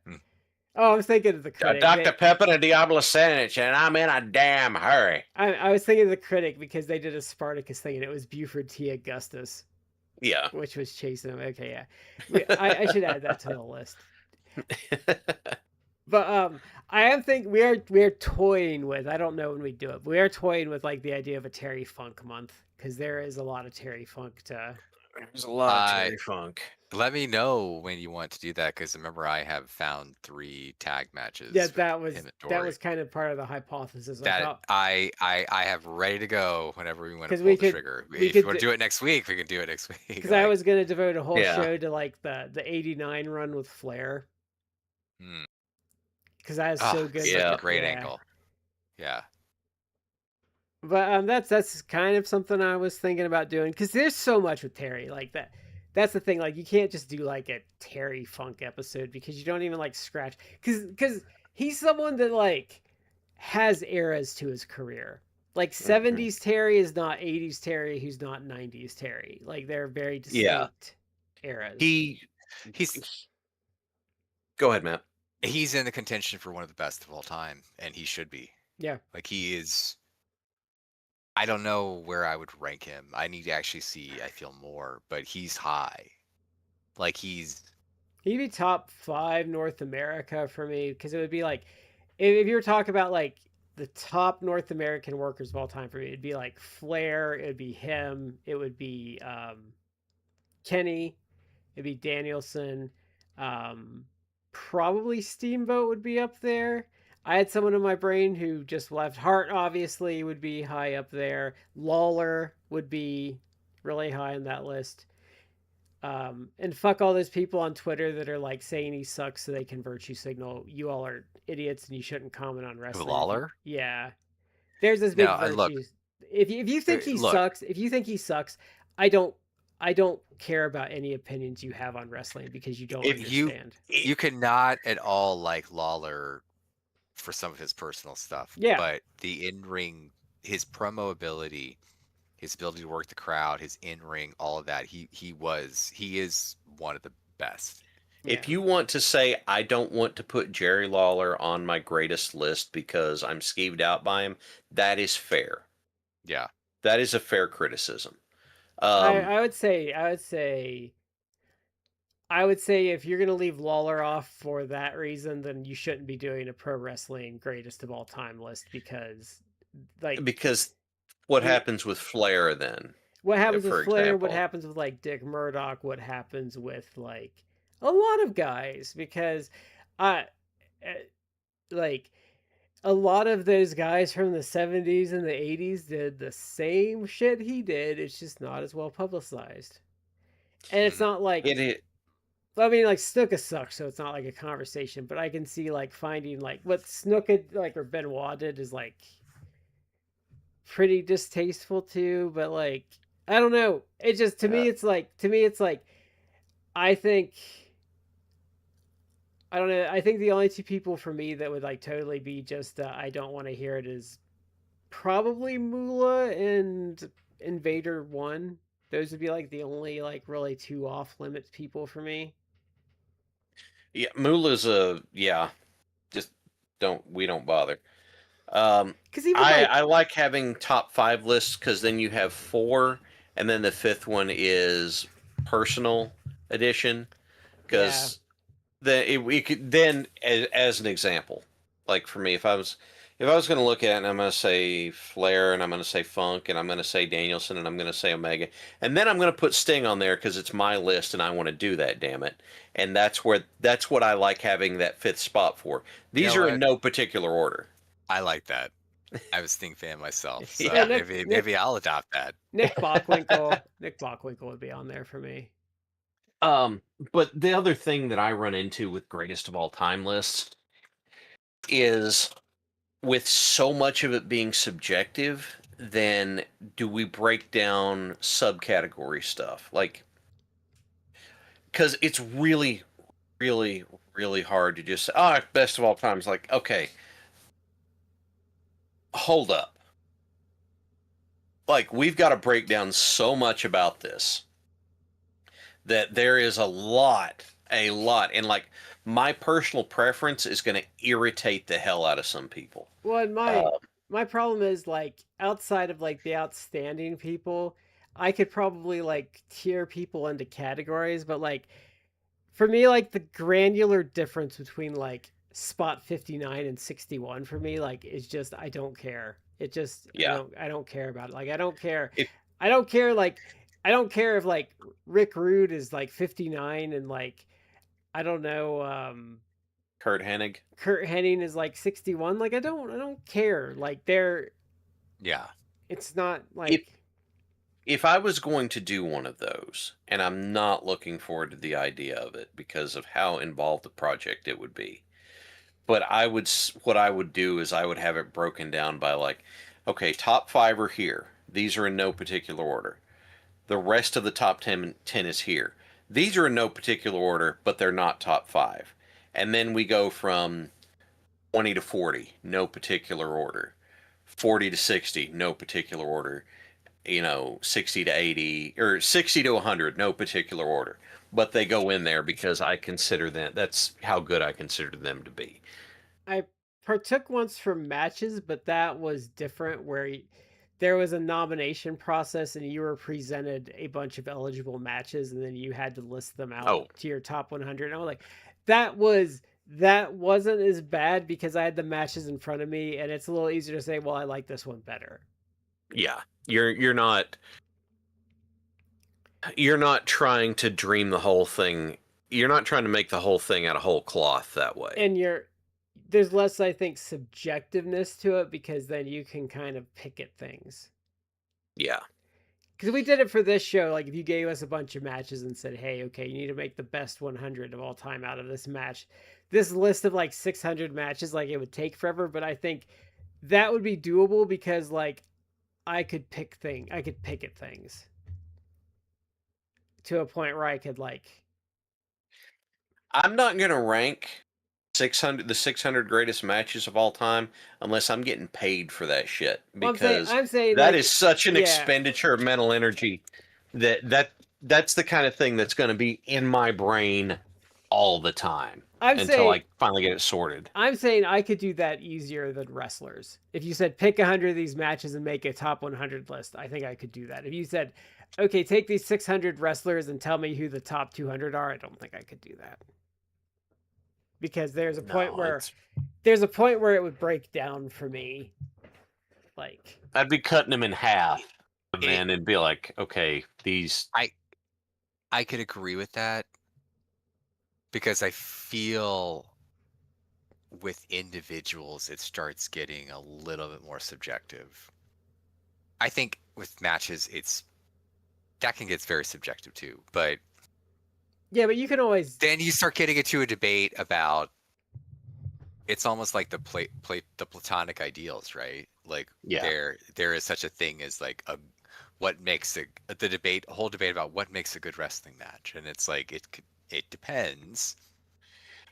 Oh, I was thinking of the critic. Dr. Pepper and a Diablo sandwich, and I'm in a damn hurry. I was thinking of the critic because they did a Spartacus thing, and it was Buford T. Augustus. Yeah. Which was chasing him. Okay, yeah. I should add that to the list. But I am thinking we are toying with, I don't know when we do it, but we are toying with like the idea of a Terry Funk month, because there is a lot of Terry Funk to... There's a lot of Terry Funk. Let me know when you want to do that, because remember I have found 3 tag matches. Yeah, that was kind of part of the hypothesis. That I have ready to go whenever we want to pull the trigger. If you want to do it next week, we can do it next week. Because I was going to devote a whole show to like the 89 run with Flair. Because that is so good. Yeah, great angle. Yeah. But that's kind of something I was thinking about doing, because there's so much with Terry like that. That's the thing. Like, you can't just do like a Terry Funk episode, because you don't even like scratch. Because he's someone that like has eras to his career. Like 70s Terry is not 80s Terry, who's not 90s Terry. Like, they're very distinct eras. He's. Go ahead, Matt. He's in the contention for one of the best of all time, and he should be. Yeah. Like, he is. I don't know where I would rank him. I need to actually see, I feel more, but he's high. Like, he'd be top 5 North America for me, because it would be like, if you were talking about like the top North American workers of all time for me, it'd be like Flair, it would be him, it would be Kenny, it'd be Danielson, probably Steamboat would be up there. I had someone in my brain who just left. Hart, obviously, would be high up there. Lawler would be really high on that list. And fuck all those people on Twitter that are like saying he sucks so they can virtue signal. You all are idiots and you shouldn't comment on wrestling. Lawler? Yeah. There's this big virtue. If you think he sucks, I don't care about any opinions you have on wrestling, because you don't understand. You cannot at all like Lawler for some of his personal stuff. Yeah. But the in-ring, his promo ability, his ability to work the crowd, his in-ring, all of that, he is one of the best. If you want to say, I don't want to put Jerry Lawler on my greatest list because I'm skeeved out by him, that is fair. Yeah. That is a fair criticism. I would say if you're going to leave Lawler off for that reason, then you shouldn't be doing a pro wrestling greatest of all time list, because what happens with Flair then? What happens with Flair? Example. What happens with like Dick Murdoch? What happens with like a lot of guys? Because like a lot of those guys from the 70s and the 80s did the same shit he did. It's just not as well publicized. And it's not like I mean, like, Snuka sucks, so it's not like a conversation, but I can see like finding like what Snuka like or Benoit did is like pretty distasteful too, but like I don't know. It just to me it's like I think I don't know. I think the only 2 people for me that would like totally be just I don't want to hear it is probably Moolah and Invader 1. Those would be like the only like really 2 off limits people for me. Yeah, Moolah's we don't bother. Because even I like having top 5 lists because then you have 4, and then the 5th one is personal edition. Because we could then, as an example, like for me, if I was going to look at it, and I'm going to say Flair, and I'm going to say Funk, and I'm going to say Danielson, and I'm going to say Omega, and then I'm going to put Sting on there because it's my list, and I want to do that. Damn it! And that's what I like having that 5th spot for. These are in no particular order. I like that. I was Sting fan myself, so Yeah, maybe I'll adopt that. Nick Bockwinkel would be on there for me. But the other thing that I run into with greatest of all time lists is, with so much of it being subjective, then do we break down subcategory stuff? Like, because it's really, really, really hard to just say, best of all time. It's like, okay, hold up. Like, we've got to break down so much about this that there is a lot. And like, my personal preference is going to irritate the hell out of some people. Well, and my problem is, like, outside of like the outstanding people, I could probably like tier people into categories, but like for me, like the granular difference between like spot 59 and 61 for me, like, is just, I don't care. It just, I don't care about it. Like, I don't care. I don't care. Like, I don't care if like Rick Rude is like 59 and like, I don't know, Kurt Hennig is like 61. Like, I don't care. Like, it's not like, if I was going to do one of those, and I'm not looking forward to the idea of it because of how involved the project it would be, but what I would do is I would have it broken down by like, okay, top 5 are here. These are in no particular order. The rest of the top 10 is here. These are in no particular order, but they're not top 5. And then we go from 20 to 40, no particular order. 40 to 60, no particular order. 60 to 80, or 60 to 100, no particular order. But they go in there because I consider them, that's how good I consider them to be. I partook once for matches, but that was different, where there was a nomination process and you were presented a bunch of eligible matches and then you had to list them out to your top 100. And I was like, that wasn't as bad because I had the matches in front of me, and it's a little easier to say, well, I like this one better. Yeah, you're not trying to dream the whole thing. You're not trying to make the whole thing out of whole cloth that way. And there's less, I think, subjectiveness to it, because then you can kind of pick at things. Yeah. Because we did it for this show. Like, if you gave us a bunch of matches and said, hey, okay, you need to make the best 100 of all time out of this match, this list of like 600 matches, like, it would take forever. But I think that would be doable because, like, I could pick at things to a point where I could, like... I'm not going to rank the 600 greatest matches of all time unless I'm getting paid for that shit, because I'm saying that like, is such an expenditure of mental energy that's the kind of thing that's going to be in my brain all the time until I finally get it sorted. I'm saying I could do that easier than wrestlers. If you said pick 100 of these matches and make a top 100 list, I think I could do that. If you said, okay, take these 600 wrestlers and tell me who the top 200 are, I don't think I could do that. Because there's a point where it would break down for me. Like, I'd be cutting them in half, and then it'd be like, okay, these. I could agree with that, because I feel with individuals it starts getting a little bit more subjective. I think with matches that can get very subjective too, but. Yeah, but you can always... Then you start getting into a debate about... It's almost like the platonic ideals, right? Like, there is such a thing as like what makes a whole debate about what makes a good wrestling match, and it's like it depends.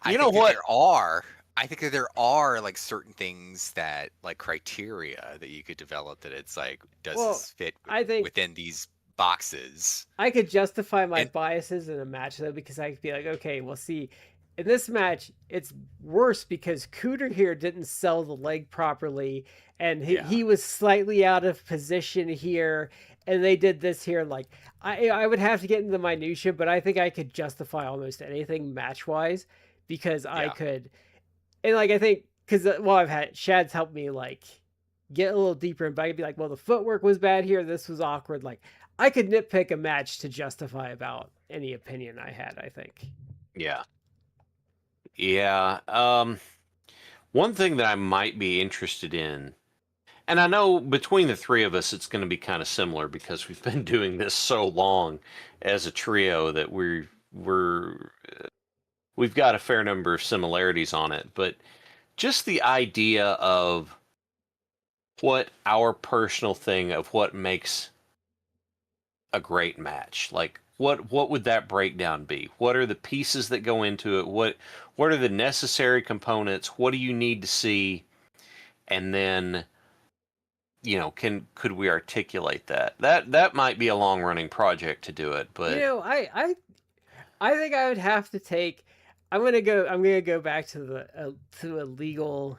I think that there are like certain things that, like, criteria that you could develop, that it's like, does this fit within these boxes? I could justify my biases in a match though, because I could be like, okay, well, see, in this match, it's worse because Cooter here didn't sell the leg properly, and he was slightly out of position here, and they did this here. Like, I would have to get into the minutia, but I think I could justify almost anything match wise because I could, and like I think because I've had Shad's helped me like get a little deeper, and I could be like, well, the footwork was bad here, this was awkward. Like, I could nitpick a match to justify about any opinion I had. I think. Yeah. Yeah. One thing that I might be interested in, and I know between the three of us, it's going to be kind of similar because we've been doing this so long as a trio that we've got a fair number of similarities on it. But just the idea of what our personal thing of what makes a great match, like what would that breakdown be? What are the pieces that go into it? What are the necessary components? What do you need to see? And then, could we articulate that? That might be a long running project to do it, but I think I would have to take. I'm gonna go back to a legal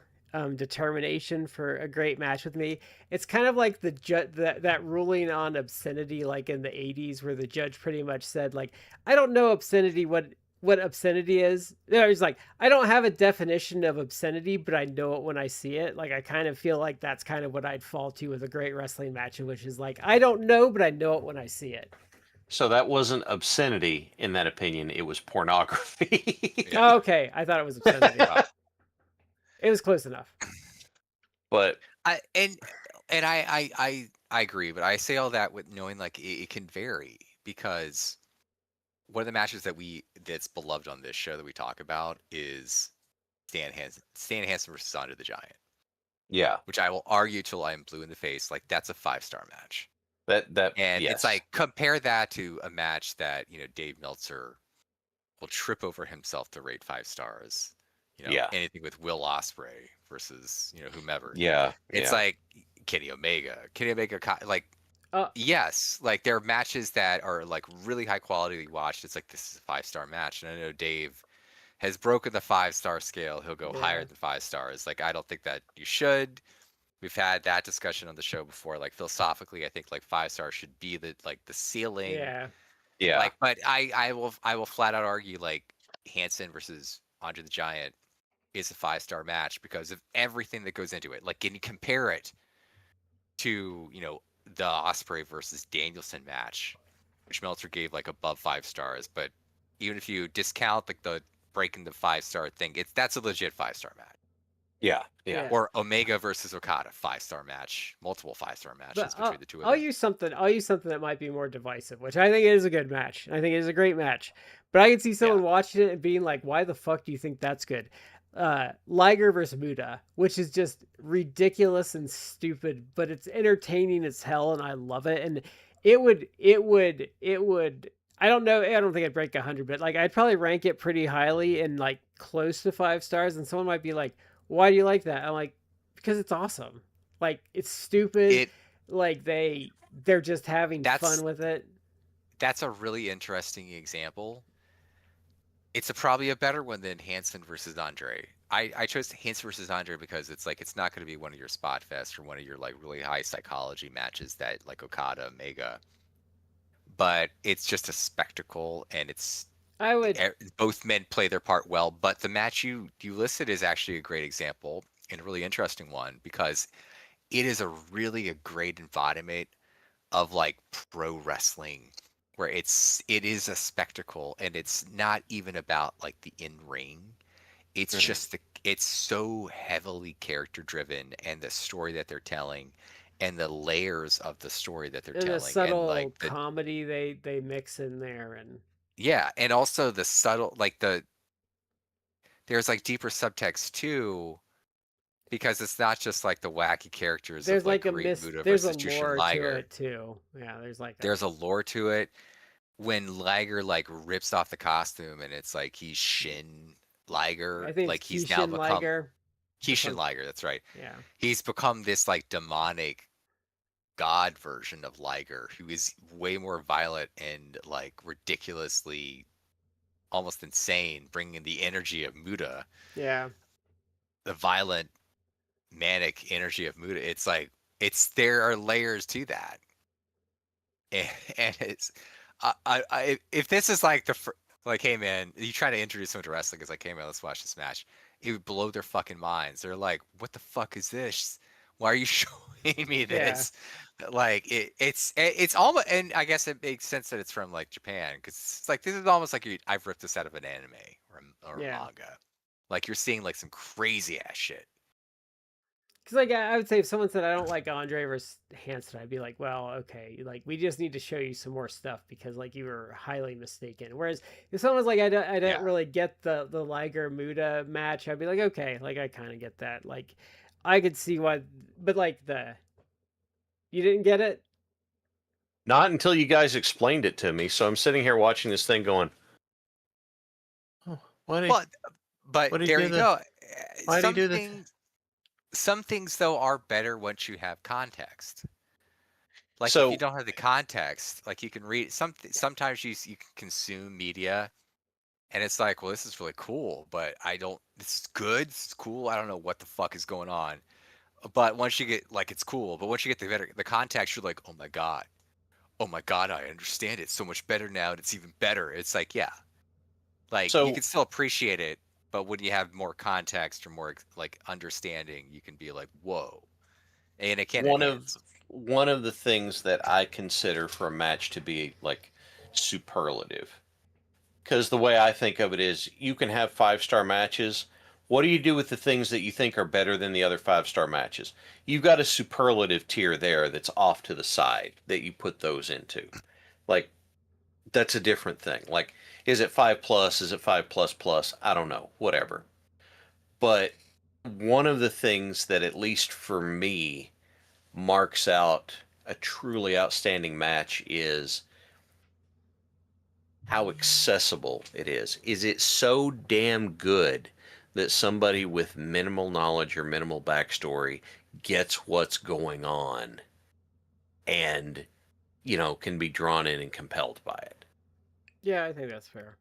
determination for a great match with me. It's kind of like that ruling on obscenity, like in the 80s, where the judge pretty much said, like, I don't know obscenity, what obscenity is. There's like, I don't have a definition of obscenity, but I know it when I see it. Like, I kind of feel like that's kind of what I'd fall to with a great wrestling match, which is like, I don't know, but I know it when I see it. So that wasn't obscenity in that opinion. It was pornography. Oh, okay. I thought it was obscenity. It was close enough. But I agree, but I say all that with knowing like it can vary because one of the matches that's beloved on this show that we talk about is Stan Hansen versus Andre the Giant. Yeah. Which I will argue till I'm blue in the face. Like, that's a 5-star match. And it's like, compare that to a match that, Dave Meltzer will trip over himself to rate 5 stars. Anything with Will Ospreay versus, whomever. Yeah. It's like Kenny Omega, like, yes, like there are matches that are like really high quality to watch. It's like, this is a 5-star match. And I know Dave has broken the 5-star scale. He'll go higher than 5 stars. Like, I don't think that you should. We've had that discussion on the show before. Like, philosophically, I think like 5 stars should be the ceiling. Yeah. Like, but I will flat out argue like Hansen versus Andre the Giant is a 5-star match because of everything that goes into it. Like, can you compare it to, the Ospreay versus Danielson match, which Meltzer gave like above 5 stars, but even if you discount like the breaking the 5-star thing, that's a legit 5-star match. Yeah. Or Omega versus Okada, 5-star match, multiple 5-star matches between the two of them. I'll use something that might be more divisive, which I think is a good match. I think it is a great match, but I can see someone watching it and being like, "Why the fuck do you think that's good?" Liger versus Muda, which is just ridiculous and stupid, but it's entertaining as hell, and I love it. And it would. I don't know. I don't think I'd break 100, but like I'd probably rank it pretty highly and like close to 5 stars. And someone might be like, "Why do you like that?" I'm like, because it's awesome. Like, it's stupid. Like they're just having fun with it. That's a really interesting example. It's probably a better one than Hansen versus Andre. I chose Hansen versus Andre because it's like, it's not going to be one of your spot fest or one of your like really high psychology matches that like Okada, Omega. But it's just a spectacle, and both men play their part well. But the match you listed is actually a great example and a really interesting one because it is a great embodiment of like pro wrestling, where it is a spectacle, and it's not even about like the in-ring. It's just it's so heavily character driven, and the story that they're telling and the layers of the story that they're telling, the subtle and like comedy they mix in there, and and also the subtle, like there's like deeper subtext too, because it's not just like the wacky characters. There's of, like a Muda there's a versus Jushin lore Liger. to it too. Yeah, there's a lore to it. When Liger like rips off the costume and it's like he's Shin Liger, I think like he's Kishin now become Liger. Kishin Liger. That's right. Yeah, he's become this like demonic god version of Liger, who is way more violent and like ridiculously almost insane, bringing the energy of Muta, Yeah. the violent, manic energy of Muta. It's like there are layers to that, and it's if this is like like, hey man, you try to introduce someone to wrestling, it's like, hey man, let's watch this match. It would blow their fucking minds. They're like, what the fuck is this? Why are you showing me this? Like it's almost, and I guess it makes sense that it's from like Japan, because it's like this is almost like I've ripped this out of an anime or a manga. Like you're seeing like some crazy ass shit. Because like I would say, if someone said I don't like Andre versus Hansen, I'd be like, well, okay, like we just need to show you some more stuff because like you were highly mistaken. Whereas if someone's like, I don't really get the Liger Muta match, I'd be like, okay, like I kind of get that. Like I could see why, but like you didn't get it. Not until you guys explained it to me. So I'm sitting here watching this thing going, oh, but there you go. Why do you do this? Some things though are better once you have context. Like if you don't have the context, like you can read sometimes you can consume media and it's like, well, this is really cool, but this is good, this is cool, I don't know what the fuck is going on. But once you get, like, it's cool, but once you get the context, you're like, oh my god, I understand it so much better now, and it's even better. It's like, yeah, like you can still appreciate it, but when you have more context or more like understanding, you can be like, whoa. And it can enhance. One of the things that I consider for a match to be like superlative, because the way I think of it is, you can have 5-star matches. What do you do with the things that you think are better than the other 5-star matches? You've got a superlative tier there that's off to the side that you put those into. Like, that's a different thing. Like, is it 5+? Is it 5++? I don't know. Whatever. But one of the things that, at least for me, marks out a truly outstanding match is how accessible it is. Is it so damn good that somebody with minimal knowledge or minimal backstory gets what's going on and, can be drawn in and compelled by it? Yeah, I think that's fair.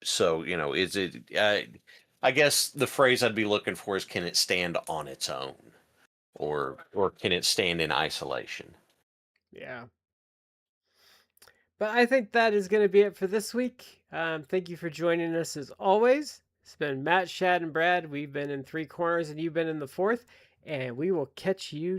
So, is it, I guess the phrase I'd be looking for is, can it stand on its own? Or can it stand in isolation? Yeah. But I think that is going to be it for this week. Thank you for joining us as always. It's been Matt, Shad, and Brad. We've been in 3 corners and you've been in the 4th. And we will catch you